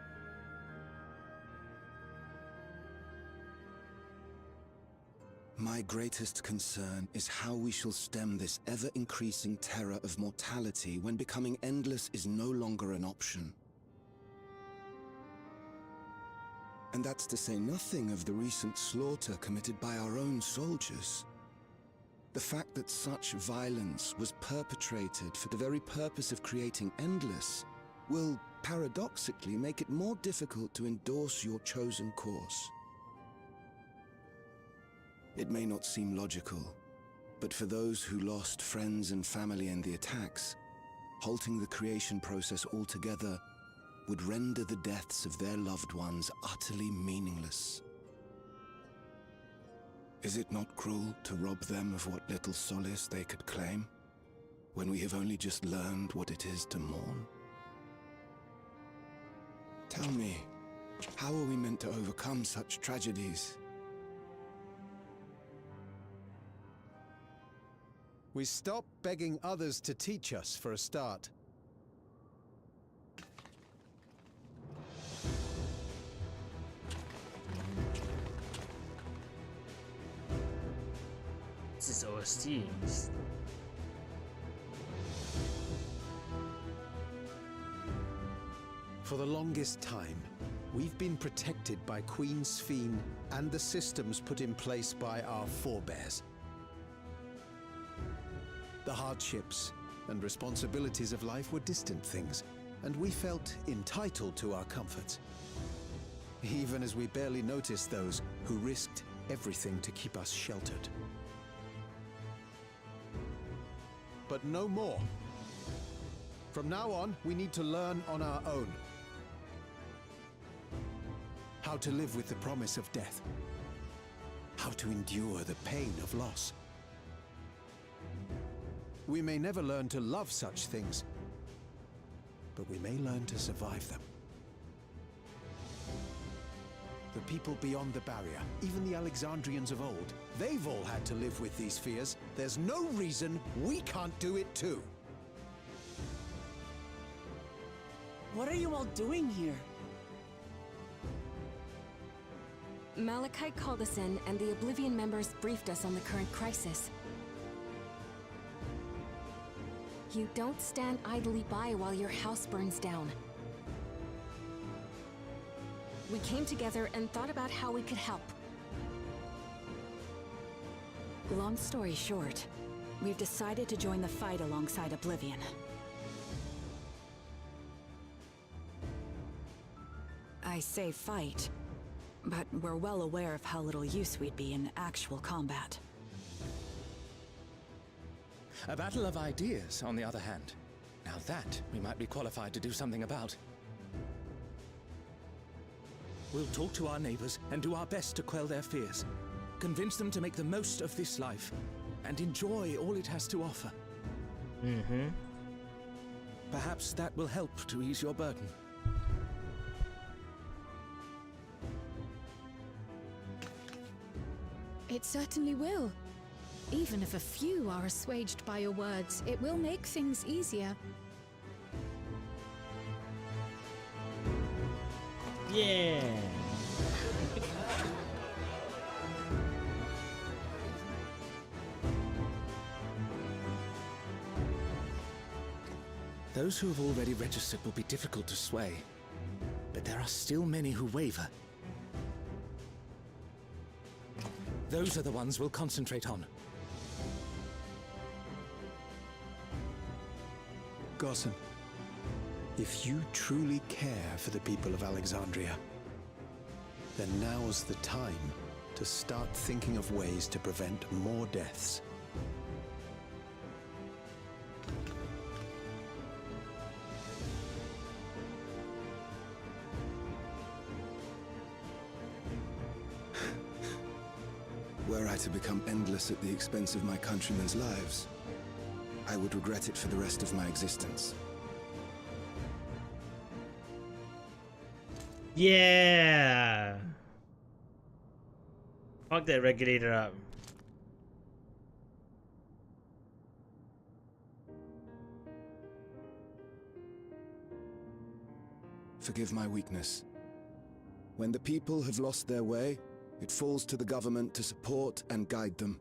My greatest concern is how we shall stem this ever-increasing terror of mortality when becoming endless is no longer an option. And that's to say nothing of the recent slaughter committed by our own soldiers. The fact that such violence was perpetrated for the very purpose of creating endless will, paradoxically, make it more difficult to endorse your chosen course. It may not seem logical, but for those who lost friends and family in the attacks, halting the creation process altogether would render the deaths of their loved ones utterly meaningless. Is it not cruel to rob them of what little solace they could claim, when we have only just learned what it is to mourn? Tell me, how are we meant to overcome such tragedies? We stop begging others to teach us, for a start. This is OSTs. For the longest time, we've been protected by Queen Sphene and the systems put in place by our forebears. The hardships and responsibilities of life were distant things, and we felt entitled to our comforts, even as we barely noticed those who risked everything to keep us sheltered. But no more. From now on, we need to learn on our own. How to live with the promise of death. How to endure the pain of loss. We may never learn to love such things, but we may learn to survive them. The people beyond the barrier, even the Alexandrians of old, they've all had to live with these fears. There's no reason we can't do it too. What are you all doing here? Malachi called us in, and the Oblivion members briefed us on the current crisis. You don't stand idly by while your house burns down. We came together and thought about how we could help. Long story short, we've decided to join the fight alongside Oblivion. I say fight, but we're well aware of how little use we'd be in actual combat. A battle of ideas, on the other hand. Now that we might be qualified to do something about. We'll talk to our neighbors and do our best to quell their fears. Convince them to make the most of this life and enjoy all it has to offer. Mm-hmm. Perhaps that will help to ease your burden. It certainly will. Even if a few are assuaged by your words, it will make things easier. Yeah. Those who have already registered will be difficult to sway, but there are still many who waver. Those are the ones we'll concentrate on. Gossan, if you truly care for the people of Alexandria, then now's the time to start thinking of ways to prevent more deaths. Were I to become endless at the expense of my countrymen's lives, I would regret it for the rest of my existence. Yeah. Fuck that regulator up. Forgive my weakness. When the people have lost their way, it falls to the government to support and guide them.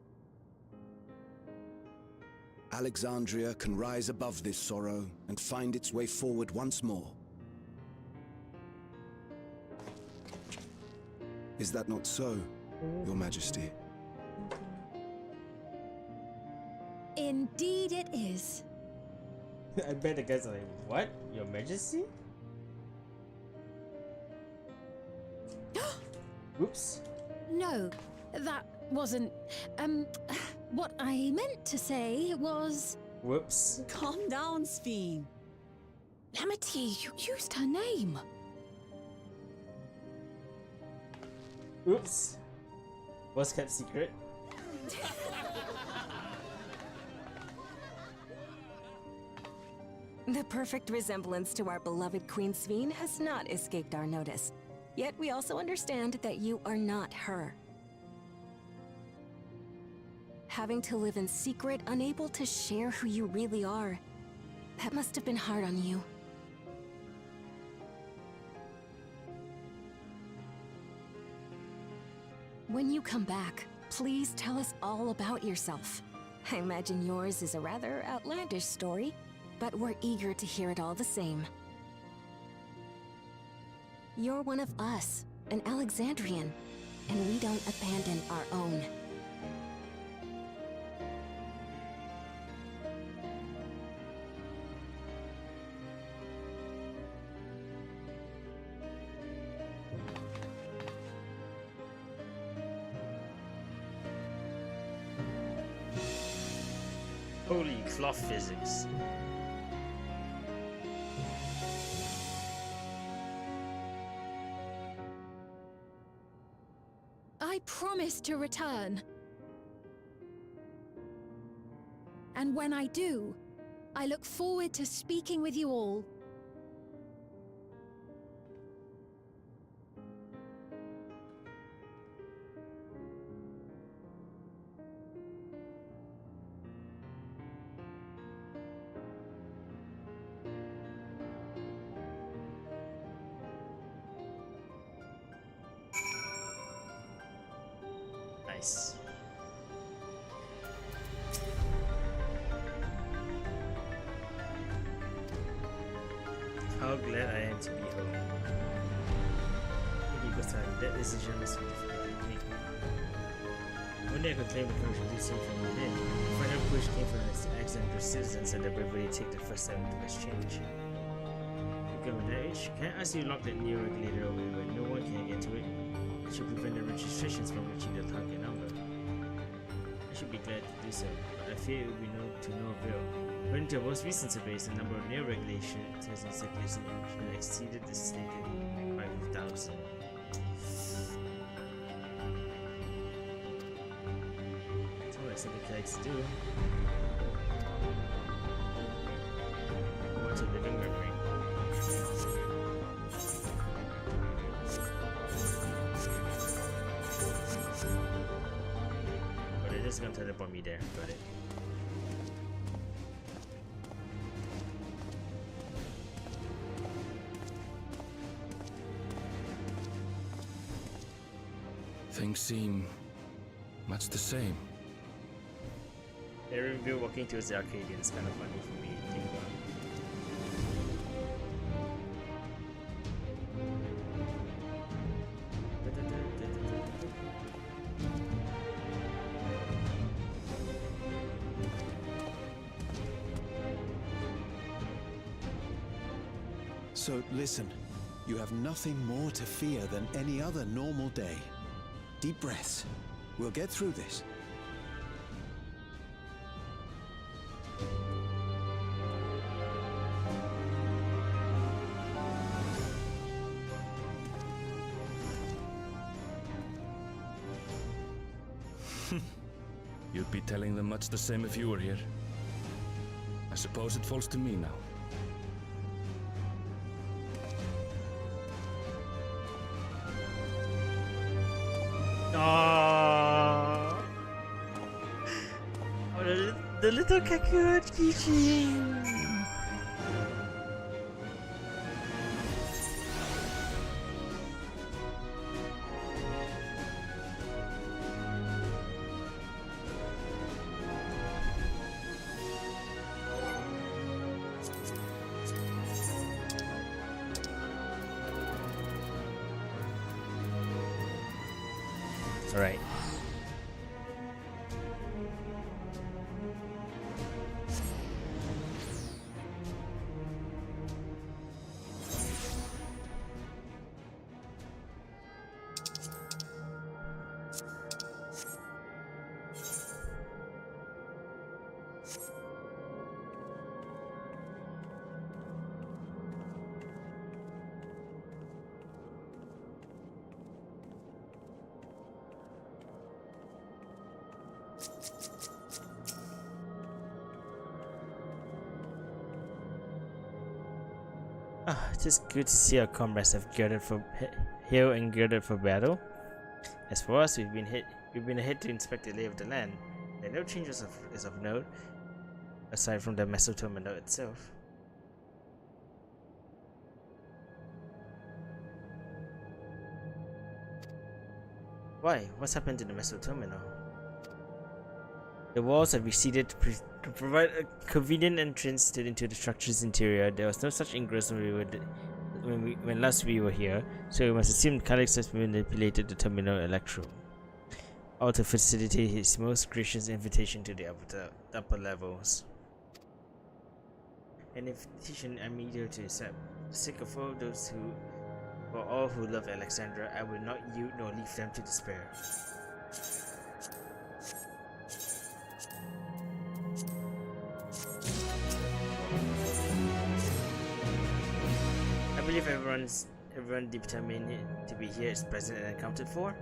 Alexandria can rise above this sorrow and find its way forward once more. Is that not so, Your Majesty? Indeed it is. I bet the guys are like, what? Your Majesty? Oops. No, that wasn't. What I meant to say was. Whoops. Calm down, Sphene. Lamity, you used her name. Oops. Was kept secret. The perfect resemblance to our beloved Queen Sphene has not escaped our notice. Yet we also understand that you are not her. Having to live in secret, unable to share who you really are, that must have been hard on you. When you come back, please tell us all about yourself. I imagine yours is a rather outlandish story, but we're eager to hear it all the same. You're one of us, an Alexandrian, and we don't abandon our own. Holy cloth physics. I promise to return. And when I do, I look forward to speaking with you all. Nice. How glad I am to be home. Because that decision was so difficult to make. Only I could claim the courage to do so from within. The final push came from the Alexandria citizens and the bravery to take the first step into exchange. Given that age, can I ask you to lock that new regulator away where no one can get to it? It should prevent the registrations from reaching the target number. I should be glad to do so, but I fear it will be to no avail. According to our most recent surveys, the number of new regulations in circulation exceeded the stated 5,000. That's what I said the kites do. What's a living memory? But it is gonna teleport me there, got it. Things seem much the same. Aaron Bill walking towards the Arcadian is kind of funny for me to think about. So listen, you have nothing more to fear than any other normal day. Deep breaths. We'll get through this. You'd be telling them much the same if you were here. I suppose it falls to me now. the little cocoon keychain. All right. It's good to see our comrades have gathered for here and gathered for battle. As for us, we've been ahead to inspect the lay of the land. There are no changes of note, aside from the MSQ terminal itself. Why? What's happened to the MSQ terminal? The walls have receded to provide a convenient entrance into the structure's interior. There was no such ingress when last we were here, so we must assume Calix has manipulated the terminal electro, all to facilitate his most gracious invitation to the upper levels. An invitation I'm eager to accept. For the sake of all who love Alexandra, I will not yield nor leave them to despair. I believe everyone determined to be here is present and accounted for.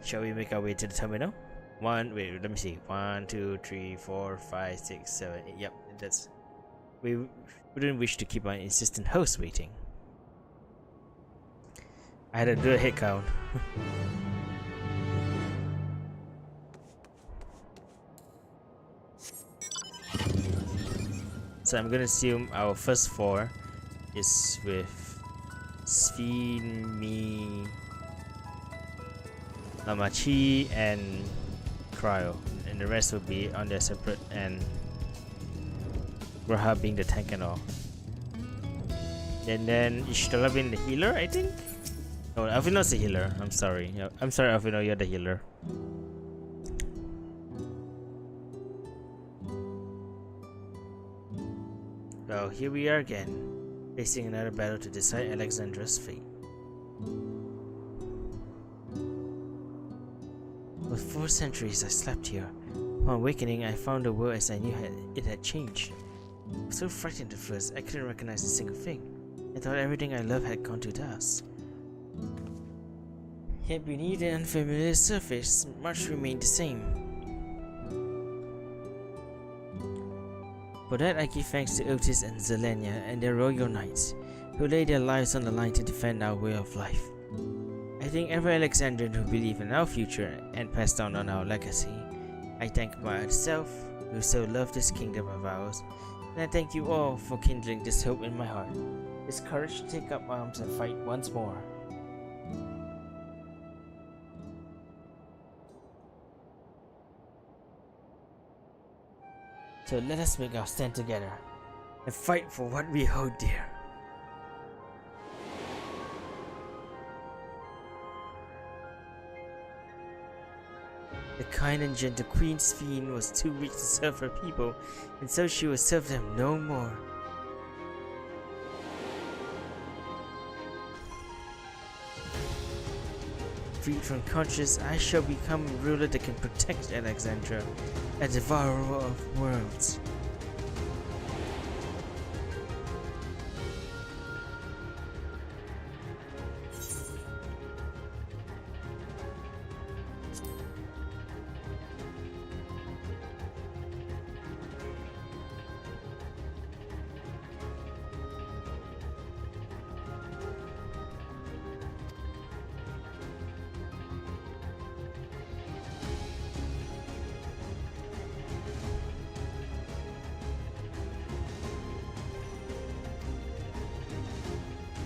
Shall we make our way to the terminal? Let me see. 1, 2, 3, 4, 5, 6, 7, 8. Yep, that's. We wouldn't wish to keep our insistent host waiting. I had to do a head count. So I'm gonna assume our first 4 is with Sphene, me, Amachi, and Cryo, and the rest will be on their separate, and Graha being the tank and all. And then Ishtala being the healer, I think? Oh, Alvino's the healer. I'm sorry. I'm sorry, Alvino, you're the healer. Well, here we are again, facing another battle to decide Alexandra's fate. For 4 centuries I slept here. Upon awakening, I found the world as I knew it had changed. I was so frightened at first, I couldn't recognize a single thing. I thought everything I loved had gone to dust. Yet beneath the unfamiliar surface, much remained the same. For that I give thanks to Otis and Zelenia and their royal knights, who laid their lives on the line to defend our way of life. I thank every Alexandrian who believed in our future and passed down on our legacy. I thank my other self, who so loved this kingdom of ours, and I thank you all for kindling this hope in my heart, this courage to take up arms and fight once more. So let us make our stand together and fight for what we hold dear. The kind and gentle Queen Sphene was too weak to serve her people, and so she will serve them no more. Freed from conscience, I shall become a ruler that can protect Alexandra, a devourer of worlds.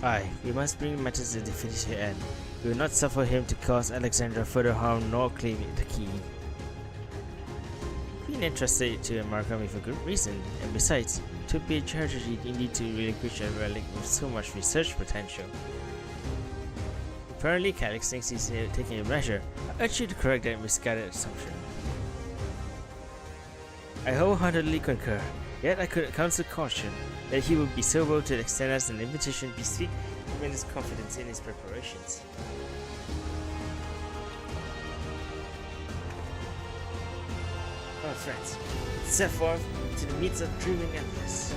Aye, we must bring matters to the definitive end. We will not suffer him to cause Alexandra further harm nor claim the key. Queen entrusted to Marakami for good reason, and besides, it would be a tragedy indeed to relinquish a relic with so much research potential. Apparently, Calyx thinks he's taking a measure. I urge you to correct that misguided assumption. I wholeheartedly concur, yet I could counsel caution that he would be so bold to extend us an invitation bespeak tremendous confidence in his preparations. Our friends, set forth to the meets of dreaming endless.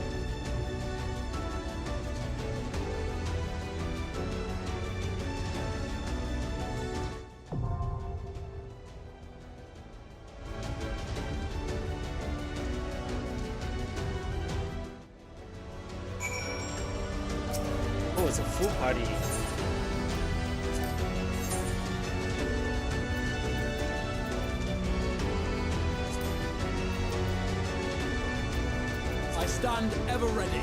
Oh, it's a full party. I stand ever ready.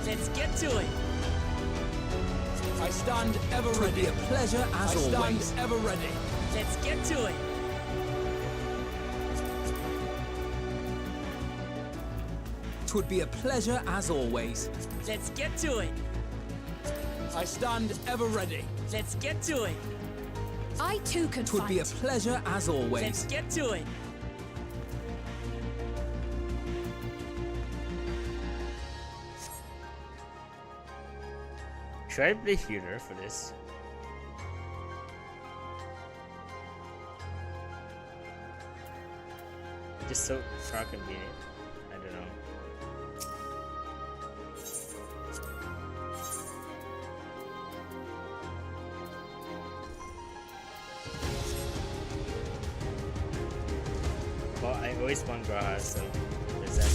Let's get to it. I stand ever ready. It would be a pleasure as always. I stand ever ready. Let's get to it. It would be a pleasure as always. Let's get to it. I stand ever ready. Let's get to it. I too can It would be a pleasure as always. Let's get to it. Should I play healer for this? Just so far convenient. I don't know. Well, I always want Graha, so there's that.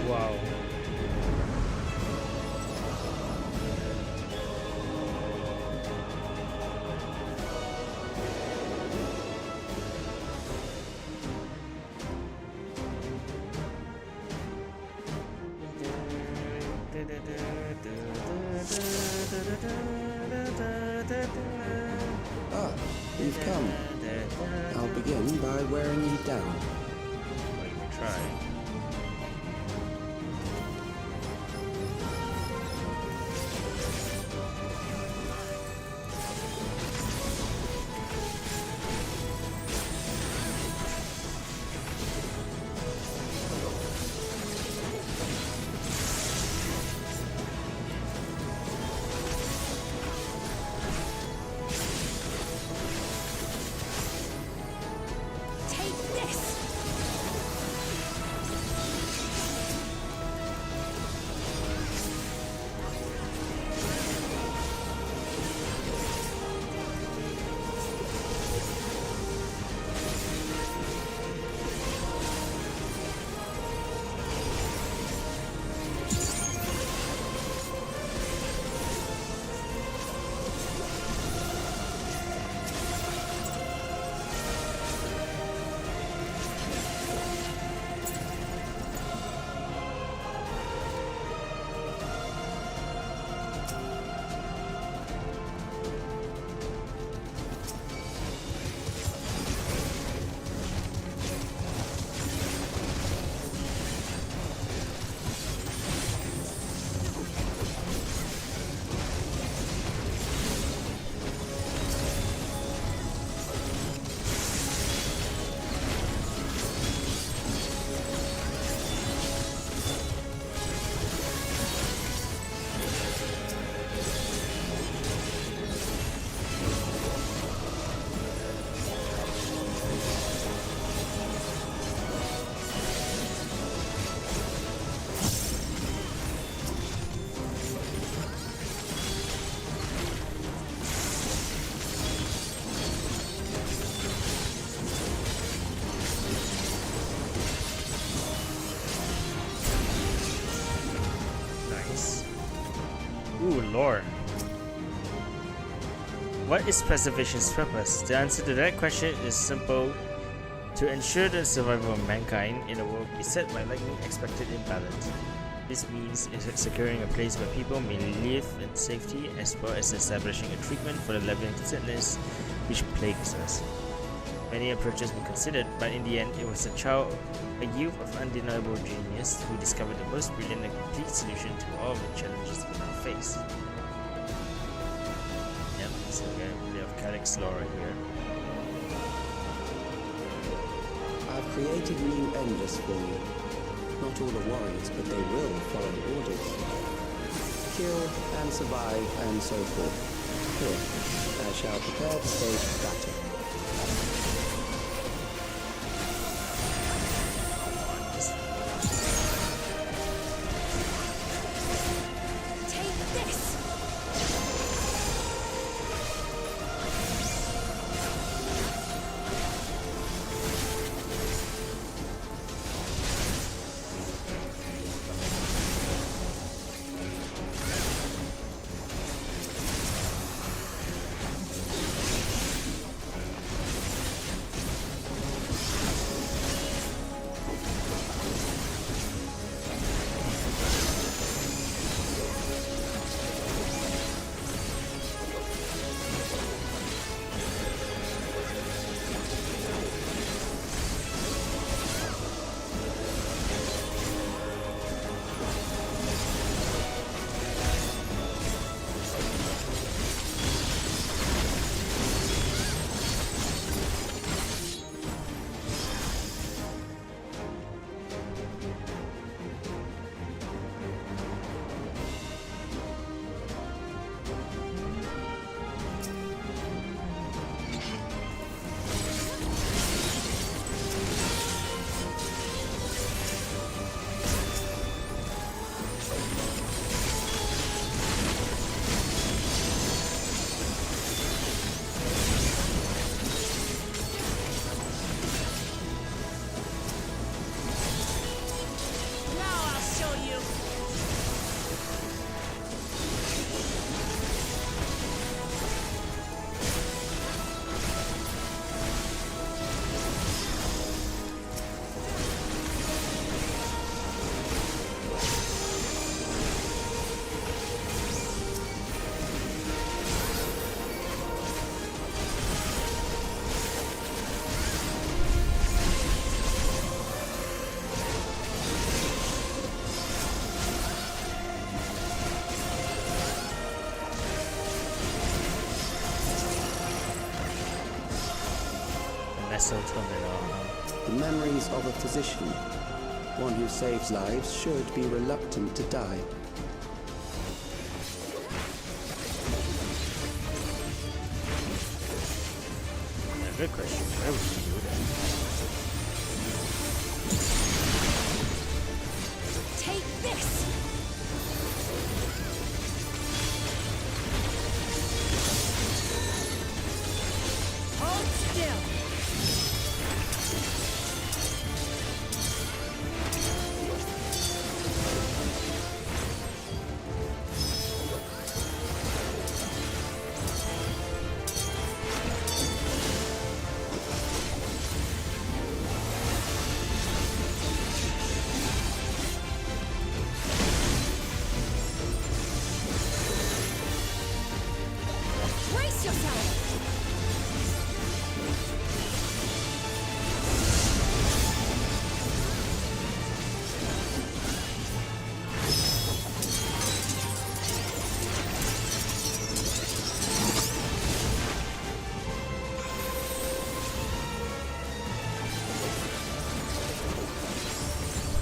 Wow. Ah, you've come. I'll begin by wearing you down. Well, you can try. Take this! What is preservation's purpose? The answer to that question is simple: to ensure the survival of mankind in a world beset by lightning expected imbalance. This means securing a place where people may live in safety, as well as establishing a treatment for the living sickness which plagues us. Many approaches were considered, but in the end it was a youth of undeniable genius who discovered the most brilliant and complete solution to all the challenges we now face. Yep, so we have a bit of Calyx lore here. I've created new endless for you. Not all the warriors, but they will follow orders. Kill and survive and so forth. Here, I shall prepare the stage for battle. The memories of a physician. One who saves lives should be reluctant to die. Good question. Why would you do that? Take this! Hold still! Brace yourself!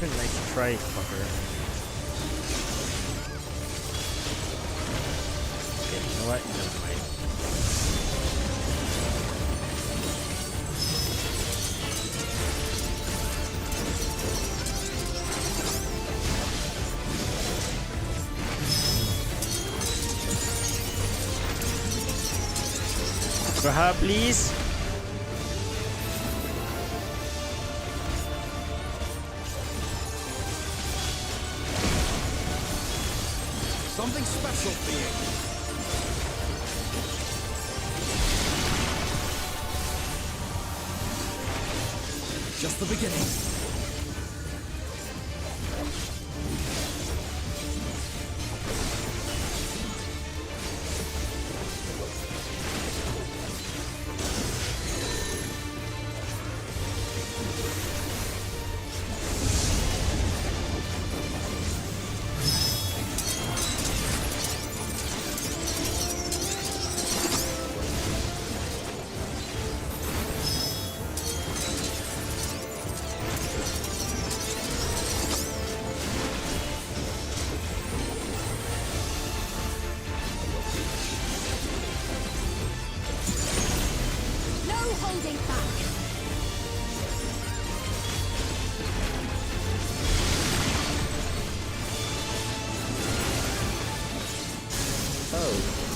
Nice try, fucker. Okay, you know what? Never mind. Graha, please. Something special for you. just the beginning.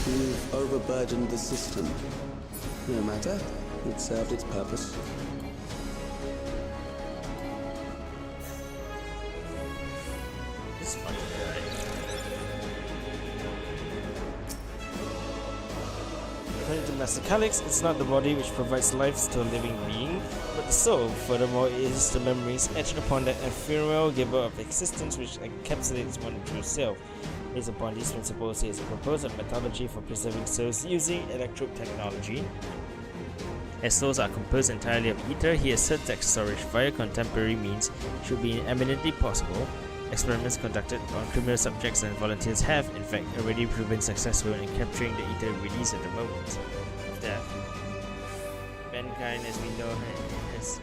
You've overburdened the system. No matter, it served its purpose. This fucking guy. According to Master Calyx, it's not the body which provides life to a living being, but the soul. Furthermore, it is the memories etched upon that ephemeral giver of existence which encapsulates one true self. Based upon these principles, he has proposed a methodology for preserving souls using electrode technology. As souls are composed entirely of ether, he asserts that storage via contemporary means should be eminently possible. Experiments conducted on criminal subjects and volunteers have, in fact, already proven successful in capturing the ether release at the moment of death. Mankind, as we know, has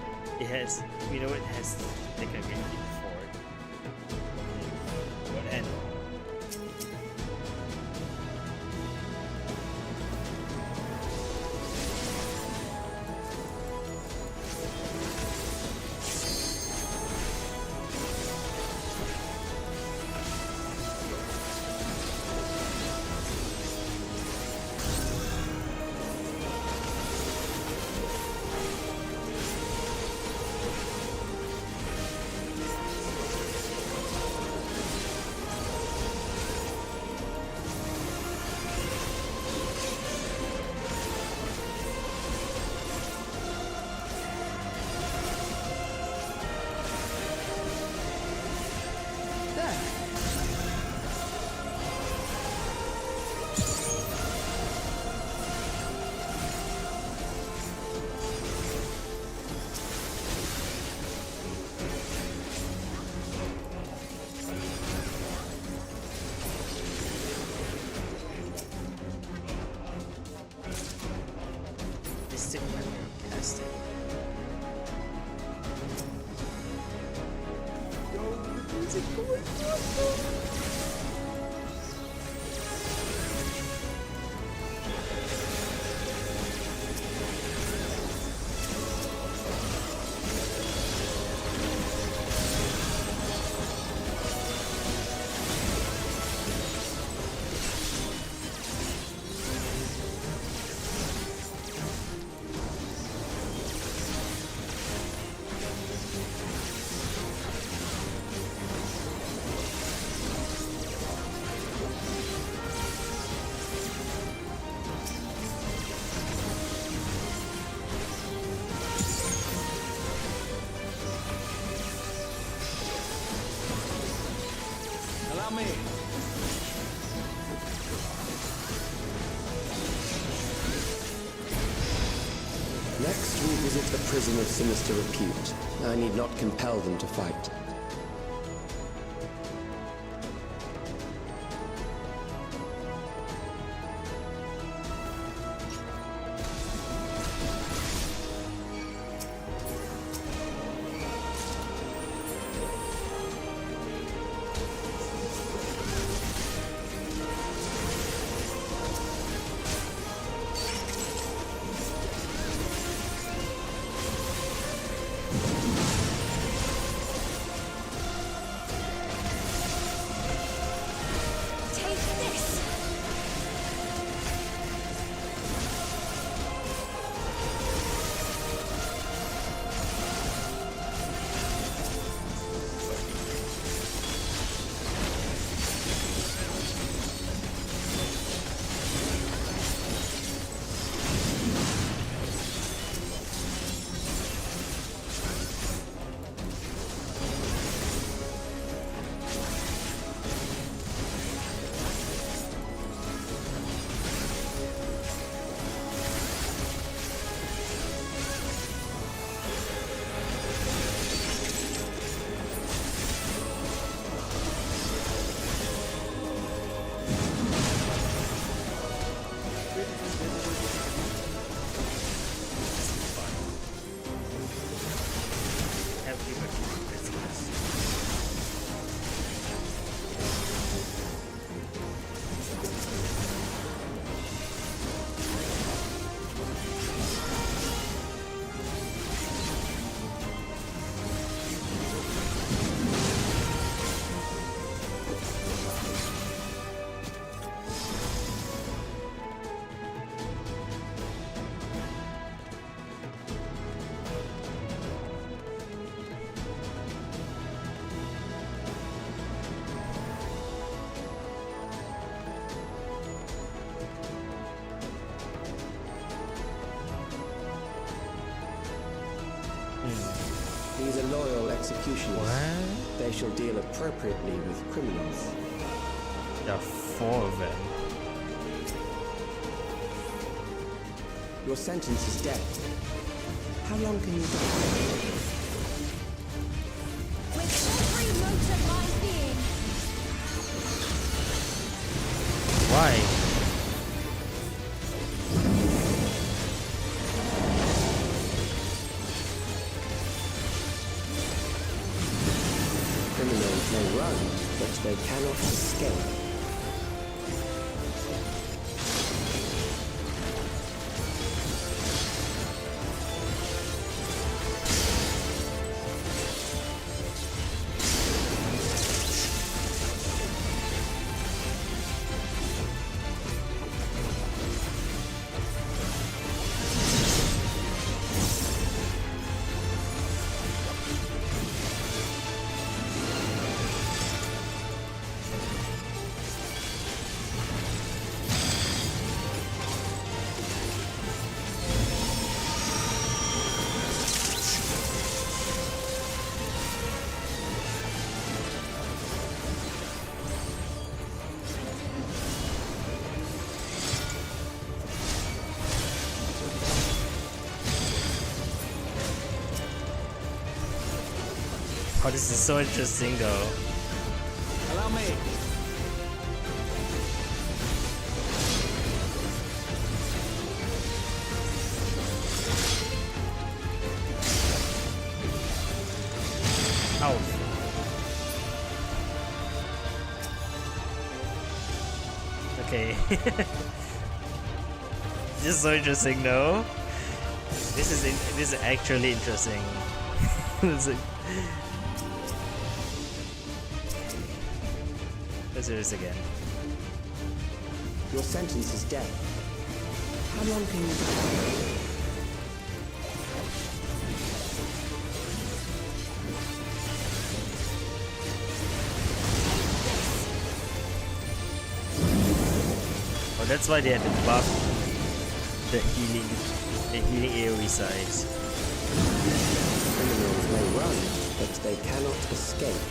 taken a great leap forward. What end? Next, we visit a prison of sinister repute. I need not compel them to fight. These are loyal executioners. What? They shall deal appropriately with criminals. There are 4 of them. Your sentence is death. How long can you die? With every root of my being. Why? Criminals may run, but they cannot escape. Oh, this is so interesting though. Allow me. Ow. Okay. This is so interesting though. This is actually interesting. It's like, let's do this again. Your sentence is death. How long can you die? Oh, that's why they had to buff the healing AoE size. Criminals may run, but they cannot escape.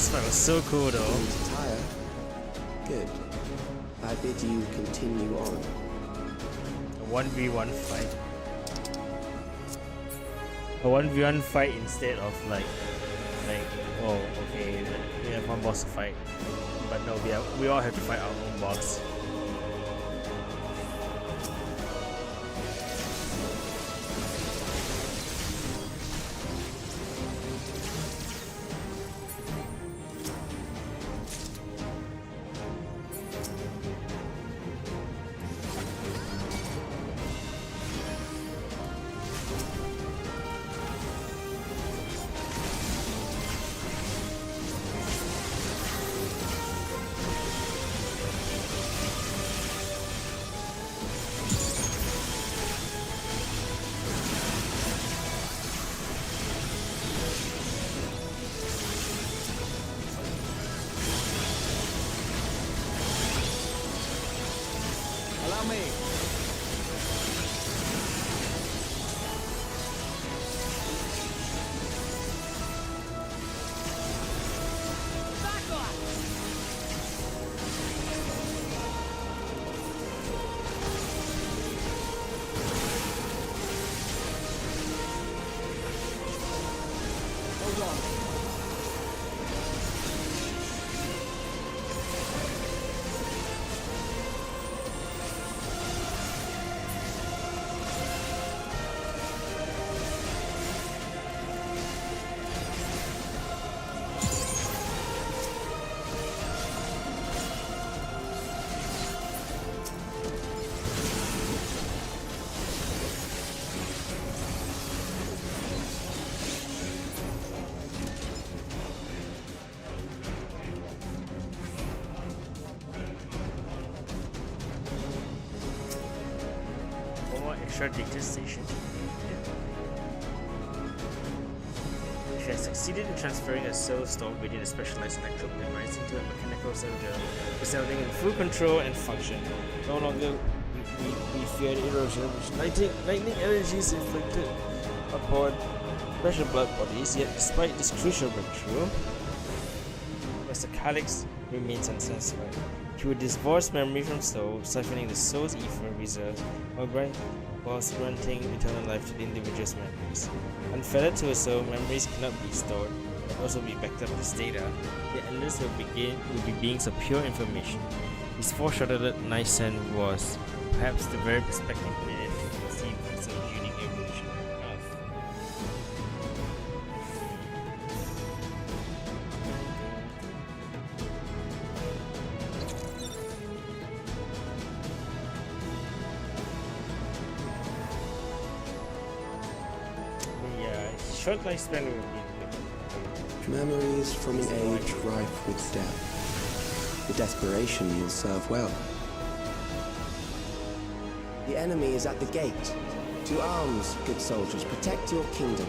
This fight was so cool though. Begin to tire? Good. I bid you continue on. A 1v1 fight. A 1v1 fight instead of like, oh, okay, we have one boss to fight. But no, we all have to fight our own boss. Allow me. Hold on. Extra data station. She has succeeded in transferring a soul stored within a specialized electrode device into a mechanical soldier, resulting in full control and function. No longer we fear the erosion which lightning energy is inflicted upon special blood bodies, yet despite this crucial breakthrough, Mr. Calyx remains unsatisfied. He would divorce memory from soul, siphoning the soul's ether reserves, whilst granting eternal life to the individual's memories. Unfettered to a soul, memories cannot be stored, but also be backed up as data. The endless will be beings of pure information. His foreshadowed Nisan was perhaps the very perspective needed to conceive the soul's unique evolution on Earth. Short lifespan will be Memories from an age rife with death. The desperation will serve well. The enemy is at the gate. To arms, good soldiers, protect your kingdom.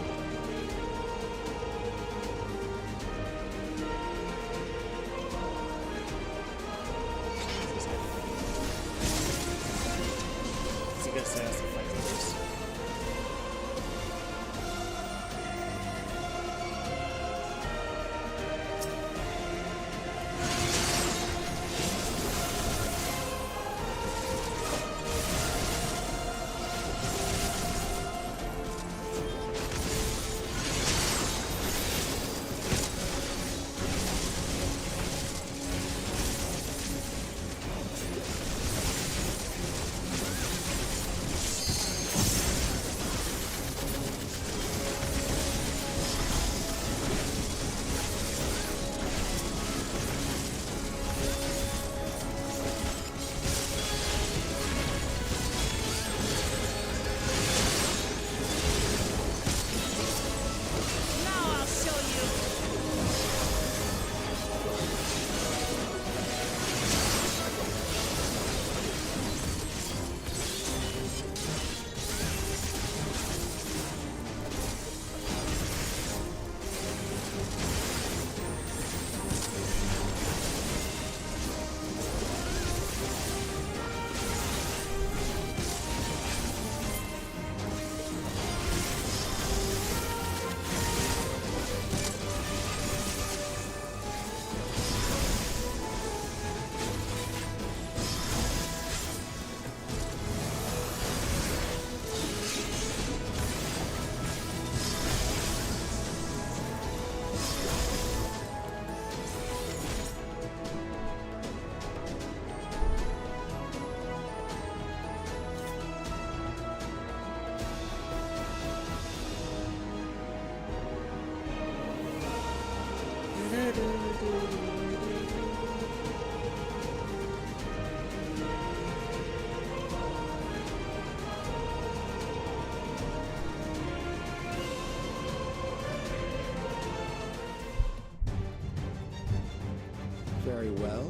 Very well.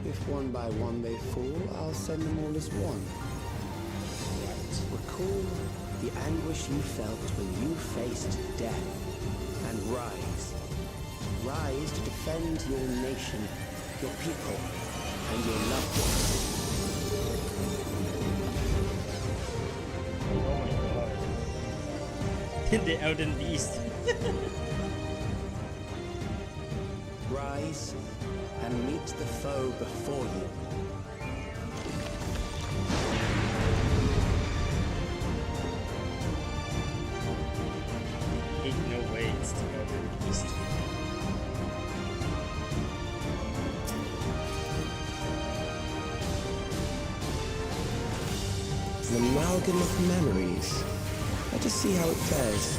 If one by one they fall, I'll send them all as one. Recall the anguish you felt when you faced death, and rise. Rise to defend your nation, your people, and your loved ones. Oh my god. The Elden Beast. Rise and meet the foe before you. Ain't no way it's the Elden Beast. An amalgam of memories. Let us see how it fares.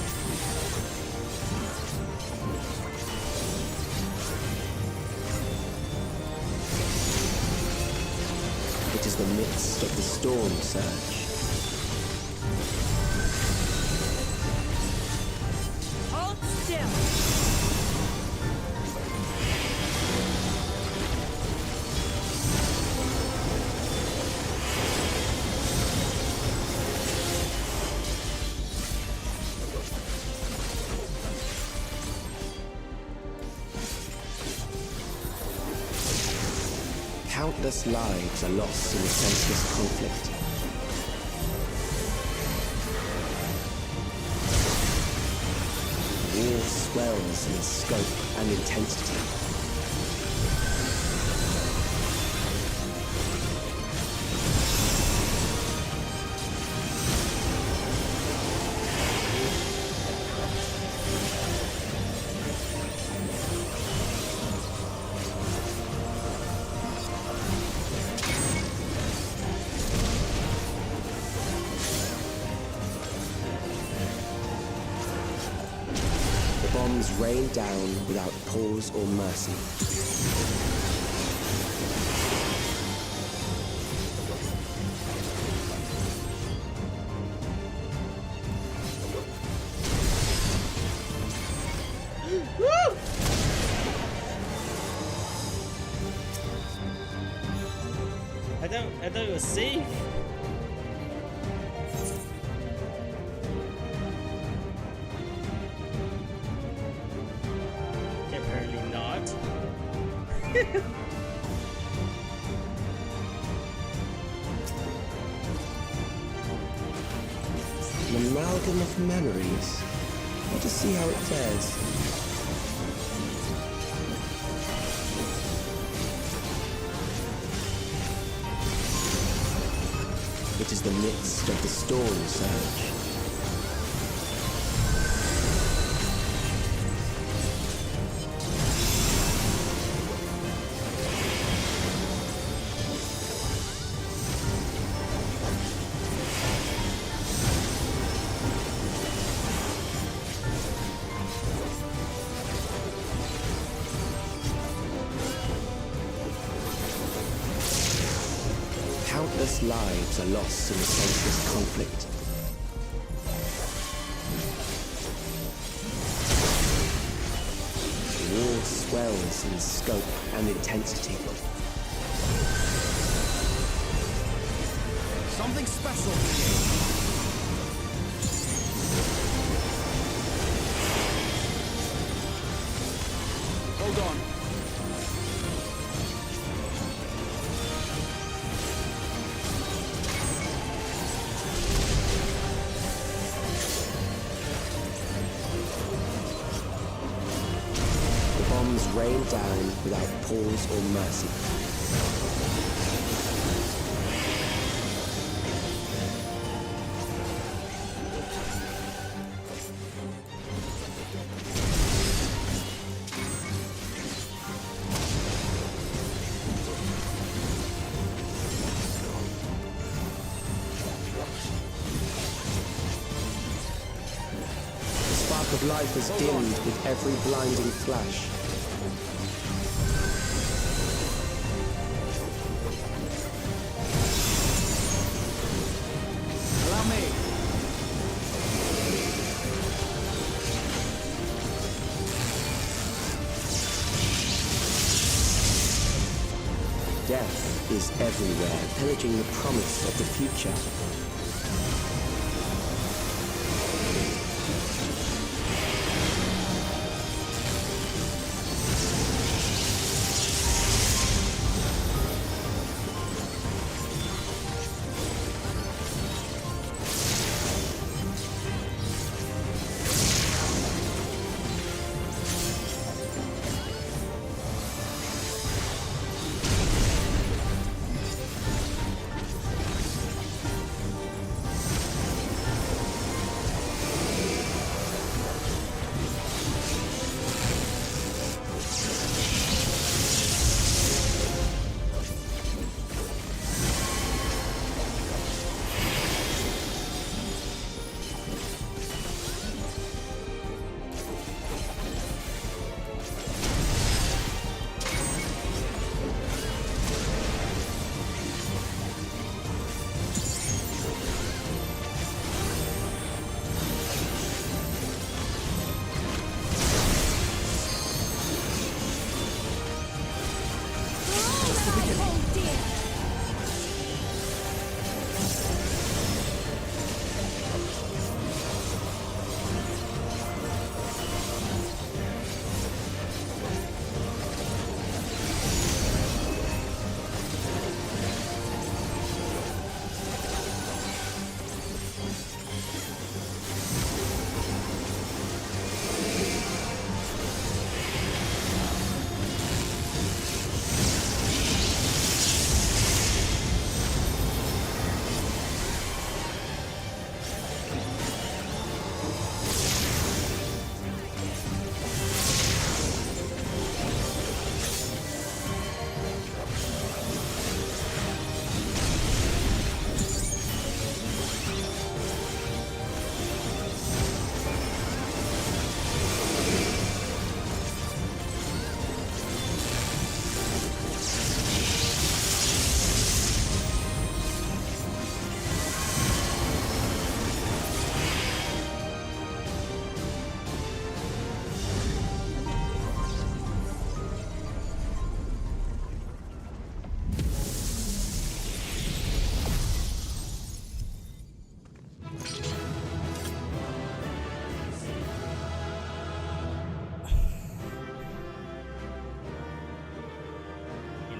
It is the midst of the storm surge. Hold still! Countless lives are lost in a senseless conflict. War swells in scope and intensity. Bombs rain down without pause or mercy. I thought it was safe. Apparently not. An amalgam of memories. Let us see how it fares. It is the midst of the storm surge. Countless lives are lost in a senseless conflict. War swells in scope and intensity. Something special. Hold on. Bombs rain down without pause or mercy. The spark of life is dimmed with every blinding flash. Death is everywhere, pillaging the promise of the future.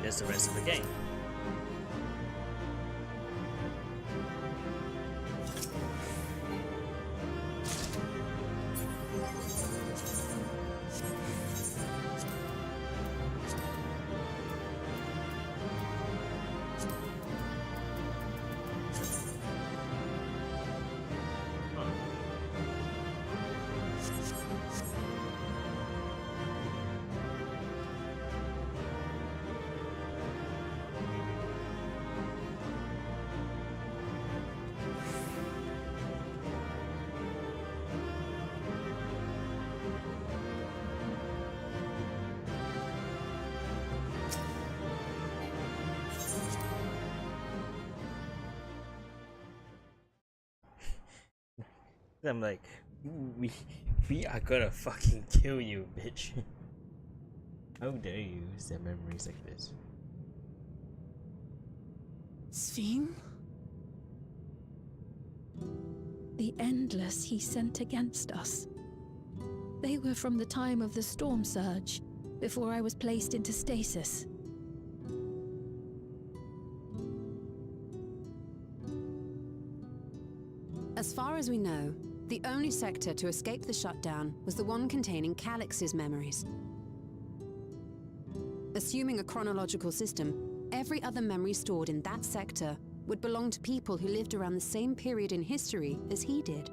There's the rest of the game. I'm like, we are gonna fucking kill you, bitch. How dare you use their memories like this? Sphene? The Endless he sent against us. They were from the time of the storm surge, before I was placed into stasis. As far as we know, the only sector to escape the shutdown was the one containing Calix's memories. Assuming a chronological system, every other memory stored in that sector would belong to people who lived around the same period in history as he did.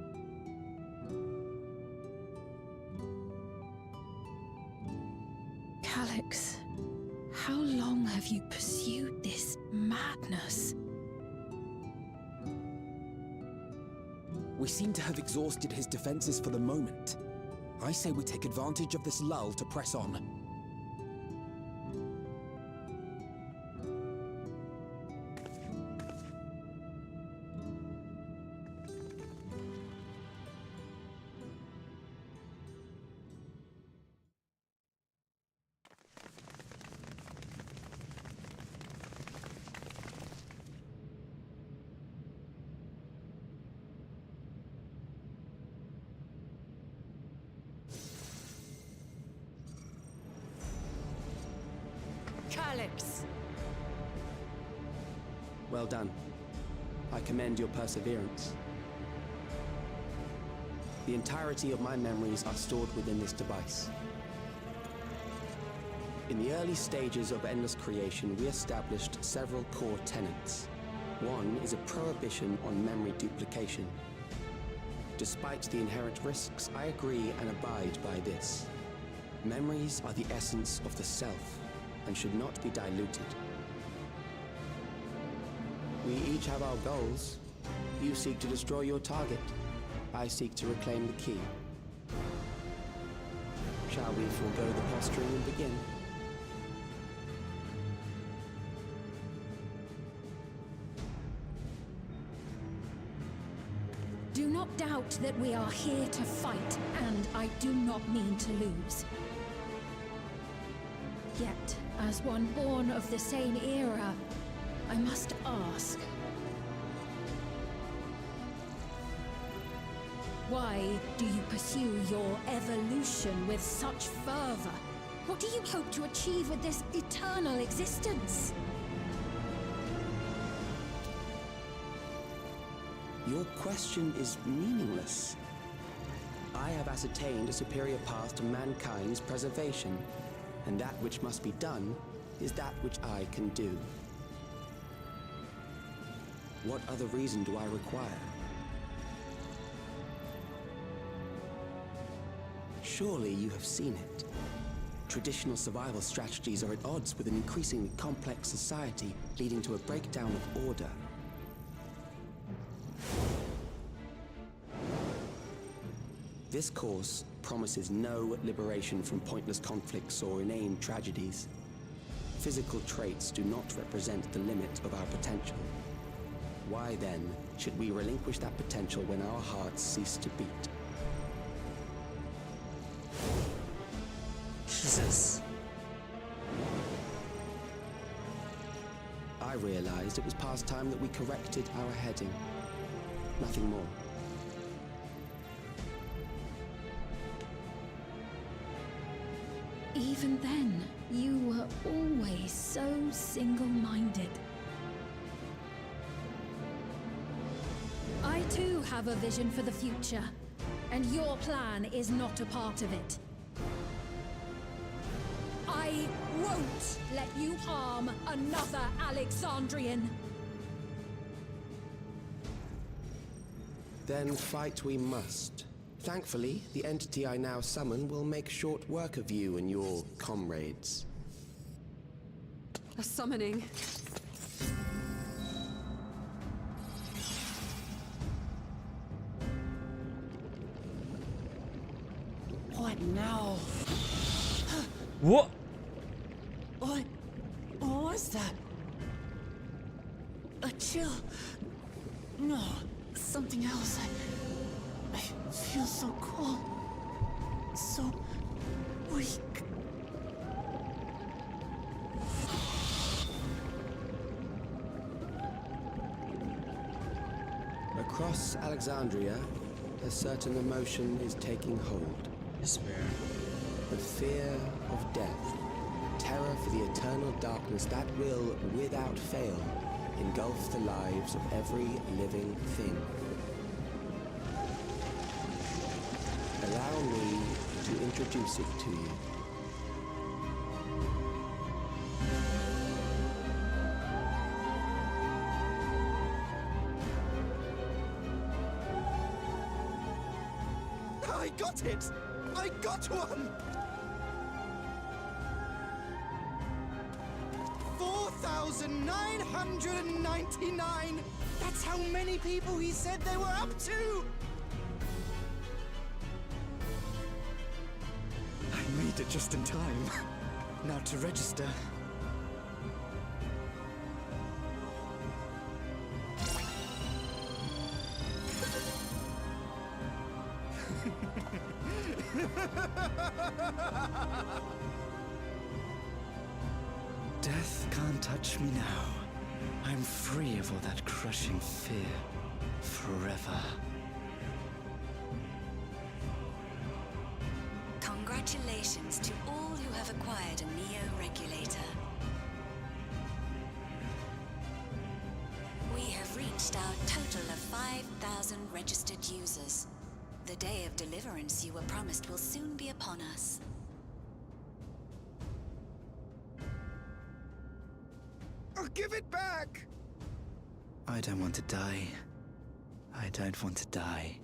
Calix, how long have you pursued this madness? We seem to have exhausted his defenses for the moment. I say we take advantage of this lull to press on. years. Well done. I commend your perseverance. The entirety of my memories are stored within this device. In the early stages of Endless Creation, we established several core tenets. One is a prohibition on memory duplication. Despite the inherent risks, I agree and abide by this. Memories are the essence of the self and should not be diluted. We each have our goals. You seek to destroy your target. I seek to reclaim the key. Shall we forego the posturing and begin? Do not doubt that we are here to fight, and I do not mean to lose. Yet, as one born of the same era, I must ask, why do you pursue your evolution with such fervor? What do you hope to achieve with this eternal existence? Your question is meaningless. I have ascertained a superior path to mankind's preservation, and that which must be done is that which I can do. What other reason do I require? Surely you have seen it. Traditional survival strategies are at odds with an increasingly complex society, leading to a breakdown of order. This course promises no liberation from pointless conflicts or inane tragedies. Physical traits do not represent the limit of our potential. Why then should we relinquish that potential when our hearts cease to beat? Jesus. I realized it was past time that we corrected our heading. Nothing more. Even then, you were always so single-minded. I too have a vision for the future, and your plan is not a part of it. I won't let you harm another Alexandrian. Then fight we must. Thankfully, the entity I now summon will make short work of you and your comrades. A summoning. What now? What? What was that? A chill? No, something else. I feel so cold, so weak. Across Alexandria, a certain emotion is taking hold. Despair. The fear of death. Terror for the eternal darkness that will, without fail, engulf the lives of every living thing. Allow me to introduce it to you. I got it! I got one! 4,999! That's how many people he said they were up to! I made it just in time. Now to register. Death can't touch me now. I'm free of all that crushing fear. Forever. Congratulations to all who have acquired a Neo Regulator. reached our total of 5,000 registered users. The day of deliverance you were promised will soon be upon us. I'll give it back! I don't want to die. I don't want to die.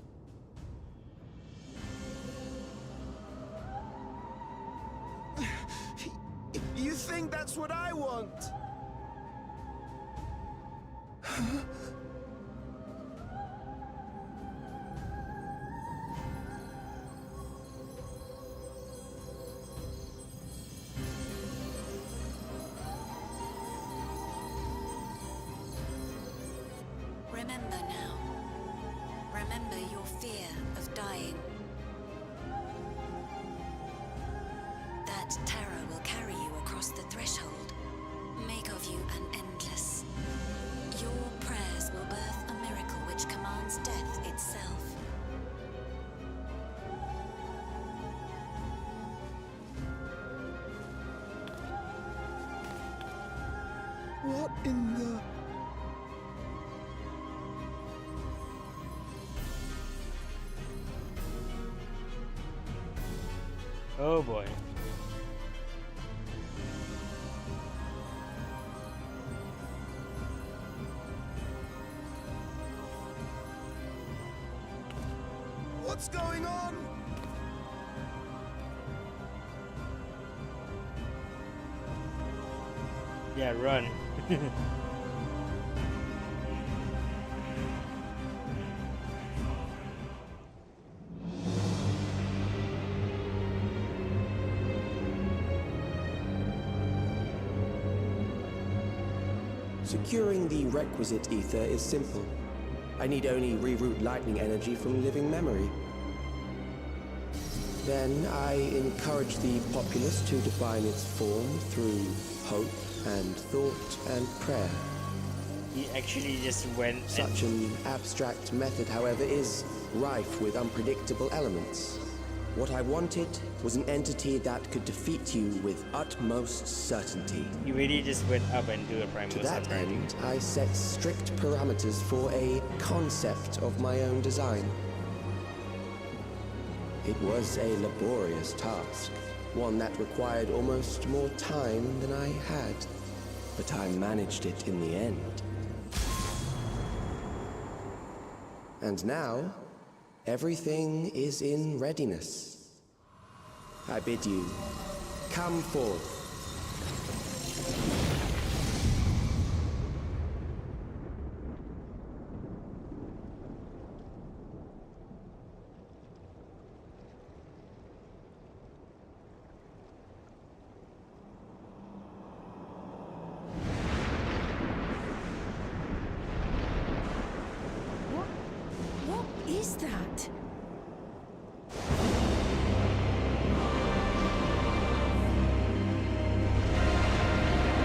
You think that's what I want? Remember now. Remember your fear of dying. That terror will carry you across the threshold, make of you an endless. Your prayers will birth a miracle which commands death itself. What in the... Oh boy. What's going on? Yeah, run. Securing the requisite ether is simple. I need only reroute lightning energy from living memory. Then I encourage the populace to define its form through hope and thought and prayer. He actually just went. Such an abstract method, however, is rife with unpredictable elements. What I wanted was an entity that could defeat you with utmost certainty. He really just went up and do a primal To that summary. end, I set strict parameters for a concept of my own design. It was a laborious task, one that required almost more time than I had, but I managed it in the end. And now, everything is in readiness. I bid you, come forth. What is that?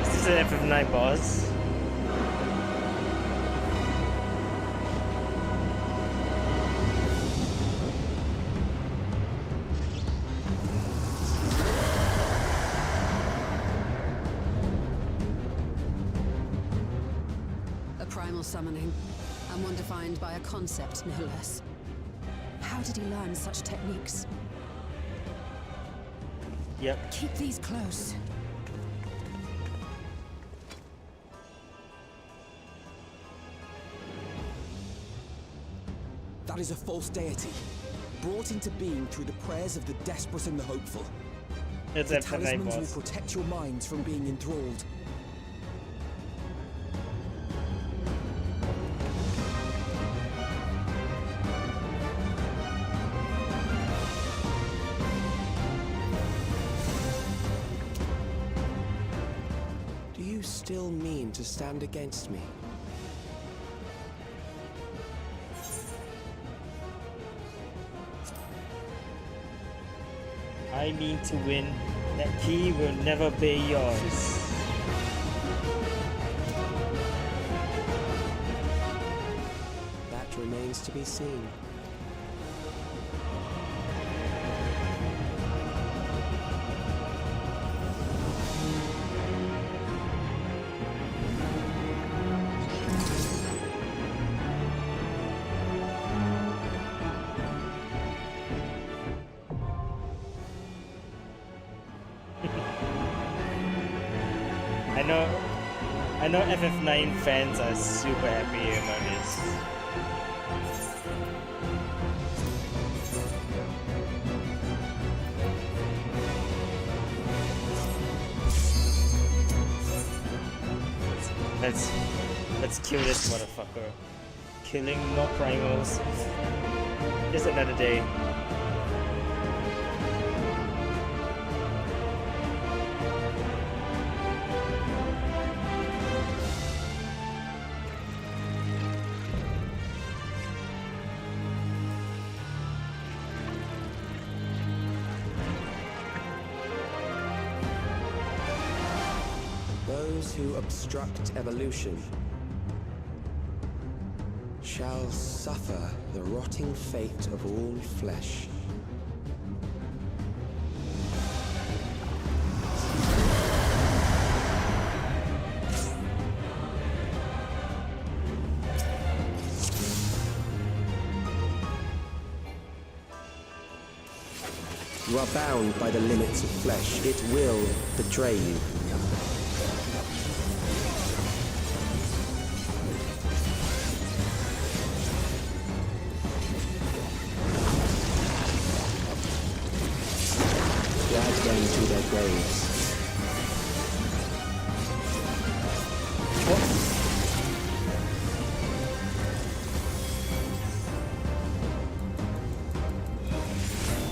Is this an FF9 boss? A primal summoning, and one defined by a concept, no less. How did he learn such techniques? Yep. Keep these close. That is a false deity, brought into being through the prayers of the desperate and the hopeful. It's the FF9 talismans boss. will protect your minds from being enthralled. Do you still mean to stand against me? I mean to win. That key will never be yours. That remains to be seen. I know FF9 fans are super happy about this. Let's kill this motherfucker. Killing more primals. Just another day. Those who obstruct evolution shall suffer the rotting fate of all flesh. You are bound by the limits of flesh. It will betray you. Drag them to their graves.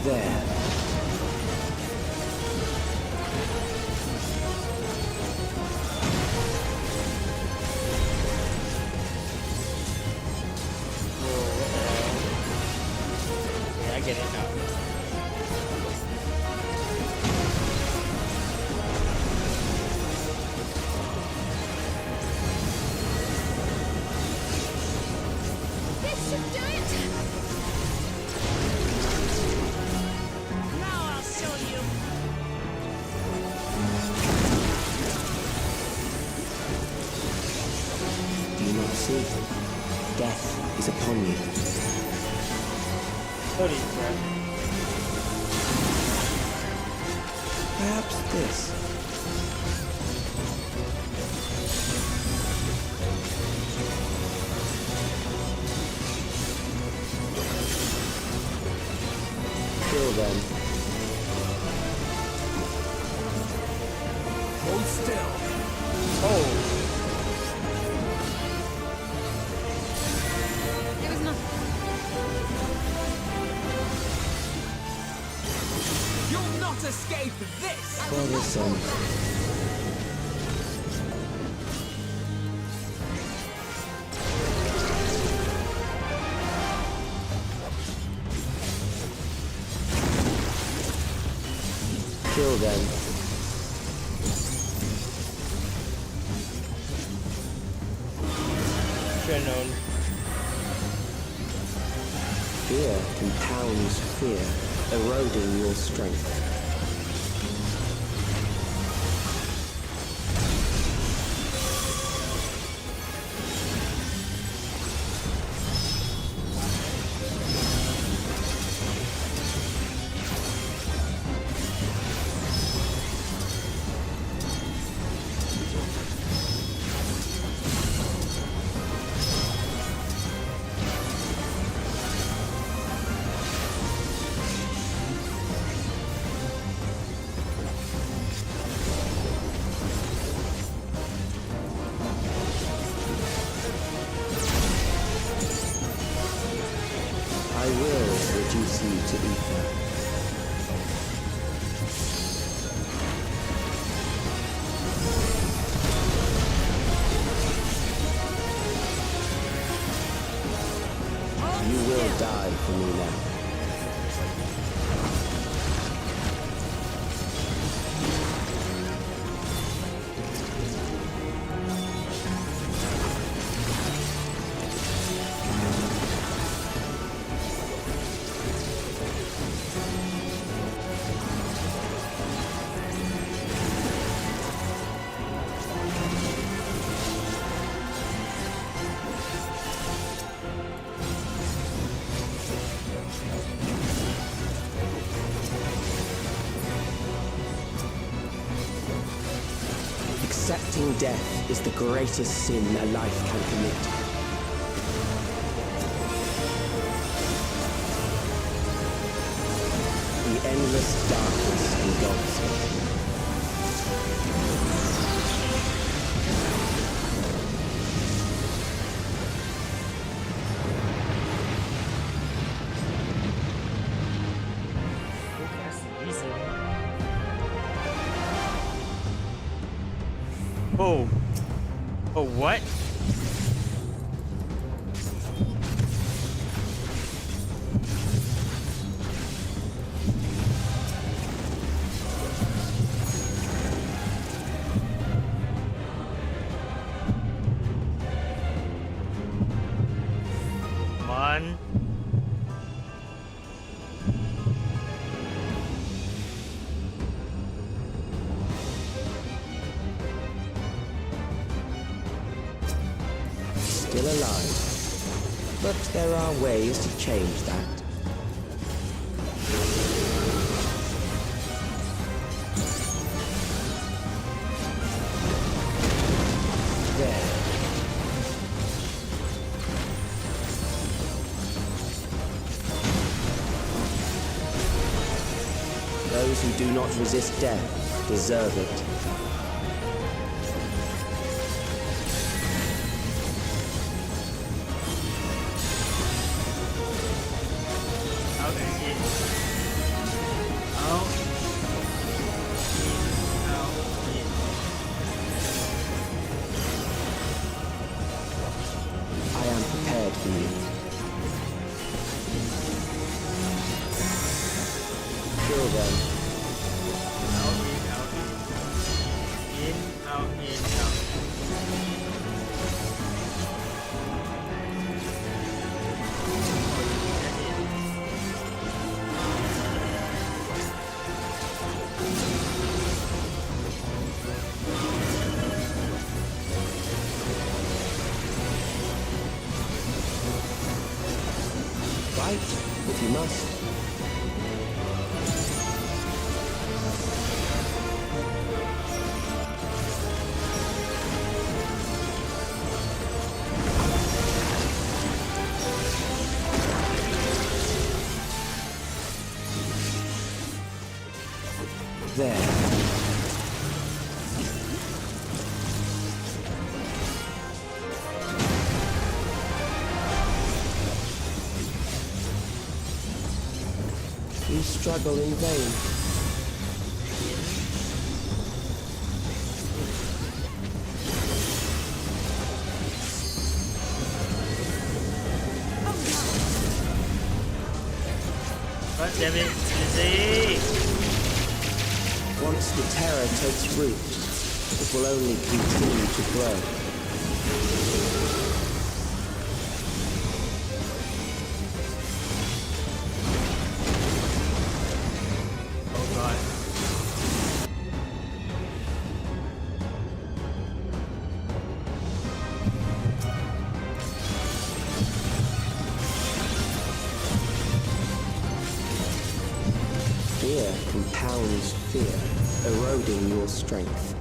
There. Yeah, I get it now. This should do it! Now I'll show you! Do you not see? Death is upon you. Holy crap. Perhaps this. Kill them. Hold still. Oh. There was nothing. You'll not escape this! For the sun. Kill them. Sure known. Fear compounds fear, eroding your strength. I will reduce you to ether. You will die for me now. Wanting death is the greatest sin a life can commit. The endless darkness engulfs it. Oh. Oh, what? Come on. Still alive. But there are ways to change that. There. Those who do not resist death deserve it. I am prepared for you. Kill them. Fight if you must. There. You struggle in vain. God damn it, Lizzie! Once the terror takes root, it will only continue to grow. Fear compounds fear, eroding your strength.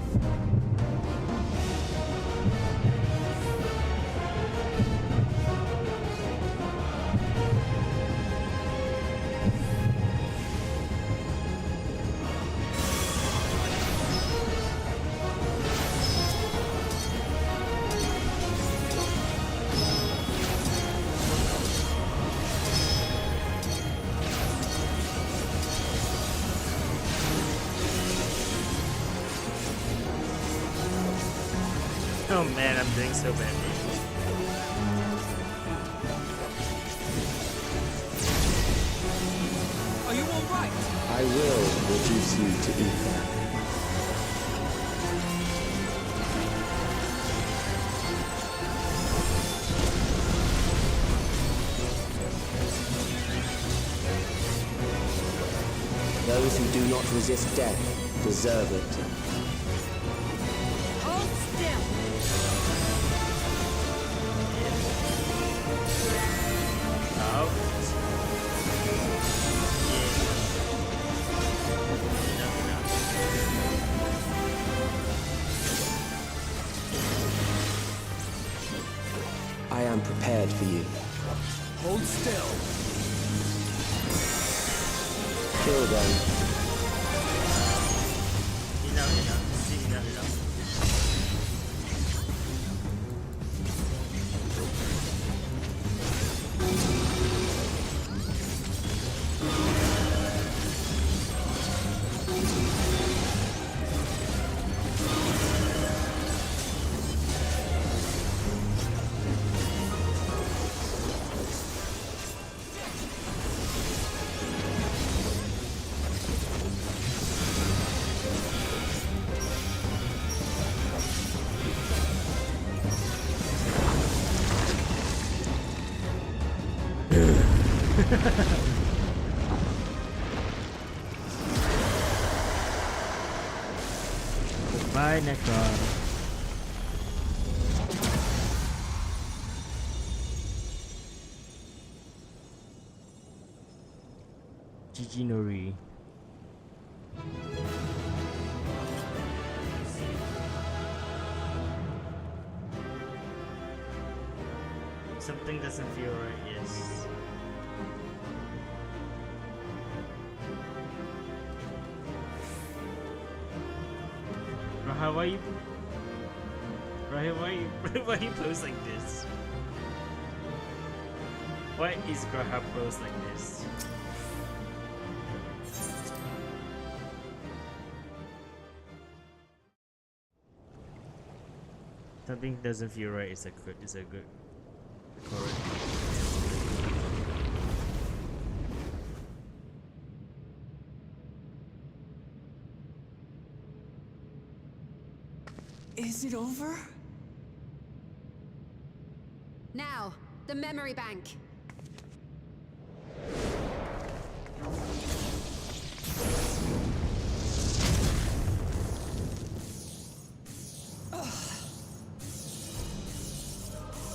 Oh man, I'm doing so badly. Are you all right? I will reduce you to ether. Those who do not resist death deserve it. Hold still. Out. prepared for you. Hold still. Kill them. Enough. Bye, Necron. GG Nori. Something doesn't feel right, yes. Raha, why you pose like this? Why is Graha pose like this? Something doesn't feel right. It's a good correct. Is it over? Now, the memory bank.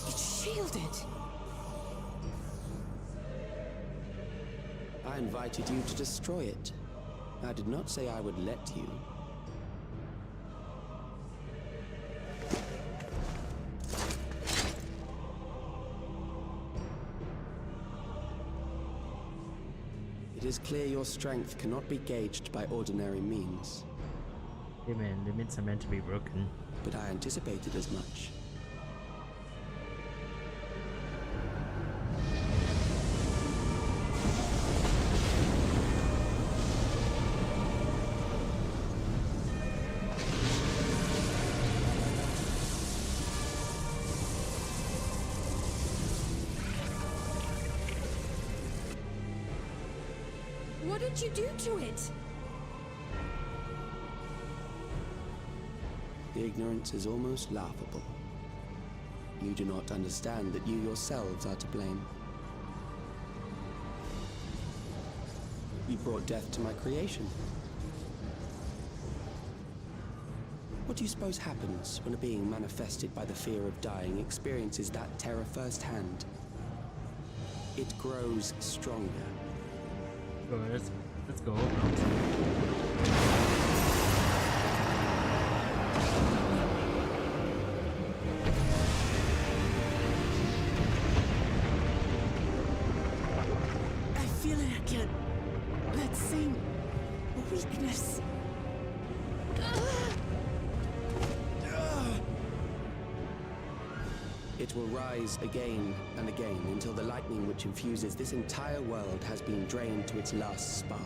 It's shielded. I invited you to destroy it. I did not say I would let you. It is clear your strength cannot be gauged by ordinary means. Hey man, limits are meant to be broken. But I anticipated as much. What did you do to it? The ignorance is almost laughable. You do not understand that you yourselves are to blame. You brought death to my creation. What do you suppose happens when a being manifested by the fear of dying experiences that terror firsthand? It grows stronger. Go, let's go. I feel it again. That same weakness. It will rise again and again until the lightning which infuses this entire world has been drained to its last spark.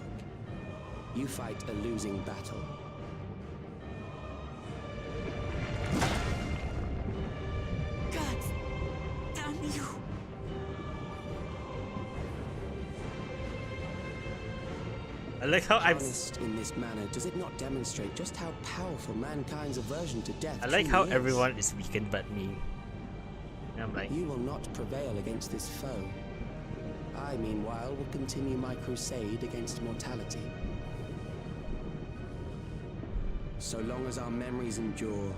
You fight a losing battle. God damn you. I like how I'm Harnessed in this manner, does it not demonstrate just how powerful mankind's aversion to death I like truly how is? everyone is weakened but me. And I'm like, You will not prevail against this foe. I, meanwhile, will continue my crusade against mortality. So long as our memories endure,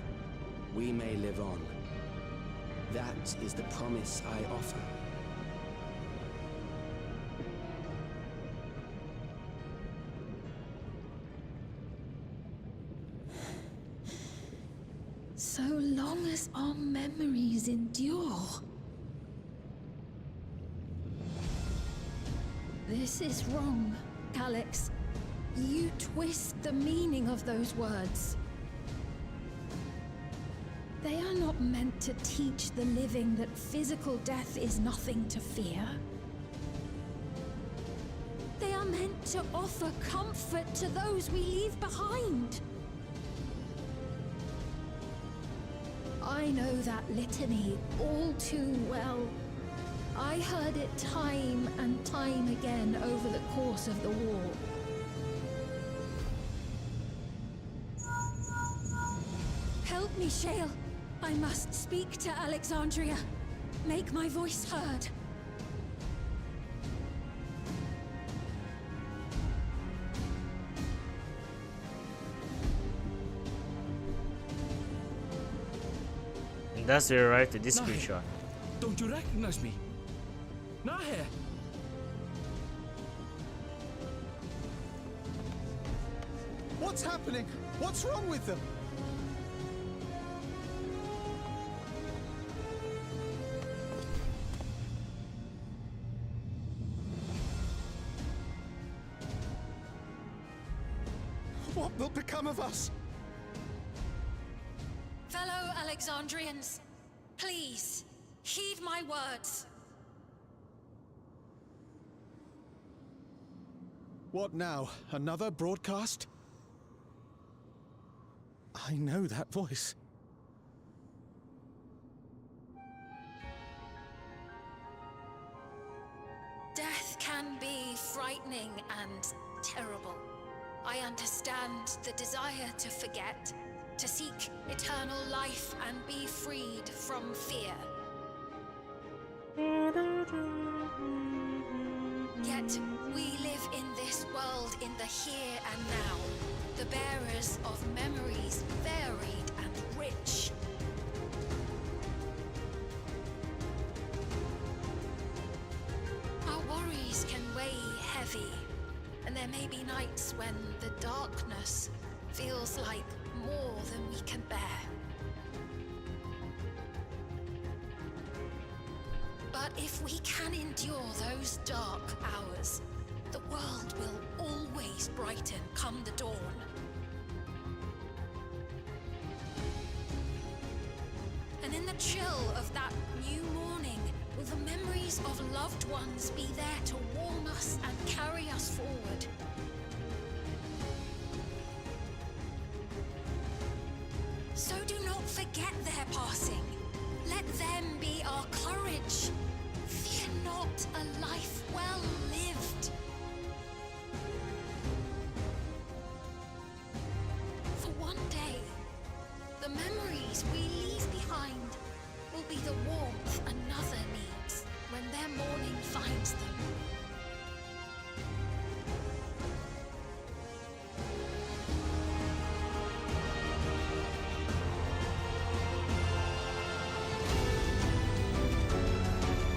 we may live on. That is the promise I offer. So long as our memories endure. This is wrong, Alex. You twist the meaning of those words. They are not meant to teach the living that physical death is nothing to fear. They are meant to offer comfort to those we leave behind. I know that litany all too well. I heard it time and time again over the course of the war. Help me, Shale. I must speak to Alexandria. Make my voice heard. And thus we arrived at this Nahe, screenshot. Don't you recognize me? Nahe! What's happening? What's wrong with them? What will become of us? Fellow Alexandrians, please, heed my words. What now? Another broadcast? I know that voice. Death can be frightening and terrible. I understand the desire to forget, to seek eternal life and be freed from fear. Yet, we live in this world in the here and now, the bearers of memories varied and rich. Our worries can weigh heavy, and there may be nights when the darkness feels like more than we can bear. But if we can endure those dark hours, the world will always brighten come the dawn. And in the chill of that new morning, will the memories of loved ones be there to warm us and carry us forward? So do not forget their passing. Let them be our courage. Fear not a life well lived. For one day, the memories we leave behind will be the warmth another needs when their morning finds them.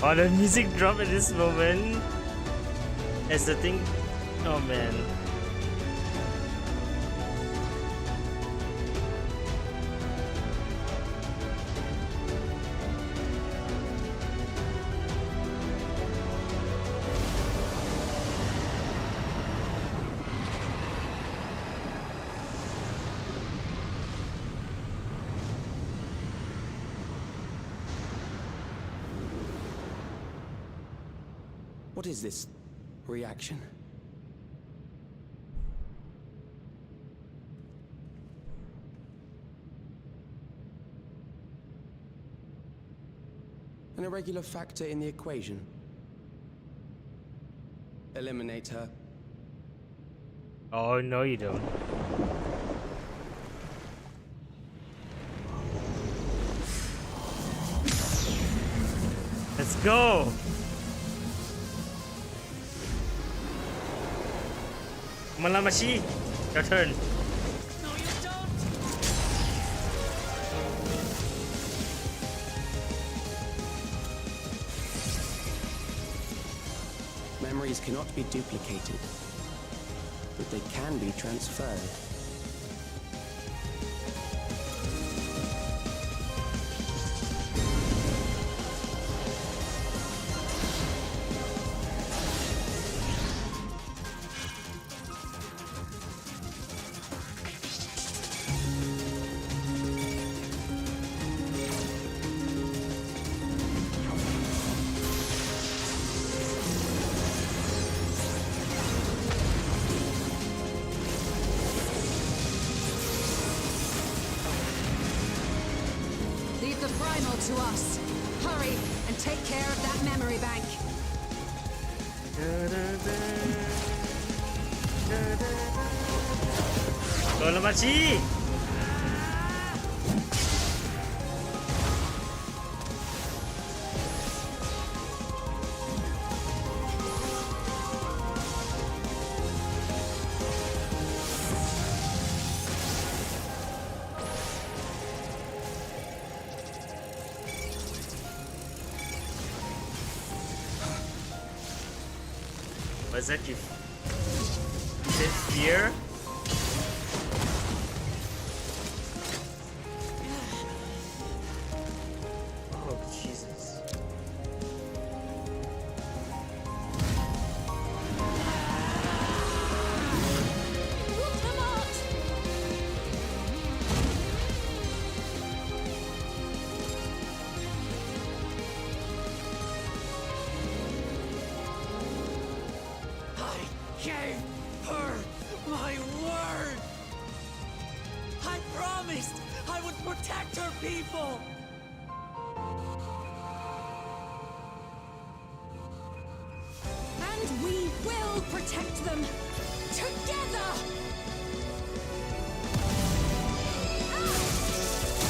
Oh, the music drop at this moment. As the thing. Oh man. What is this reaction? An irregular factor in the equation. Eliminate her. Oh no, you don't. Let's go. Malamashi, your turn. No, you don't. Memories cannot be duplicated, but they can be transferred. the primal to us. Hurry and take care of that memory bank. Dolamachi! Was that you? Is it fear? Oh Jesus! Gave her my word! I promised I would protect her people! And we will protect them together!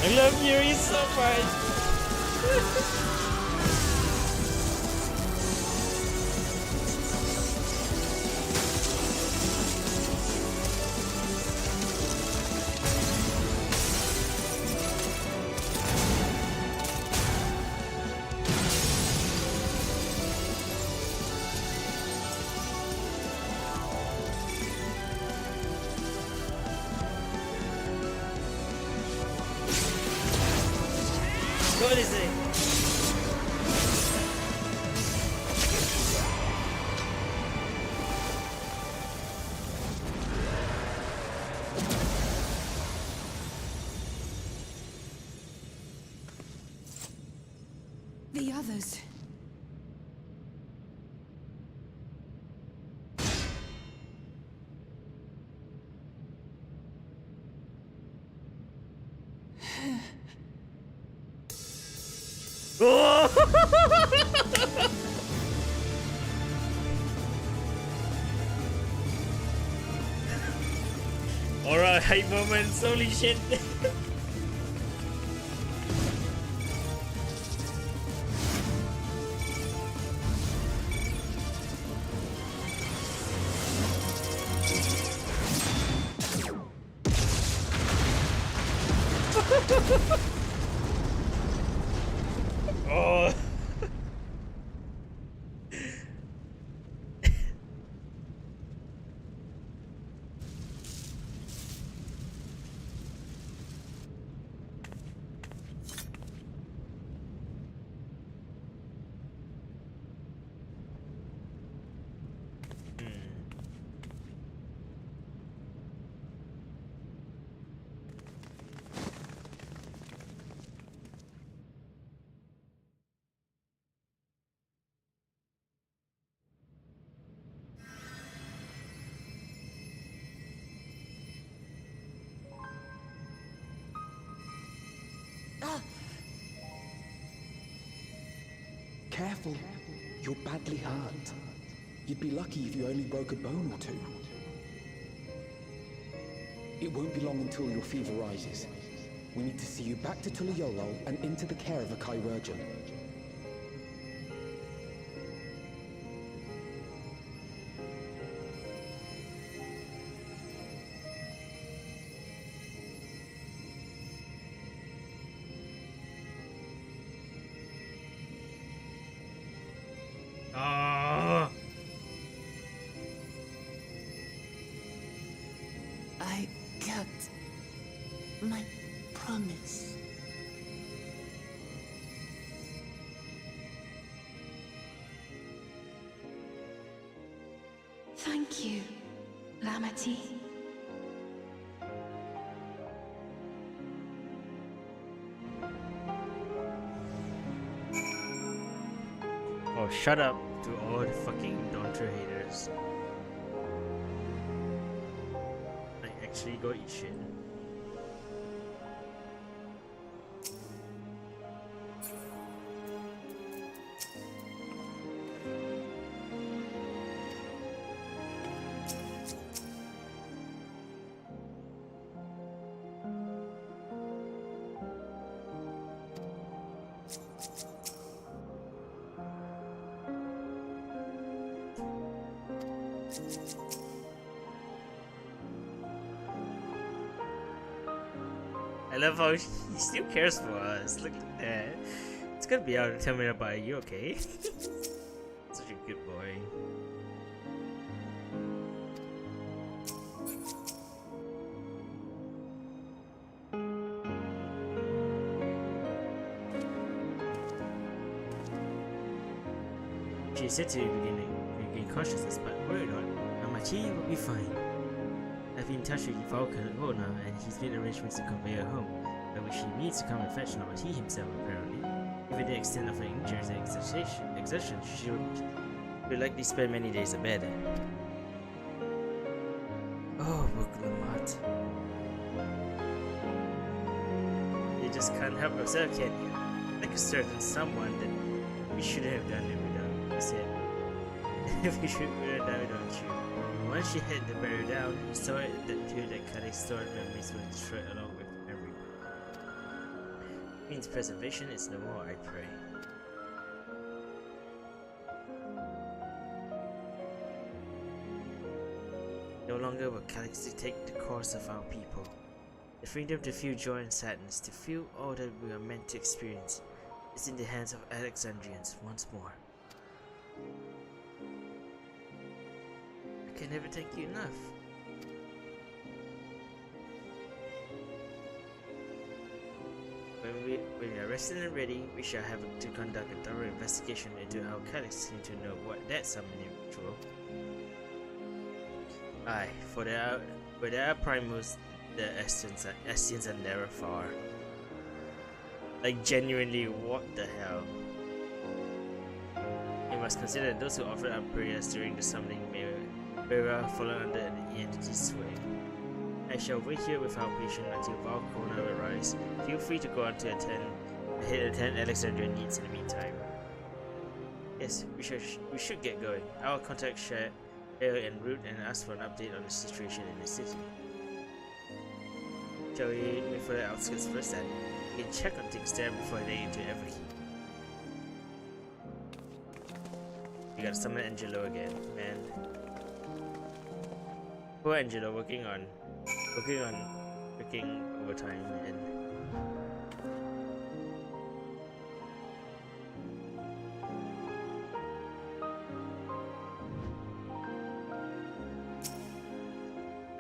I love Yuri so much! What is it? The others. Alright, hype moments, holy shit. Oh. Careful. You're badly hurt. You'd be lucky if you only broke a bone or two. It won't be long until your fever rises. We need to see you back to Tulayolo and into the care of a chirurgeon. I kept my promise. Thank you, Lamati. Oh, shut up to all the fucking Dontra haters. I actually go eat shit. I love how he still cares for us. Look at that. It's gonna be out to tell me about it. You okay? Such a good boy. She said to you regain consciousness, but worry not, Amachi will be fine. I've been in touch with Vulcan now, and he's made arrangements to convey her home, by which he needs to come and fetch Amachi himself, apparently. Given the extent of her injuries and exertion, she will likely spend many days in bed. Oh, Buklamat. You just can't help yourself, can you? Like a certain someone that we shouldn't have done it without, you said. We should have done it without you. Once she had the barrier down, you saw it that too that Kale's stored memories were destroyed along with memory. Means preservation is no more, I pray. No longer will Calyx dictate the course of our people. The freedom to feel joy and sadness, to feel all that we are meant to experience, is in the hands of Alexandrians once more. I can never thank you enough. When we are rested and ready, we shall have to conduct a thorough investigation into how Calyx came to know what that summoning ritual. Aye, for there are primals, the Estians are never far. Like genuinely, what the hell? You must consider that those who offered up prayers during the summoning may very well fall under the entity's sway. I shall wait here without patience until Valkona arrives. Feel free to go on to attend Alexandria needs in the meantime. Yes, we should get going. I will contact Share en route and ask for an update on the situation in the city. Shall we wait for the outskirts first then? We can check on things there before heading into FFXIV. We gotta summon Angelo again, man. Poor Angelo working on freaking overtime, and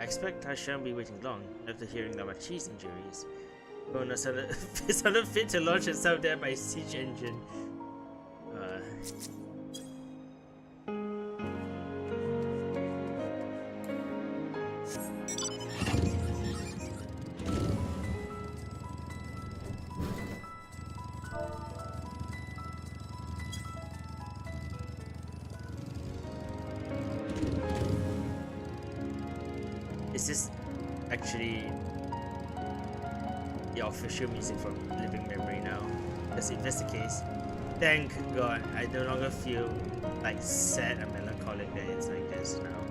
I expect I shan't be waiting long after hearing about Chi's injuries. Bona sounded fit to launch itself there by siege engine. Is this actually the official music from Living Memory now? Because if that's the case, thank God I no longer feel like sad and melancholic that it's like this now.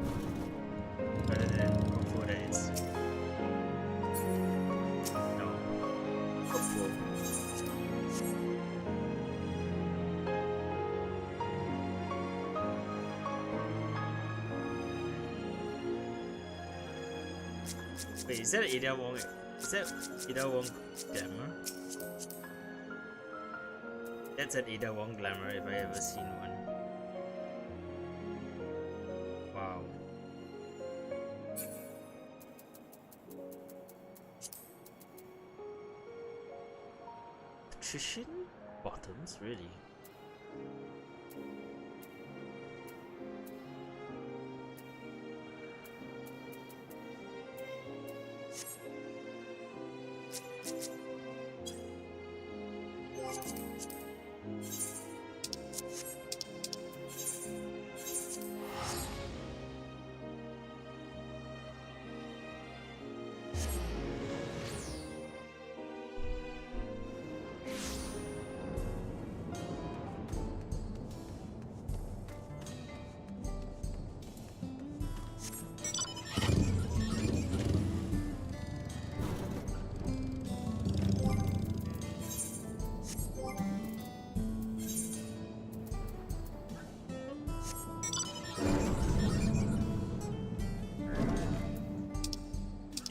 Rather than hopeful that it's hopeful. Wait, is that Ada Wong? Is that Ada Wong glamour? That's an Ada Wong glamour if I ever seen one. Wow. Patrician bottoms, really?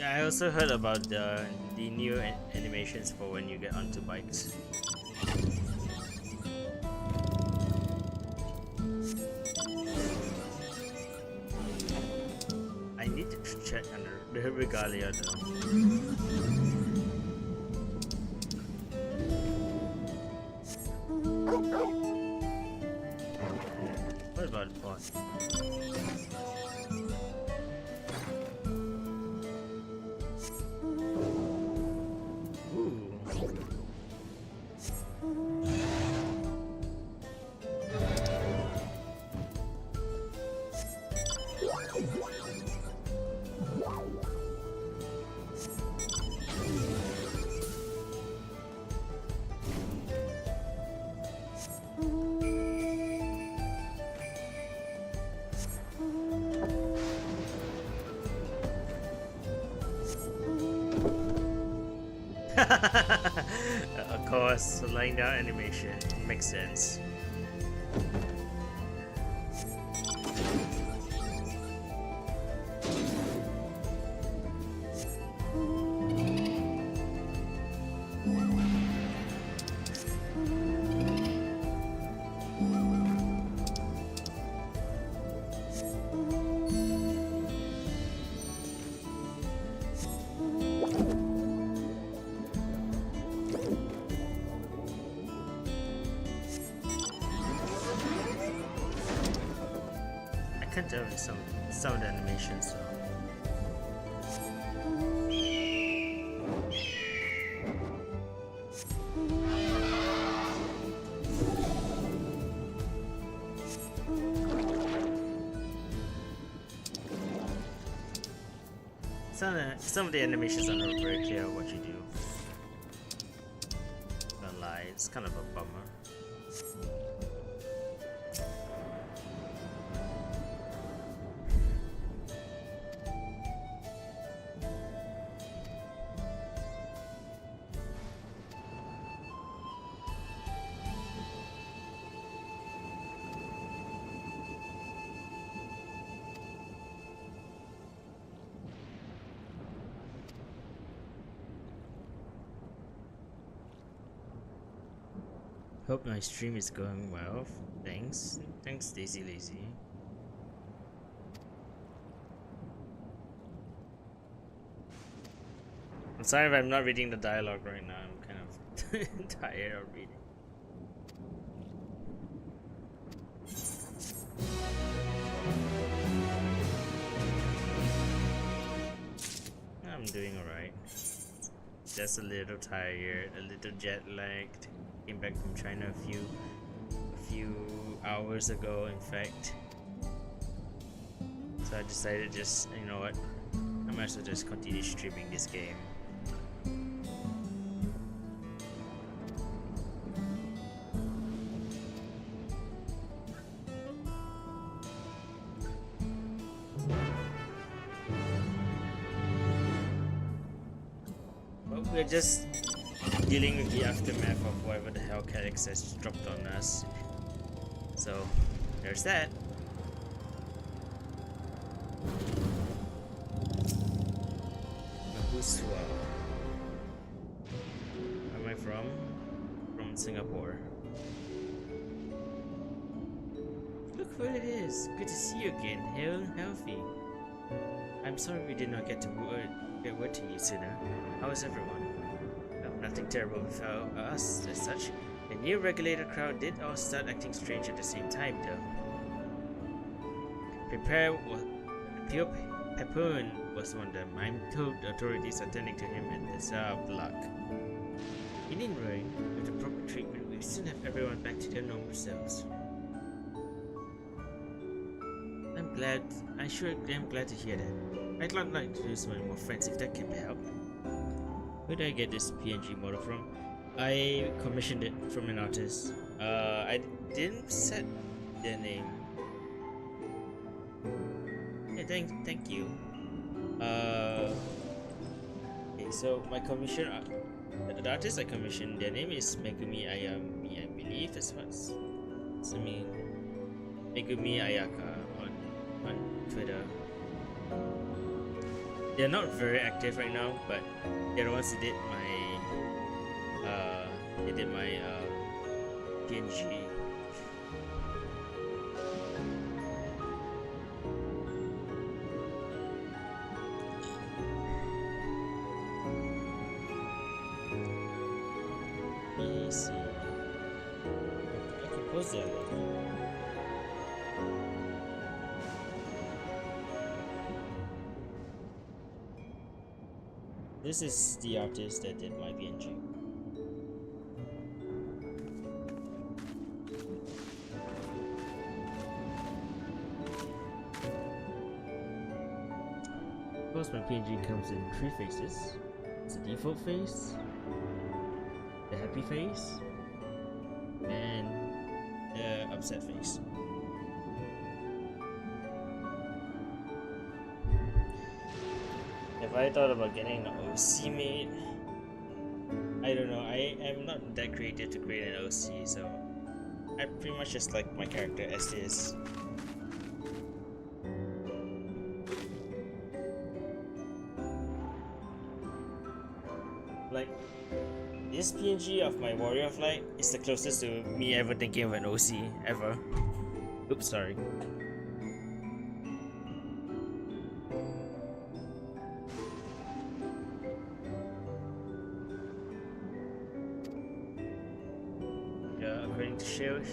Yeah, I also heard about the new animations for when you get onto bikes. I need to check under the regalia though. What about the boss? Of course, lying down animation makes sense. I can't tell with some of the animations though. Some of the animations are not very clear what you do. Don't lie, it's kind of a bummer. Hope my stream is going well. Thanks. Thanks, Daisy Lazy. I'm sorry if I'm not reading the dialogue right now. I'm kind of tired of reading. I'm doing alright. Just a little tired, a little jet lagged. Came back from China a few hours ago, in fact. So I decided just, you know what, I might as well just continue streaming this game. But we're just dealing with the aftermath of whatever the hell Calyx has dropped on us. So, there's that. Mahuswa. Where am I from? From Singapore. Look who it is. Good to see you again. Hale and healthy. I'm sorry we did not get word to you sooner. How is everyone? Nothing terrible befell us as such. The new regulator crowd did all start acting strange at the same time though. Pure Pepoon was one of them. I'm told the authorities are tending to him at the Tsar of Luck. In ruin, with the proper treatment, we soon have everyone back to their normal selves. I'm glad to hear that. I'd like to lose some more friends if that can be helped. Where did I get this PNG model from? I commissioned it from an artist. I didn't set their name. Yeah, thank you. Okay, so my commission, the artist I commissioned, their name is Megumi Ayami, I believe. That's what's. I mean, Megumi Ayaka on Twitter. They're not very active right now, but they're the ones that did my PNG. Let me see. I can post that. This is the artist that did my PNG. Of course, my PNG comes in 3 faces. It's a default face, the happy face, and the upset face. If I thought about getting an OC made, I don't know. I am not that creative to create an OC, so I pretty much just like my character as is. Like, this PNG of my Warrior of Light is the closest to me ever thinking of an OC ever. Oops, sorry.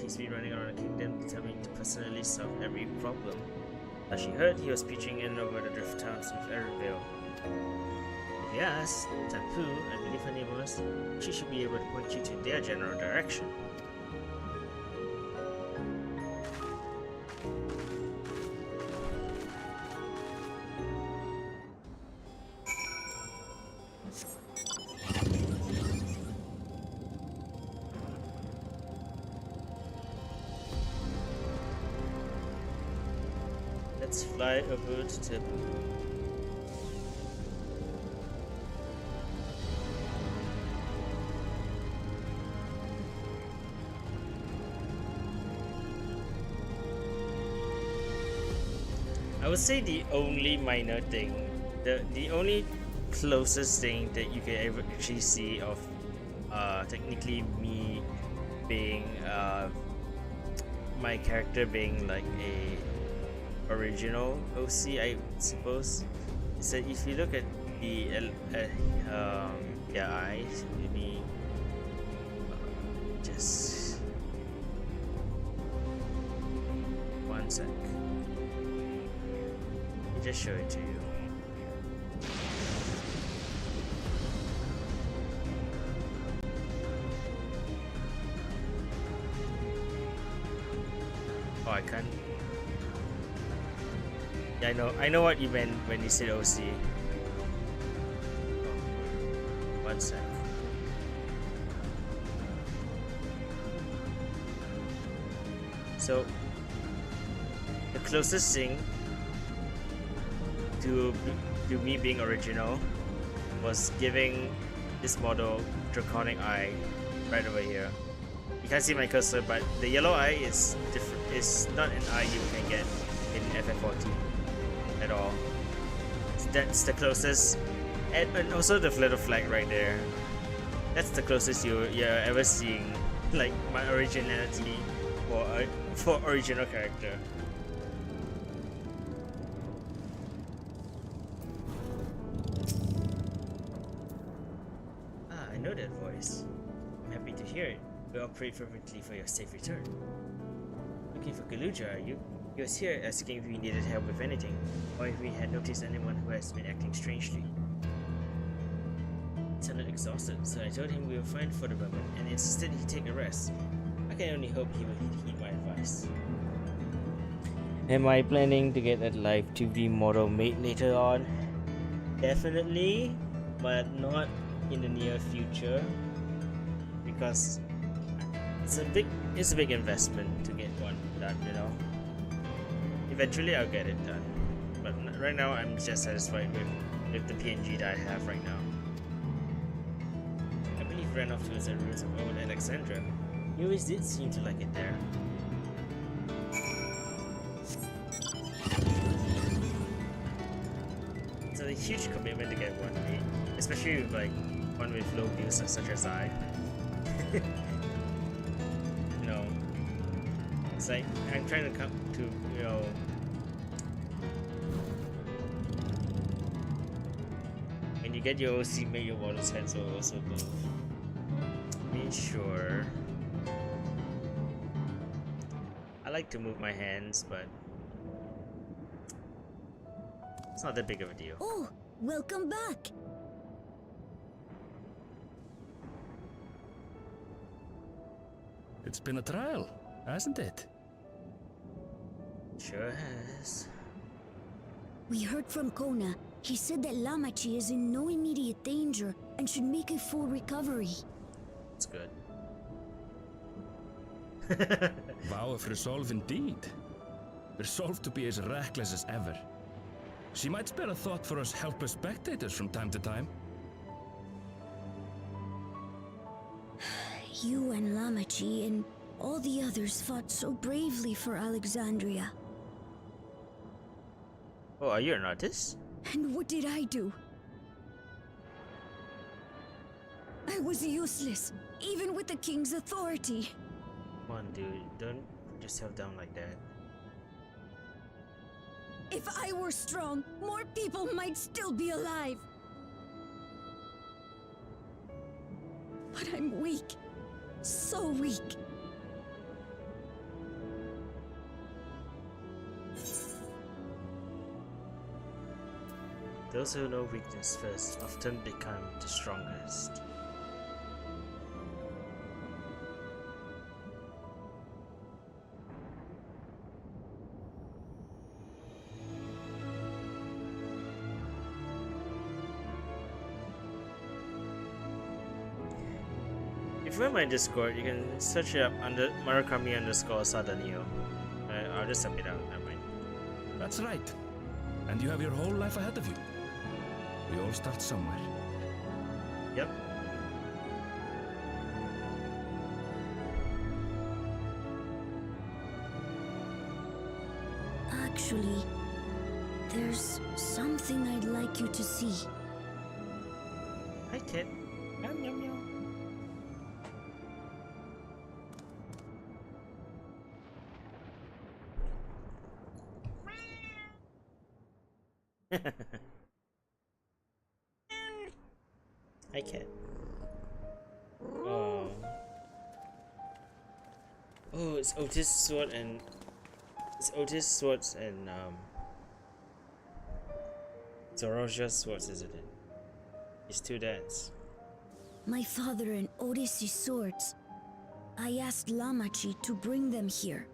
He's been running around the kingdom determined to personally solve every problem. As she heard, he was preaching in over the drift towns of Erenville. If you ask Tapu, I believe her name was, she should be able to point you to their general direction. Let's fly over to Tapu. I would say the only minor thing, the only closest thing that you can ever actually see of technically me being my character being like a original OC, I suppose, is that if you look at the eyes, let me just 1 sec. Let me just show it to you. Oh, I can't. Yeah, I know what you meant when you said OC. Oh, 1 sec. So, the closest thing to me being original was giving this model Draconic Eye right over here. You can't see my cursor, but the yellow eye is different. It's not an eye you can get in FF14 at all. That's the closest, and also the little flag right there. That's the closest you're ever seeing, like my originality for original character. Ah, I know that voice. I'm happy to hear it. We'll pray fervently for your safe return. Looking for Galuja, are you? He was here asking if we needed help with anything, or if we had noticed anyone who has been acting strangely. He sounded exhausted, so I told him we were fine for the moment and insisted he take a rest. I can only hope he will heed my advice. Am I planning to get a live 2D model made later on? Definitely, but not in the near future, because it's a big investment to get one done, you know. Eventually I'll get it done, but right now I'm just satisfied with the PNG that I have right now. I believe ran off to the ruins of old Alexandria. He always did seem to like it there. So a huge commitment to get one, especially with like one with low views such as I. You know, it's like I'm trying to come to, you know, when you get your OC, make your water's heads will also move. I mean, sure. I like to move my hands, but it's not that big of a deal. Oh, welcome back. It's been a trial, hasn't it? Sure has. We heard from Kona. He said that Lamachi is in no immediate danger and should make a full recovery. That's good. Vow of resolve indeed. Resolved to be as reckless as ever. She might spare a thought for us helpless spectators from time to time. You and Lamachi and all the others fought so bravely for Alexandria. Oh, are you an artist? And what did I do? I was useless, even with the king's authority. Come on, dude, don't put yourself down like that. If I were strong, more people might still be alive. But I'm weak. So weak. Those who know weakness first often become the strongest. If you're in my Discord, you can search it up under Marakami _Sadanio. I'll just sub it out, never mind. That's right. And you have your whole life ahead of you. We all start somewhere. Yep. Actually, there's something I'd like you to see. Hi, kid. Yum, yum, yum. Hi, cat. Oh. Oh, it's Otis Sword and it's Otis Swords and Zorosia's Swords, isn't it? His two dads. My father and Otis' swords. I asked Lamachi to bring them here.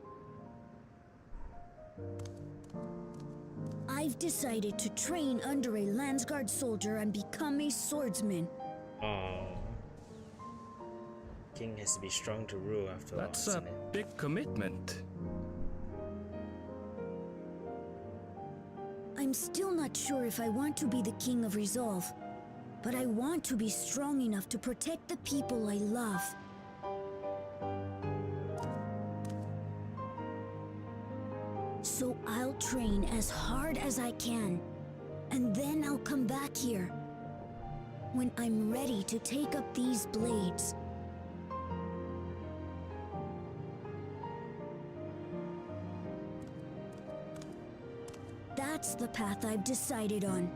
I've decided to train under a Landsguard soldier and become a swordsman. Oh. King has to be strong to rule after all, That's a isn't it? big commitment. I'm still not sure if I want to be the king of Resolve, but I want to be strong enough to protect the people I love. So I'll train as hard as I can, and then I'll come back here when I'm ready to take up these blades. That's the path I've decided on.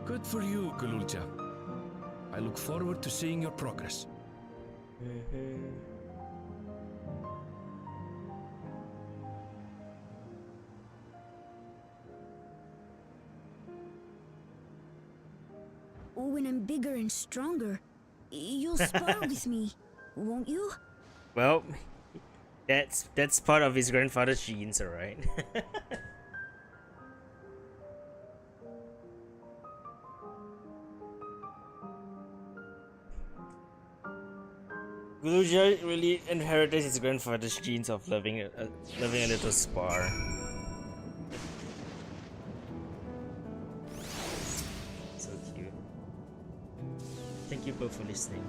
Good for you, Gululja. I look forward to seeing your progress. When I'm bigger and stronger, you'll spar with me, won't you? Well, that's part of his grandfather's genes, alright? Guluja really inherited his grandfather's genes of loving a little spar. So cute. Thank you both for listening.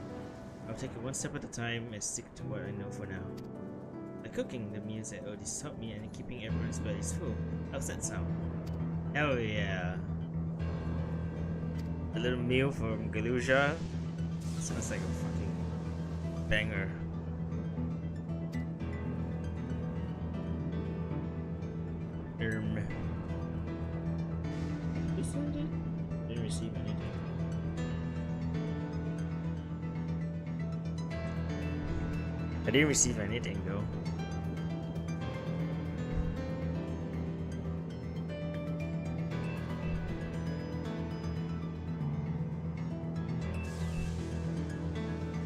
I'll take it one step at a time and stick to what I know for now. I cooking the meals that Odis taught me and keeping everyone's bellies full. How's that sound? Hell yeah! A little meal from Galuja sounds like a fucking banger. Who sent it? Didn't receive anything. I didn't receive anything though.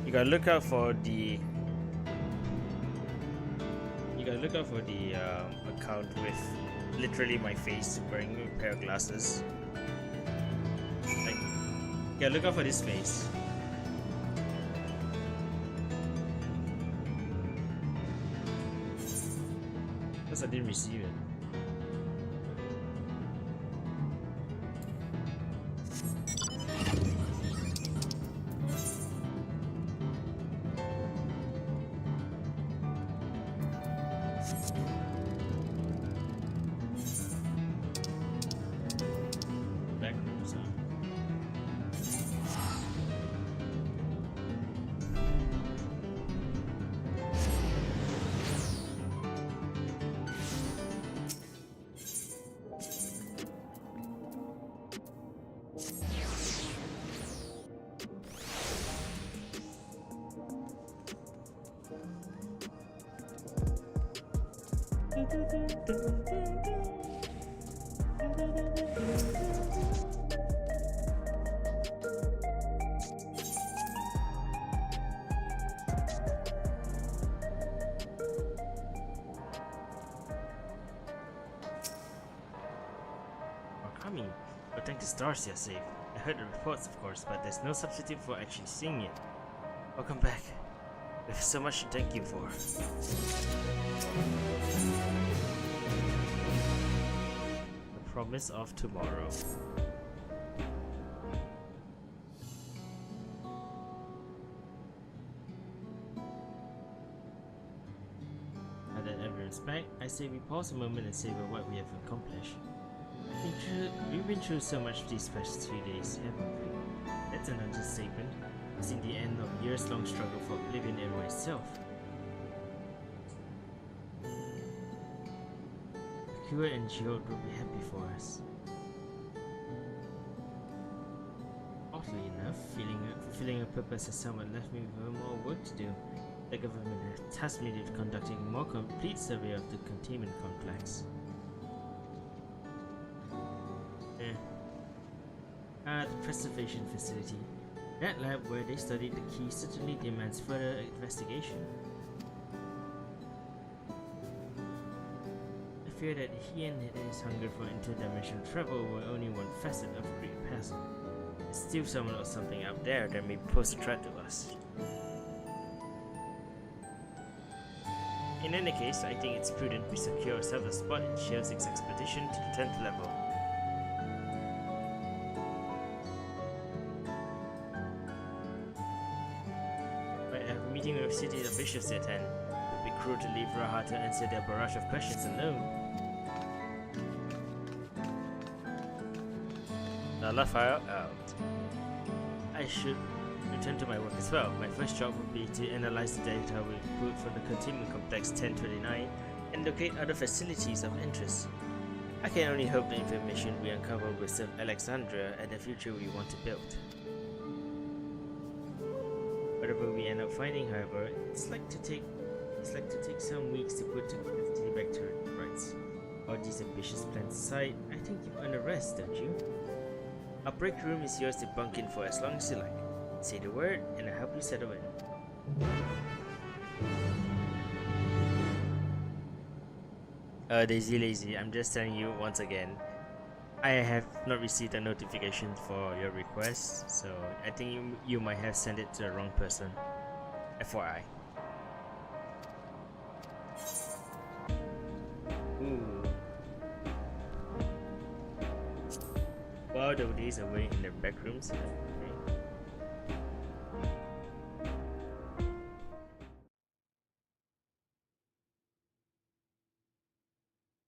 You gotta look out for the account with literally my face wearing a pair of glasses. Like, yeah, look out for this face. Because I didn't receive it. Marakami, but thank the stars you're safe. I heard the reports, of course, but there's no substitute for actually seeing it. Welcome back. We have so much to thank you for. The promise of tomorrow. Now that everyone's back, I say we pause a moment and savor what we have accomplished. We've been through so much these past 3 days, haven't we? That's an understatement. It's in the end of a years-long struggle for Oblivion Era itself. Akira and Geode will be happy for us. Oddly enough, fulfilling a purpose has somewhat left me with more work to do. The government has tasked me with conducting a more complete survey of the containment complex. The preservation facility. That lab where they studied the key certainly demands further investigation. I fear that he and his hunger for interdimensional travel were only one facet of a great puzzle. There's still someone or something out there that may pose a threat to us. In any case, I think it's prudent we secure ourselves a spot in Shield-6's expedition to the 10th level. With city officials to attend. It would be cruel to leave Raha to answer their barrage of questions alone. Nullifier out. I should return to my work as well. My first job would be to analyze the data we pulled from the containment complex 1029 and locate other facilities of interest. I can only hope the information we uncover will serve Alexandria and the future we want to build. Whatever we end up finding, however, it's like to take some weeks to put the back to rights. All these ambitious plans aside, I think you've earned a rest, don't you? Our break room is yours to bunk in for as long as you like. Say the word, and I'll help you settle in. Daisy Lazy, I'm just telling you once again, I have not received a notification for your request, so I think you might have sent it to the wrong person. FYI. Ooh. Wow, the days away in their back rooms.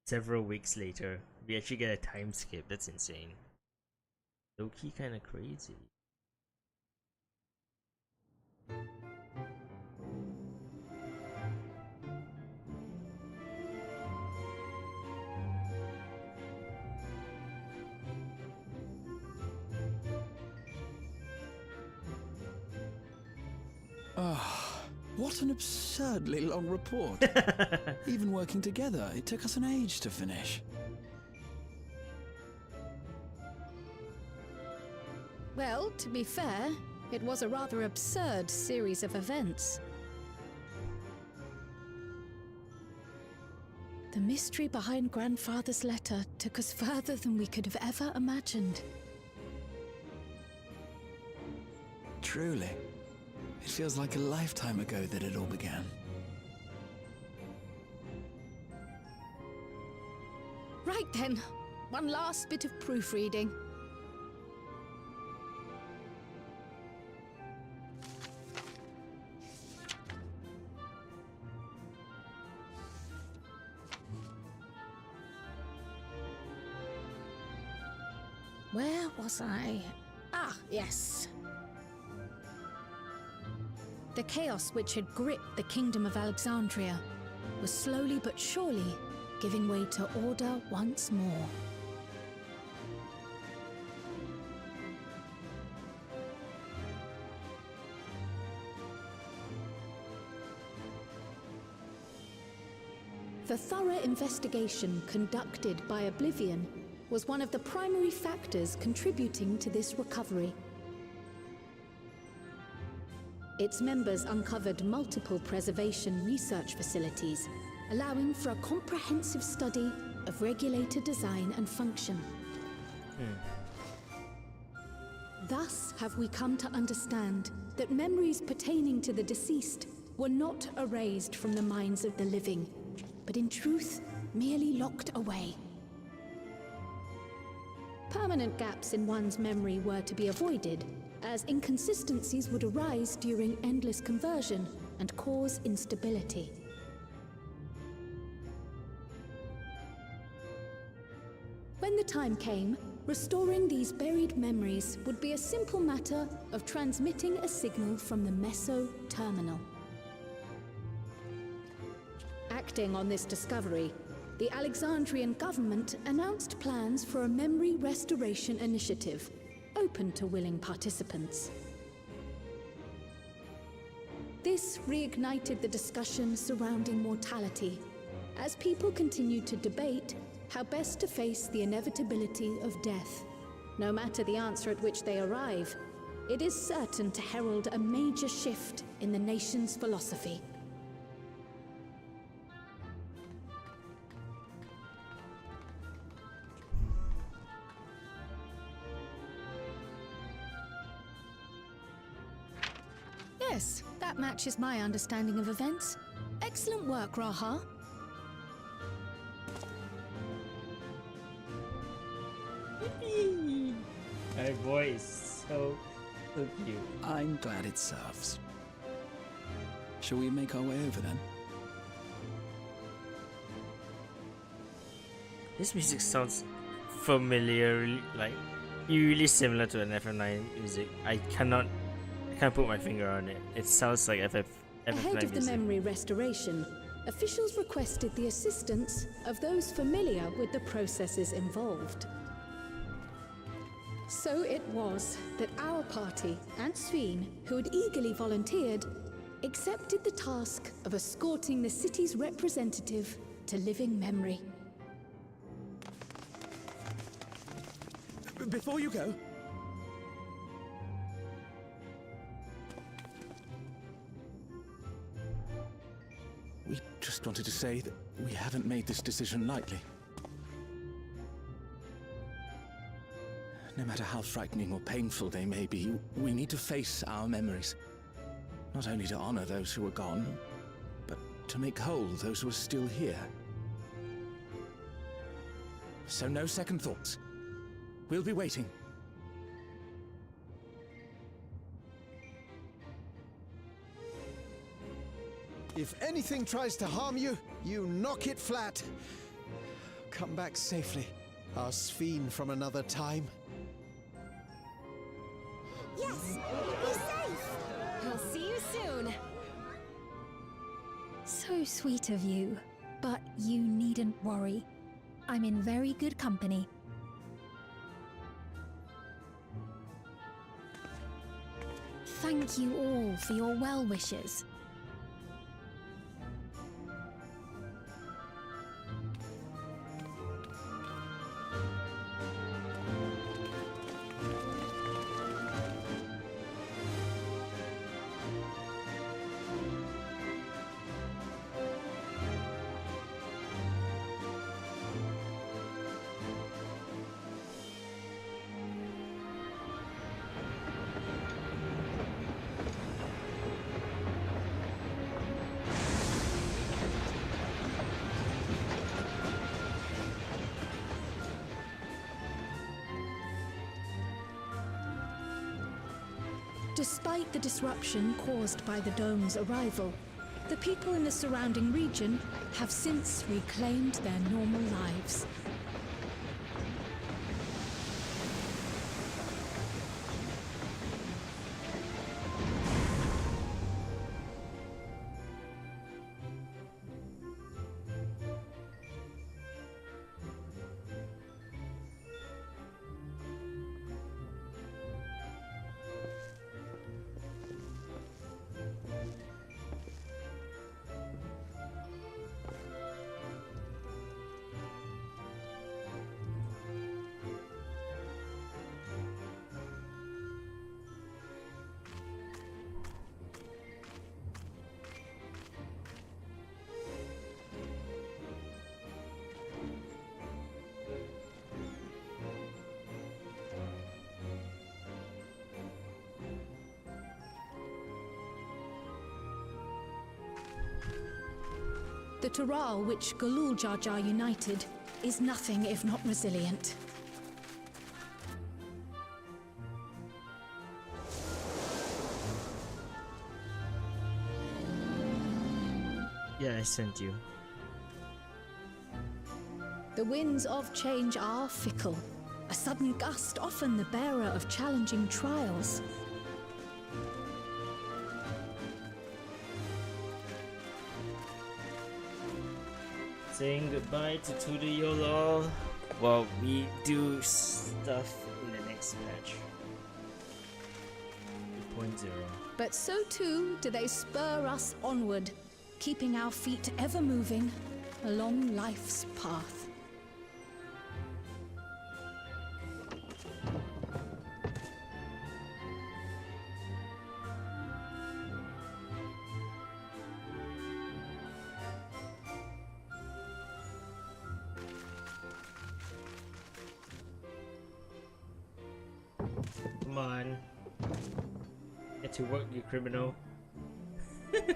several weeks later, we actually get a time skip. That's insane. Low-key kind of crazy. Ah, what an absurdly long report. Even working together, it took us an age to finish. Well, to be fair, it was a rather absurd series of events. The mystery behind Grandfather's letter took us further than we could have ever imagined. Truly. It feels like a lifetime ago that it all began. Right then, one last bit of proofreading. Where was I? Ah, yes. The chaos which had gripped the Kingdom of Alexandria was slowly but surely giving way to order once more. The thorough investigation conducted by Oblivion was one of the primary factors contributing to this recovery. Its members uncovered multiple preservation research facilities, allowing for a comprehensive study of regulator design and function. Thus have we come to understand that memories pertaining to the deceased were not erased from the minds of the living, but in truth, merely locked away. Permanent gaps in one's memory were to be avoided, as inconsistencies would arise during endless conversion and cause instability. When the time came, restoring these buried memories would be a simple matter of transmitting a signal from the Meso terminal. Acting on this discovery, the Alexandrian government announced plans for a memory restoration initiative, open to willing participants. This reignited the discussion surrounding mortality, as people continued to debate how best to face the inevitability of death. No matter the answer at which they arrive, it is certain to herald a major shift in the nation's philosophy. Yes, that matches my understanding of events. Excellent work, Raha. My boy is so cute. I'm glad it serves. Shall we make our way over then? This music sounds familiar, like really similar to an FF9 music. I can't put my finger on it. It sounds like FF9 Ahead of the music. memory restoration, officials requested the assistance of those familiar with the processes involved. So it was that our party and Sveen, who had eagerly volunteered, accepted the task of escorting the city's representative to living memory. Before you go, we just wanted to say that we haven't made this decision lightly. No matter how frightening or painful they may be, we need to face our memories. Not only to honor those who are gone, but to make whole those who are still here. So no second thoughts. We'll be waiting. If anything tries to harm you, you knock it flat. come back safely. Our Sphene from another time. Yes! Be safe! I'll see you soon! So sweet of you, but you needn't worry. I'm in very good company. Thank you all for your well wishes. Despite the disruption caused by the dome's arrival, the people in the surrounding region have since reclaimed their normal lives. The Taral which Galul Jar Jar united is nothing if not resilient. Yeah, I sent you. The winds of change are fickle. A sudden gust often the bearer of challenging trials. Saying goodbye to Tudu Yolo while we do stuff in the next patch. 2.0. But so too do they spur us onward, keeping our feet ever moving along life's path. Come on. Get to work, you criminal. But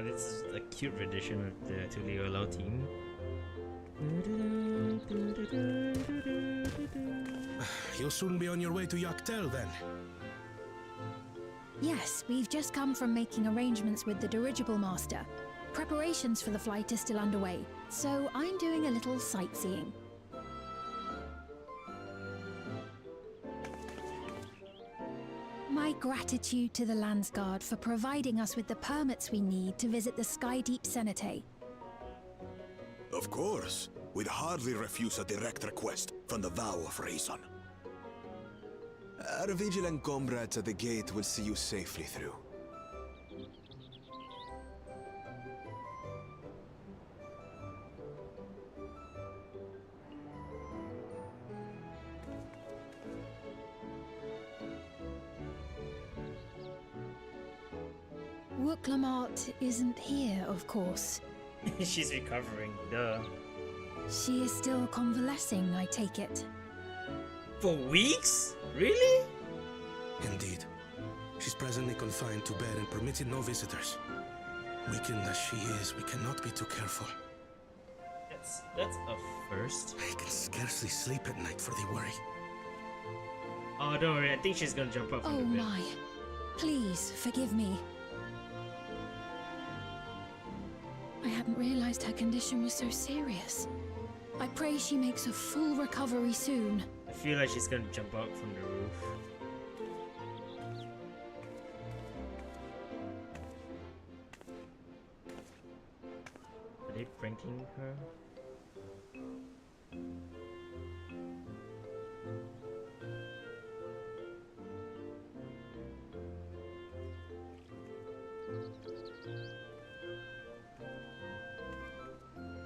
this is a cute rendition of the Tuliolo team. You'll soon be on your way to Yaktel then. Yes, we've just come from making arrangements with the dirigible master. Preparations for the flight are still underway, so I'm doing a little sightseeing. My gratitude to the Landsguard for providing us with the permits we need to visit the Skydeep Cenotaph. Of course. We'd hardly refuse a direct request from the vow of reason. Our vigilant comrades at the gate will see you safely through. Wooklamart isn't here, of course. She's recovering, duh. She is still convalescing, I take it. For weeks? Really? Indeed. She's presently confined to bed and permitted no visitors. Weakened as she is, we cannot be too careful. That's a first. I can scarcely sleep at night for the worry. Oh, don't worry. I think she's gonna jump up from Oh the bed. my. Please, forgive me. I hadn't realized her condition was so serious. I pray she makes a full recovery soon. I feel like she's gonna jump out from the roof. Are they pranking her?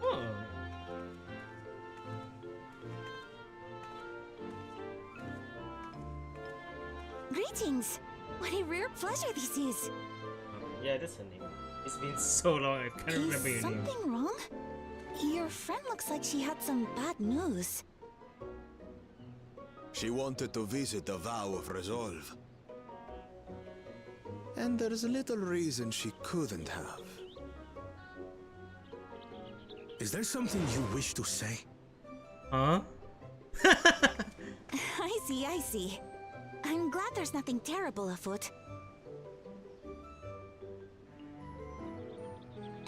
Oh. Greetings! What a rare pleasure this is. Yeah, that's her name. It's been so long, I can't remember your name. Is something wrong? Your friend looks like she had some bad news. She wanted to visit the Vow of Resolve. And there's a little reason she couldn't have. Is there something you wish to say? Huh? I see, I see. I'm glad there's nothing terrible afoot.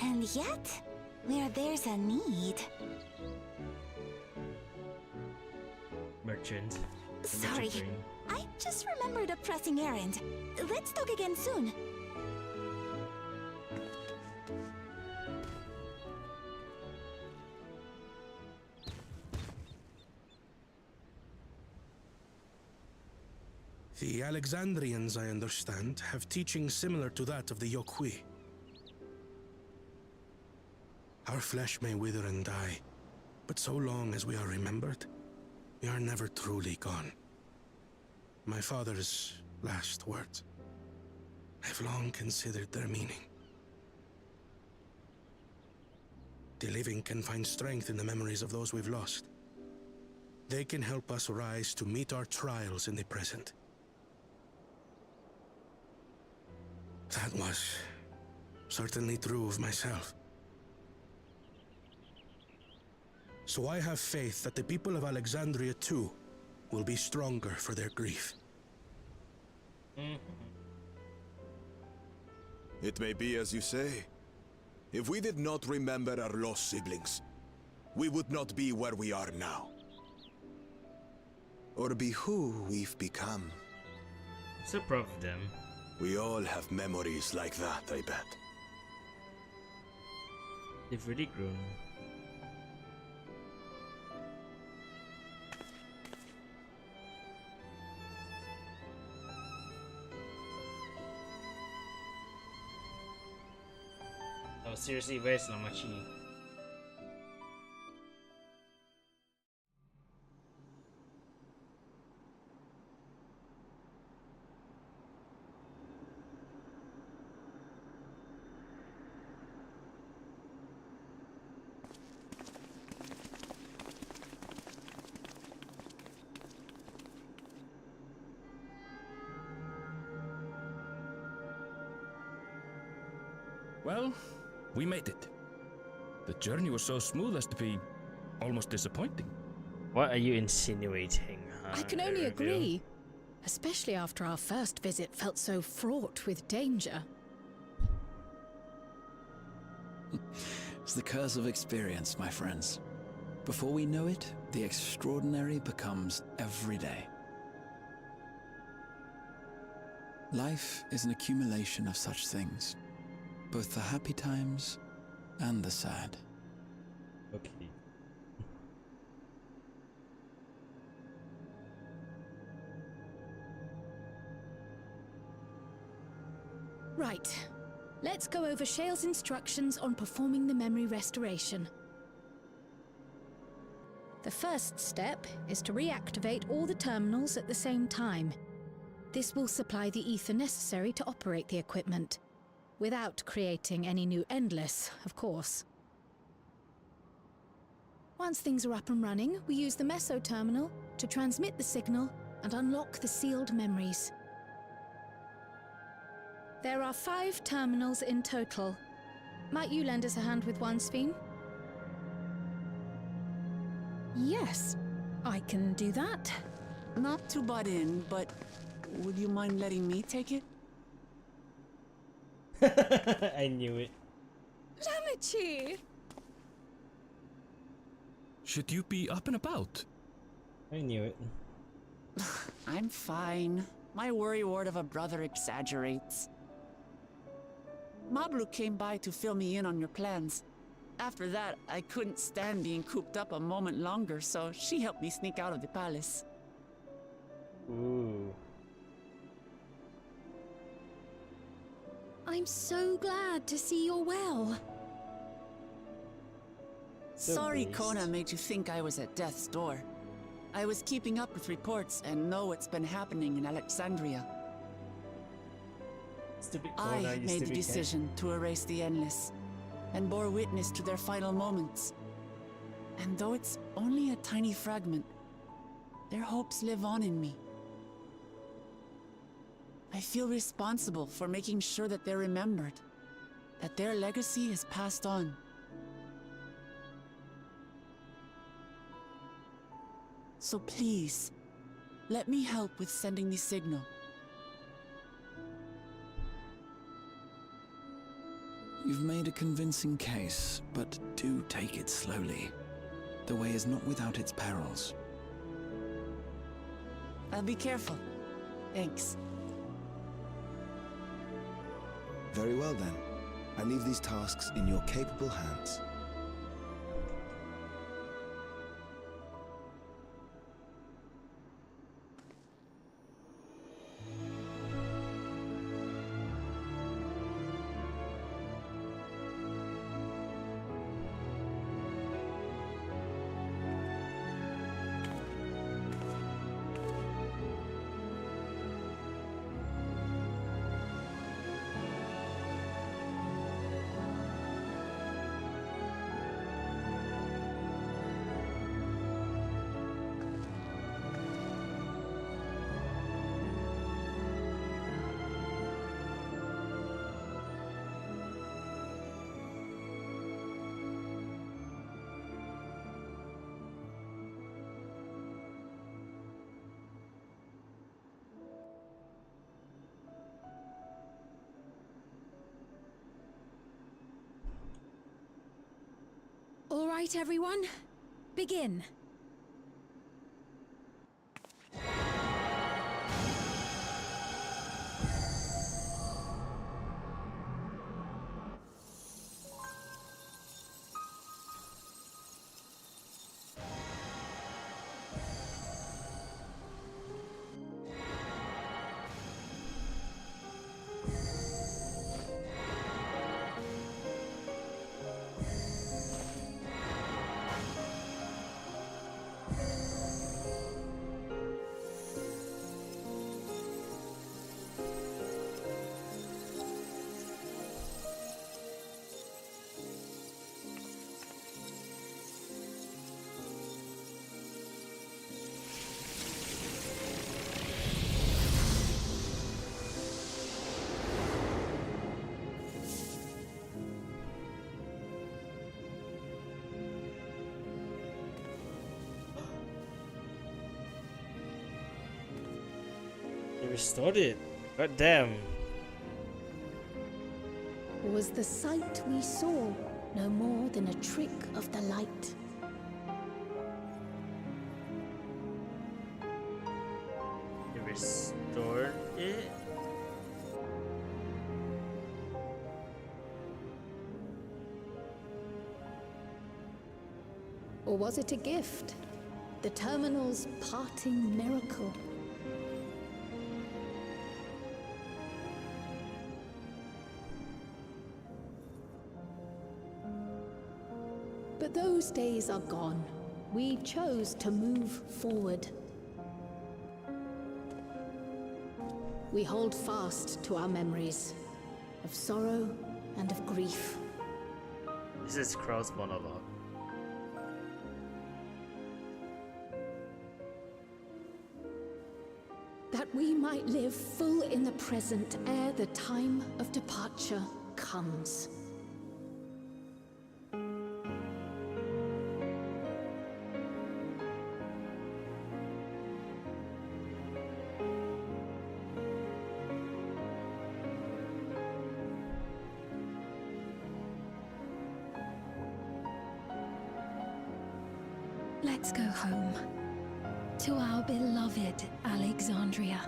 And yet, where there's a need... Merchant. Sorry, Merchant ring. I just remembered a pressing errand. Let's talk again soon. The Alexandrians, I understand, have teaching similar to that of the Yokui. Our flesh may wither and die, but so long as we are remembered, we are never truly gone. My father's last words. I've long considered their meaning. The living can find strength in the memories of those we've lost. They can help us rise to meet our trials in the present. That was certainly true of myself. So I have faith that the people of Alexandria too will be stronger for their grief. It may be as you say. If we did not remember our lost siblings, we would not be where we are now. Or be who we've become. So proud of them. We all have memories like that, I bet. They've really grown. Oh, seriously, where's Namachi? Well, we made it. The journey was so smooth as to be almost disappointing. What are you insinuating, huh? I can only agree. Especially after our first visit felt so fraught with danger. It's the curse of experience, my friends. Before we know it, the extraordinary becomes everyday. Life is an accumulation of such things, both the happy times and the sad. Okay. Right. Let's go over Shale's instructions on performing the memory restoration. The first step is to reactivate all the terminals at the same time. This will supply the ether necessary to operate the equipment, without creating any new Endless, of course. Once things are up and running, we use the Meso terminal to transmit the signal and unlock the sealed memories. There are 5 terminals in total. Might you lend us a hand with one, Sphene? Yes, I can do that. Not to butt in, but would you mind letting me take it? I knew it. Ramichi! Should you be up and about? I knew it. I'm fine. My worrywart of a brother exaggerates. Mablu came by to fill me in on your plans. After that, I couldn't stand being cooped up a moment longer, so she helped me sneak out of the palace. Ooh. I'm so glad to see you're well. Sorry Kona made you think I was at death's door. I was keeping up with reports and know what's been happening in Alexandria. I made the decision to erase the Endless, and bore witness to their final moments. And though it's only a tiny fragment, their hopes live on in me. I feel responsible for making sure that they're remembered, that their legacy is passed on. So please, let me help with sending the signal. You've made a convincing case, but do take it slowly. The way is not without its perils. I'll be careful. Thanks. Very well then. I leave these tasks in your capable hands. All right, everyone. Begin. They restored it. God damn. Was the sight we saw no more than a trick of the light? They restored it? Or was it a gift? The terminal's parting miracle? But those days are gone. We chose to move forward. We hold fast to our memories of sorrow and of grief. This is Krau's monologue. That we might live full in the present ere the time of departure comes. Let's go home. To our beloved Alexandria.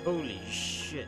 Holy shit.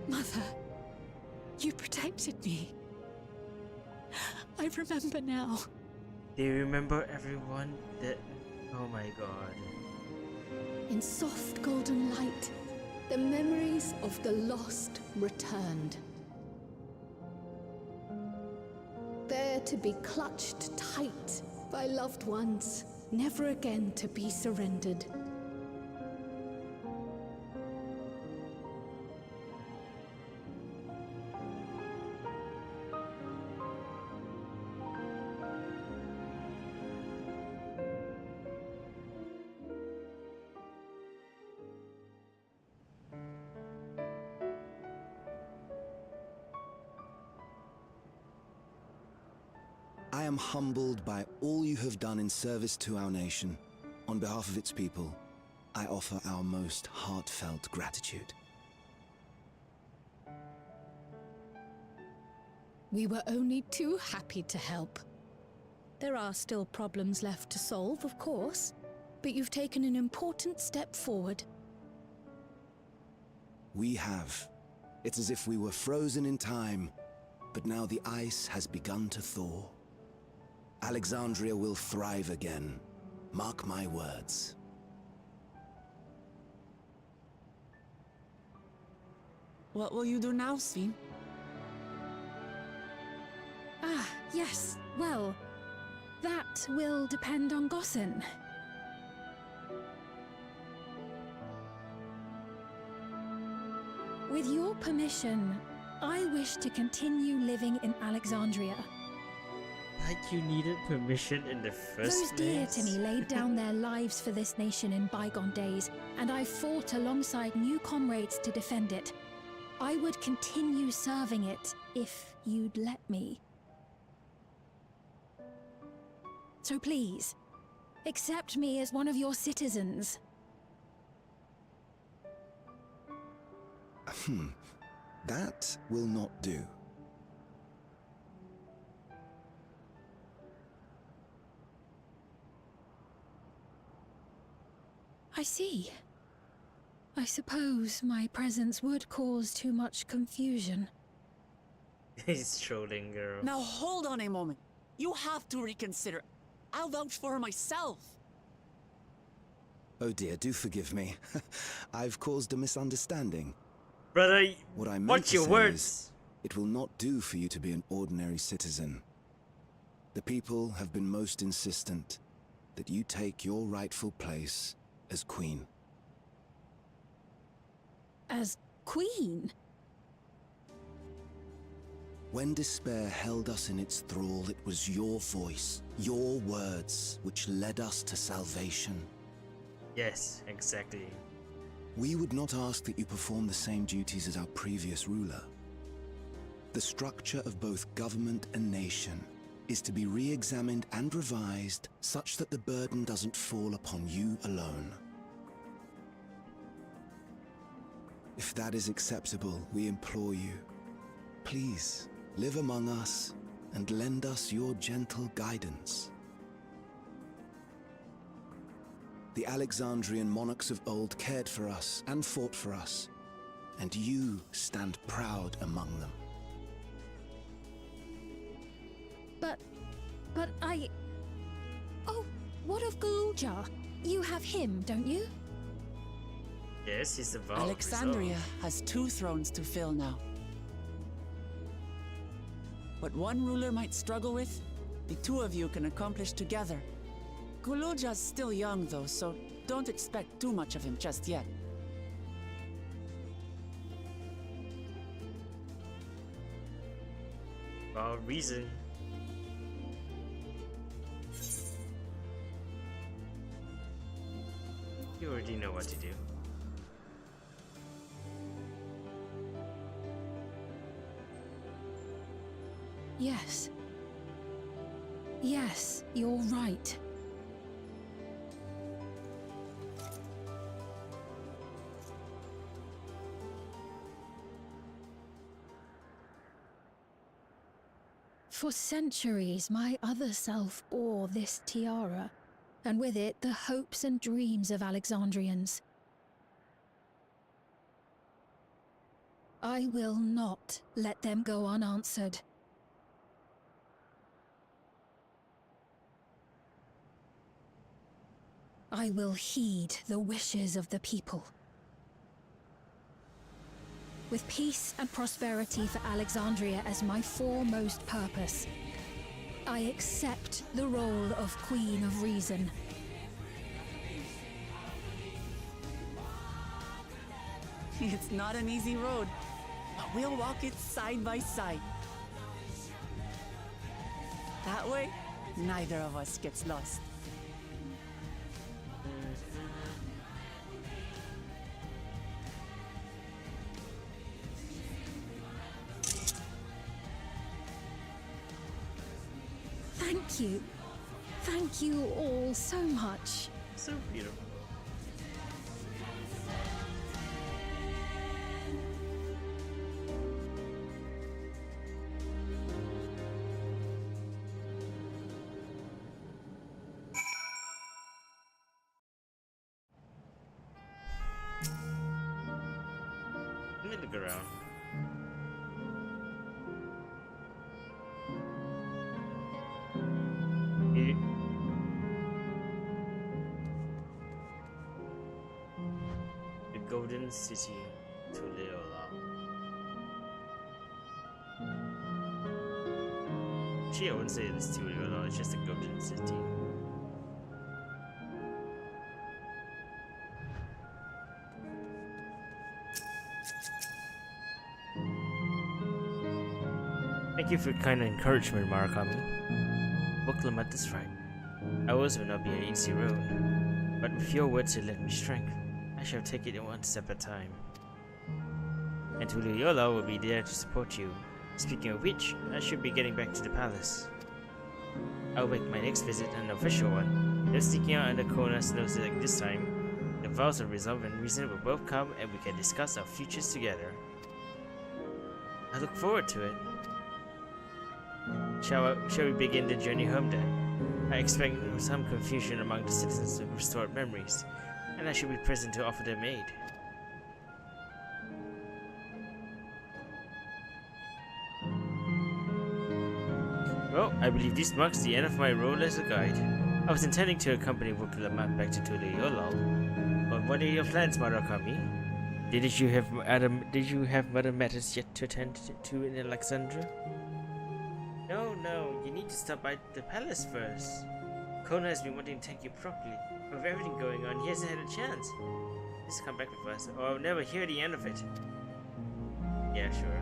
Mother, you protected me. I remember now. They remember everyone that... Oh my god. In soft golden light, the memories of the lost returned. There to be clutched tight by loved ones, never again to be surrendered. I am humbled by all you have done in service to our nation. On behalf of its people, I offer our most heartfelt gratitude. We were only too happy to help. There are still problems left to solve, of course, but you've taken an important step forward. We have. It's as if we were frozen in time, but now the ice has begun to thaw. Alexandria will thrive again. Mark my words. What will you do now, Sven? Ah, yes. Well, that will depend on Gossen. With your permission, I wish to continue living in Alexandria. Like you needed permission in the first Those dear to me laid down their lives for this nation in bygone days, and I fought alongside new comrades to defend it. I would continue serving it if you'd let me. So please, accept me as one of your citizens. That will not do. I see. I suppose my presence would cause too much confusion. He's trolling, girl. Now hold on a moment. You have to reconsider. I'll vouch for her myself. Oh dear, do forgive me. I've caused a misunderstanding. Brother, what I meant watch to your say words. is, it will not do for you to be an ordinary citizen. The people have been most insistent that you take your rightful place as queen. As queen? When despair held us in its thrall, it was your voice, your words, which led us to salvation. Yes, exactly. We would not ask that you perform the same duties as our previous ruler. The structure of both government and nation is to be re-examined and revised such that the burden doesn't fall upon you alone. If that is acceptable, we implore you, please live among us and lend us your gentle guidance. The Alexandrian monarchs of old cared for us and fought for us, and you stand proud among them. But I... Oh, what of Galuja? You have him, don't you? Yes, he's the Vow. Alexandria has 2 thrones to fill now. What one ruler might struggle with, the 2 of you can accomplish together. Galuja's still young though, so don't expect too much of him just yet. For reason. You already know what to do. Yes. Yes, you're right. For centuries, my other self bore this tiara, and with it the hopes and dreams of Alexandrians. I will not let them go unanswered. I will heed the wishes of the people. With peace and prosperity for Alexandria as my foremost purpose, I accept the role of Queen of Reason. It's not an easy road, but we'll walk it side by side. That way, neither of us gets lost. Thank you. Thank you all so much. So beautiful. Let me look around. The Golden City to Leola. Actually, I wouldn't say it's to Leola, it's just the Golden City. Thank you for your kind encouragement, Marakami. Booklemat is right. Ours will not be an easy road, but with your words to lend me strength, I shall take it one step at a time. And Tuliola will be there to support you. Speaking of which, I should be getting back to the palace. I'll make my next visit an official one. No sneaking out under Kona's nose like this time. The vows of resolve and reason will both come and we can discuss our futures together. I look forward to it. Shall we begin the journey home then? I expect some confusion among the citizens of restored memories, and I should be present to offer them aid. Well, I believe this marks the end of my role as a guide. I was intending to accompany Wukulamat back to Tuliyolol, but what are your plans, Marakami? Did you have other matters yet to attend to in Alexandria? No, you need to stop by the palace first. Kona has been wanting to thank you properly. With everything going on, he hasn't had a chance. Just come back with us, or I'll never hear the end of it. Yeah, sure.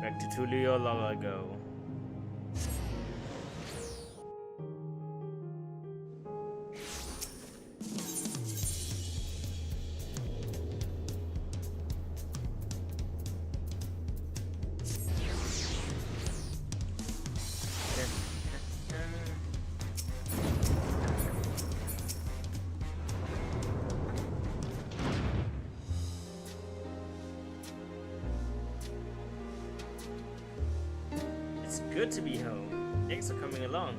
Back to Tuliyolol I go. It's good to be home. Thanks for coming along.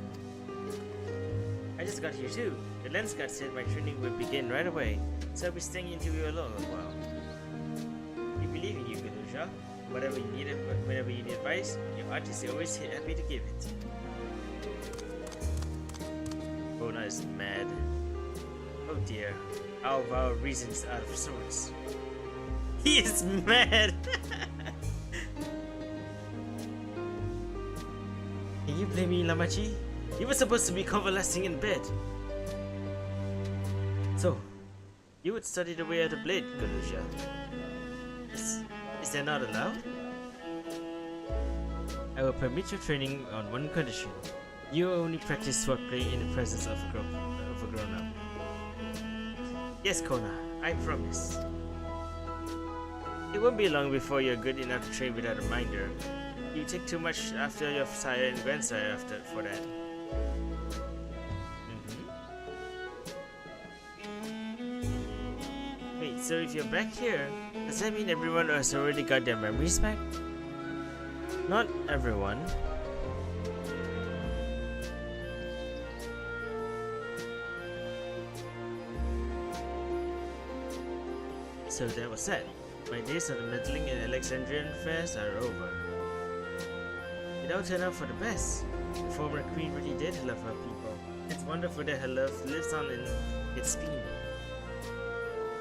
I just got here too. The lens guard said my training would begin right away, so I'll be staying until you a little while. We believe in you, Galusha. Whenever you need advice, your artist is always happy to give it. Kona is mad. Oh dear, our vow reasons out of sorts. He is mad! Can you blame me, Lamachi? You were supposed to be convalescing in bed. So, you would study the way of the blade, Galusha. Is that not allowed? I will permit your training on one condition. You only practice swordplay in the presence of a grown-up. Yes, Kona, I promise. It won't be long before you're good enough to train without a minder. You take too much after your sire and grandsire for that. Wait, so if you're back here, does that mean everyone has already got their memories back? Not everyone. So that was that. My days of the meddling in Alexandrian affairs are over. It all turned out for the best. The former queen really did love her people. It's wonderful that her love lives on in its being.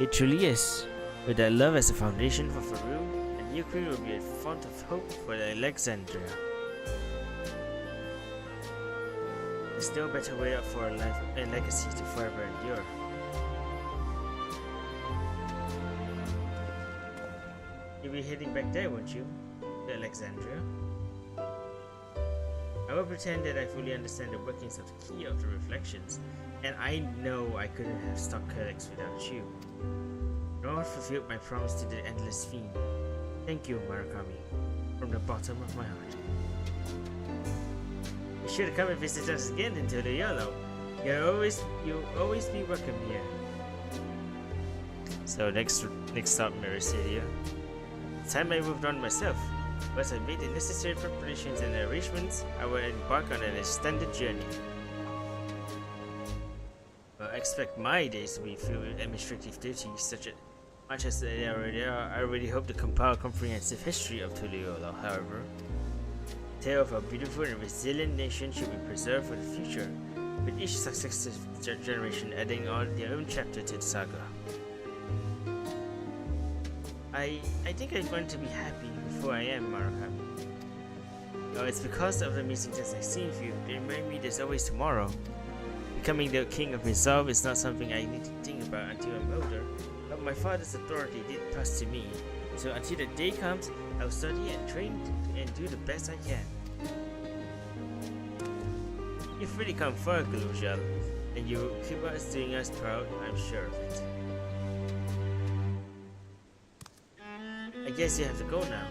It truly is. With that love as a foundation for Faru, the new queen will be a font of hope for Alexandria. There's no better way for a life and legacy to forever endure. You'll be heading back there, won't you? To Alexandria? I will pretend that I fully understand the workings of the key of the reflections, and I know I couldn't have stopped Codex without you. Nor fulfilled my promise to the Endless Fiend. Thank you, Marakami, from the bottom of my heart. You should come and visit us again until the yellow. You'll always be welcome here. So next stop, Mericedia. It's time I moved on myself. Once I made the necessary preparations and arrangements, I will embark on an extended journey. Well, I expect my days to be filled with administrative duties, such as much as they already are. I already hope to compile a comprehensive history of Tuliyola, however. The tale of a beautiful and resilient nation should be preserved for the future, with each successive generation adding on their own chapter to the saga. I think I'm going to be happy before I am, Marakami. Oh, it's because of the amazing things I've seen of you. They remind me there's always tomorrow. Becoming the king of myself is not something I need to think about until I'm older, but my father's authority did pass to me, so until the day comes, I'll study and train and do the best I can. You've really come far, Galushal, and you will keep us doing us proud, I'm sure of it. I guess you have to go now,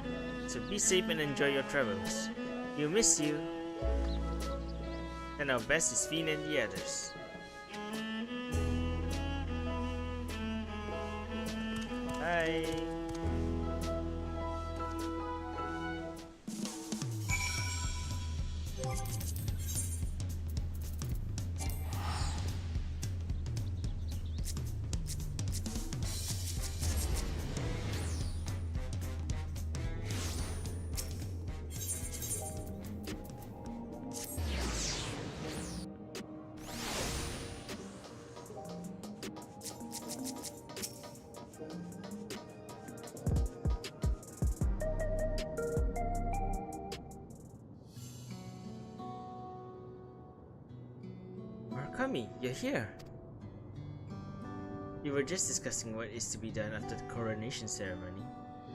so be safe and enjoy your travels. We'll miss you. And our best is Fiend and the others. Bye. Marakami, you're here. We were just discussing what is to be done after the coronation ceremony.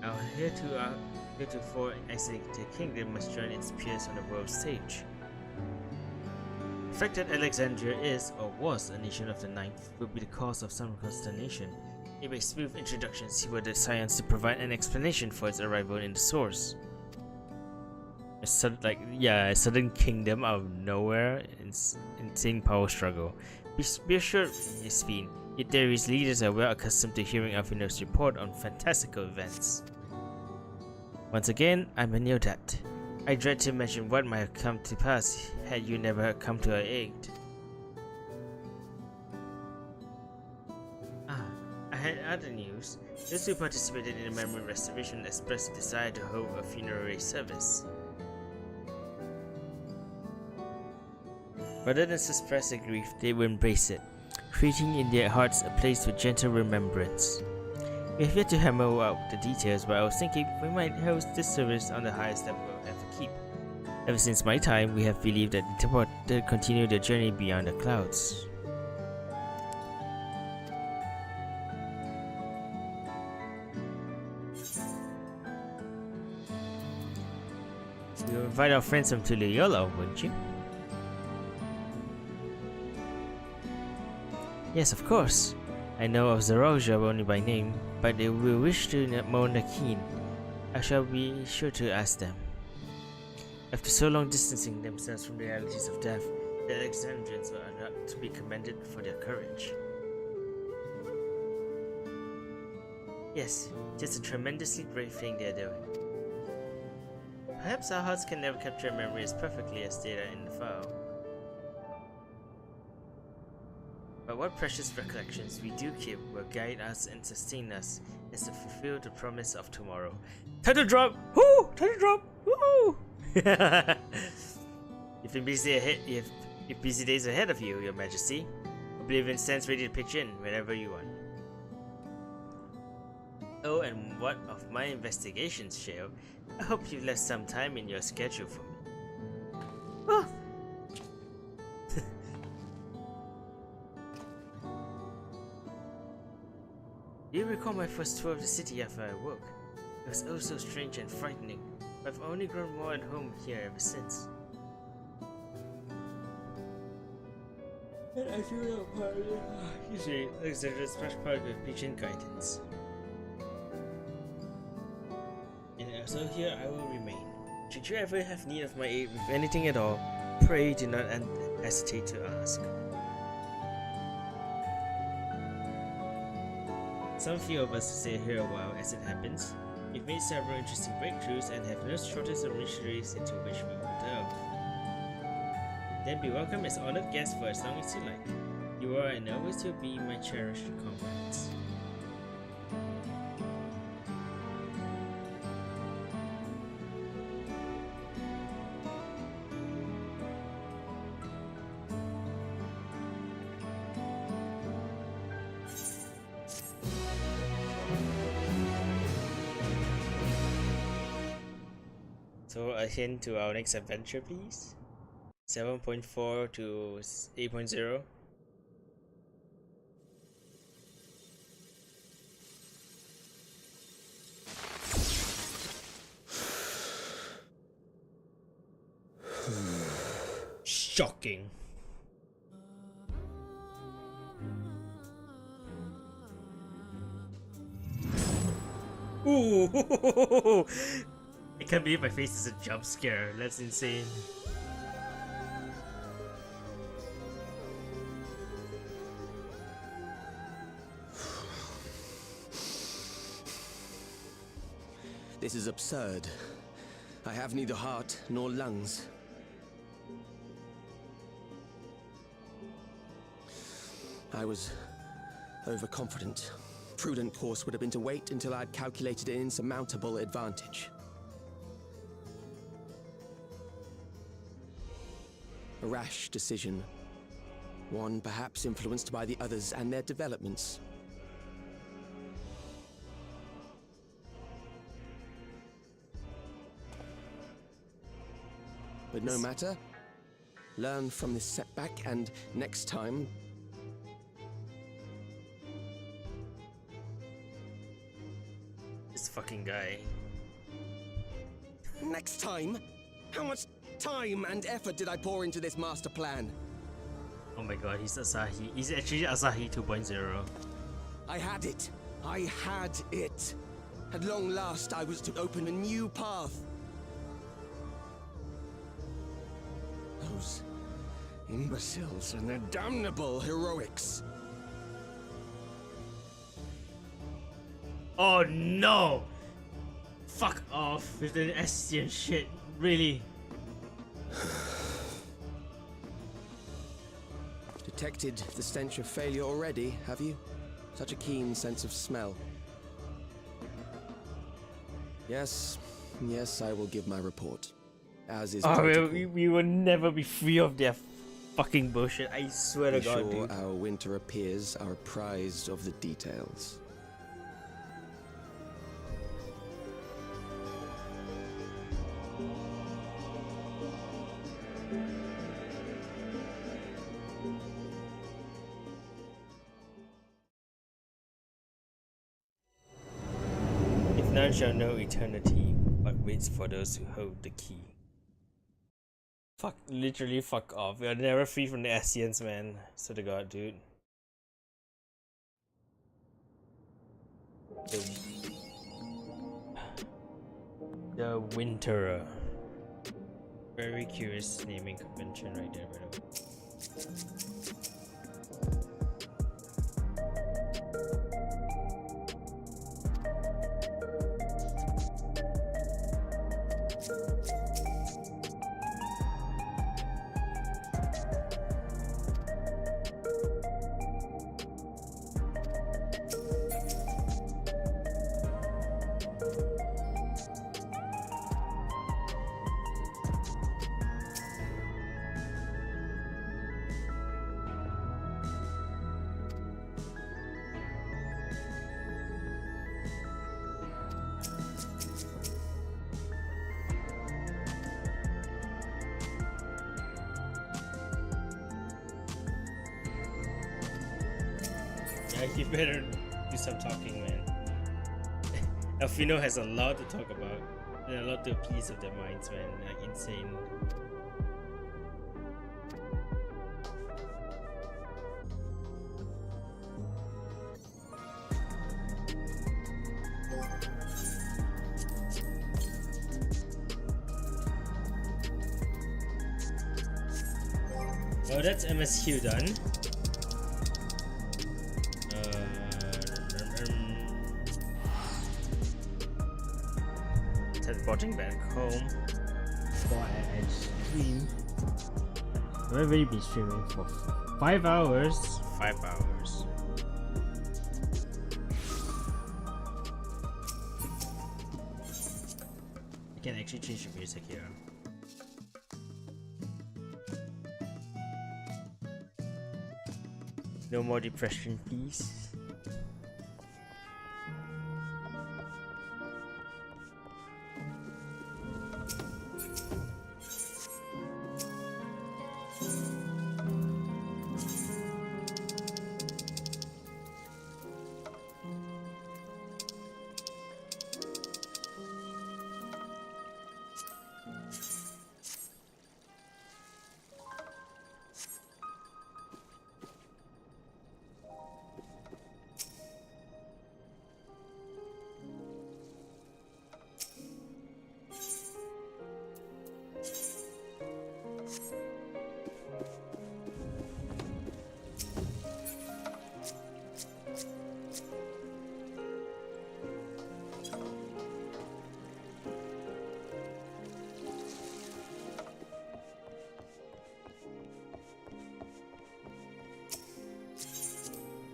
Our heretofore executed kingdom must join its peers on the world stage. The fact that Alexandria is, or was, a nation of the ninth will be the cause of some consternation. It makes smooth introductions were the science to provide an explanation for its arrival in the source. A sudden kingdom out of nowhere, insane power struggle. Be assured, Miss Fiend, yet Dairy's leaders are well accustomed to hearing Alphinaud's report on fantastical events. Once again, I'm a Neodat. I dread to imagine what might have come to pass had you never come to our aid. I had other news. Those who participated in the memory restoration expressed a desire to hold a funerary service. Rather than suppress their grief, they will embrace it, creating in their hearts a place for gentle remembrance. We have yet to hammer out the details, but I was thinking we might host this service on the highest level of FFXIV. Ever since my time, we have believed that the departed continue their journey beyond the clouds. You'll invite our friends from Tuliyola, wouldn't you? Yes, of course. I know of Zaroja only by name, but they will wish to know Nakin. I shall be sure to ask them. After so long distancing themselves from the realities of death, the Alexandrians are not to be commended for their courage. Yes, it's a tremendously brave thing they're doing. Perhaps our hearts can never capture memories perfectly as they are in the file. But what precious recollections we do keep will guide us and sustain us as to fulfill the promise of tomorrow. Title drop! Woo! Title drop! Woo! You've been busy ahead. You've busy days ahead of you, Your Majesty. Oblivion stands ready to pitch in whenever you want. Oh, and what of my investigations, Shale? I hope you've left some time in your schedule for me. Oh. Do you recall my first tour of the city after I woke? It was oh so strange and frightening, but I've only grown more at home here ever since. And I feel that part of it. Usually, Alexandra's much part of patient guidance. And so here I will remain. Should you ever have need of my aid with anything at all, pray do not hesitate to ask. Some few of us stay here a while as it happens. We've made several interesting breakthroughs and have no shortage of missionaries into which we will delve. Then be welcome as honored guests for as long as you like. You are and always will be my cherished comrades. So a hint to our next adventure, please. 7.4 to 8.0. Shocking. Ooh. I can't believe my face is a jump scare. That's insane. This is absurd. I have neither heart nor lungs. I was overconfident. Prudent course would have been to wait until I'd calculated an insurmountable advantage. A rash decision. One perhaps influenced by the others and their developments. But no matter. Learn from this setback and next time... This fucking guy. Next time? How much time and effort did I pour into this master plan? Oh my god, he's Asahi. He's actually Asahi 2.0. I had it. I had it. At long last, I was to open a new path. Those imbeciles and their damnable heroics. Oh no! Fuck off with the Estian shit. Really? Detected the stench of failure already, have you? Such a keen sense of smell. Yes, I will give my report. As is protocol. We will never be free of their fucking bullshit. I swear to God, sure dude. our winter appears are apprised of the details. If none shall know eternity, but waits for those who hold the key. Fuck, literally fuck off. We are never free from the Asians, man. Swear to God, dude. The Winterer. Very curious naming convention right there, by the way. Yeah, you better do some talking, man. Elfino has a lot to talk about and a lot to appease of their minds, man. Like insane. Well, that's MSQ done. Teleporting back home. Before I stream. I've already been streaming for 5 hours. 5 hours. I can actually change the music here. No more depression, please.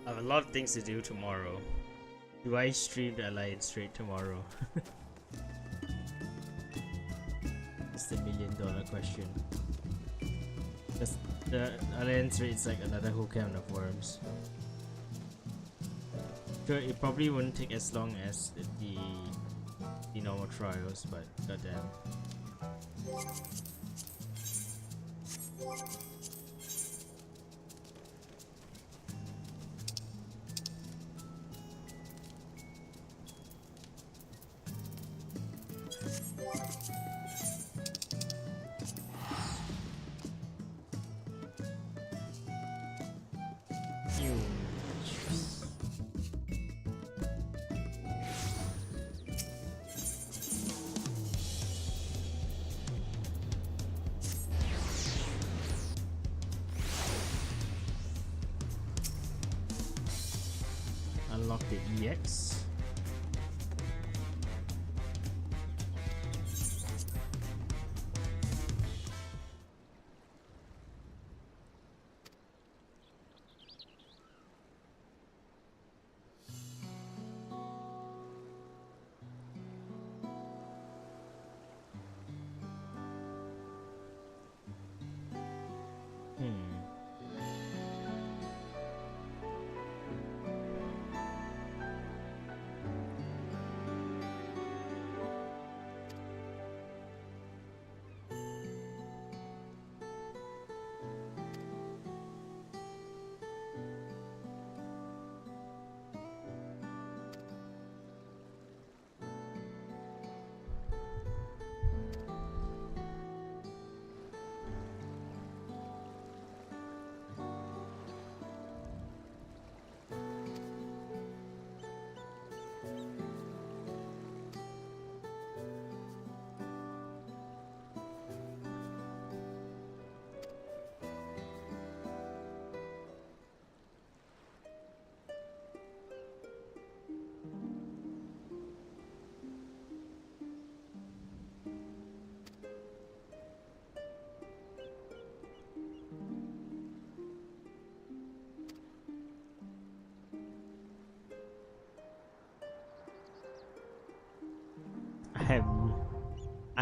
I have a lot of things to do tomorrow. Do I stream the Alliance straight tomorrow? That's the $1 million question. Because the Alliance raid is like another whole can of worms. Sure, it probably wouldn't take as long as the normal trials, but goddamn. Unlock the EX.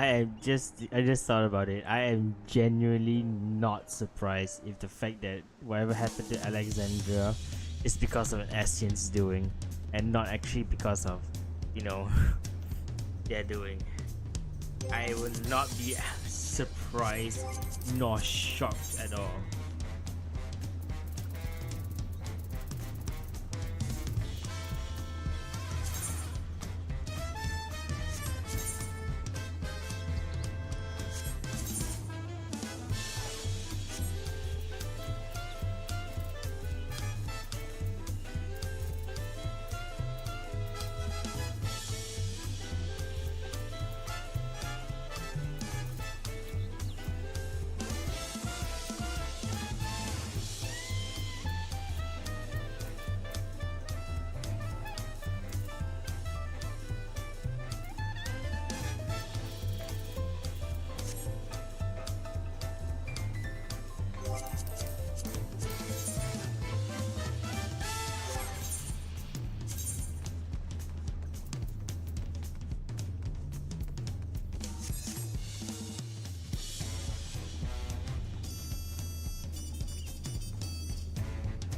I just thought about it. I am genuinely not surprised if the fact that whatever happened to Alexandria is because of an Ascian's doing, and not actually because of, you know, their doing. I would not be surprised nor shocked at all.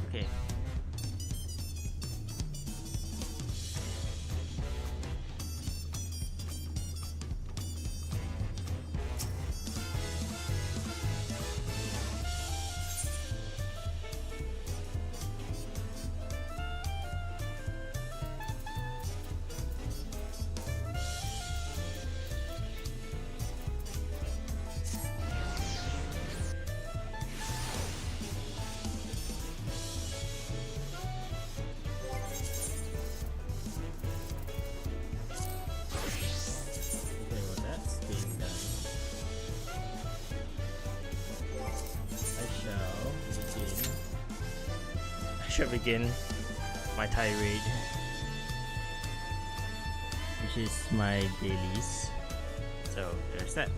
Okay. Shall begin my tirade, which is my dailies. So there's that.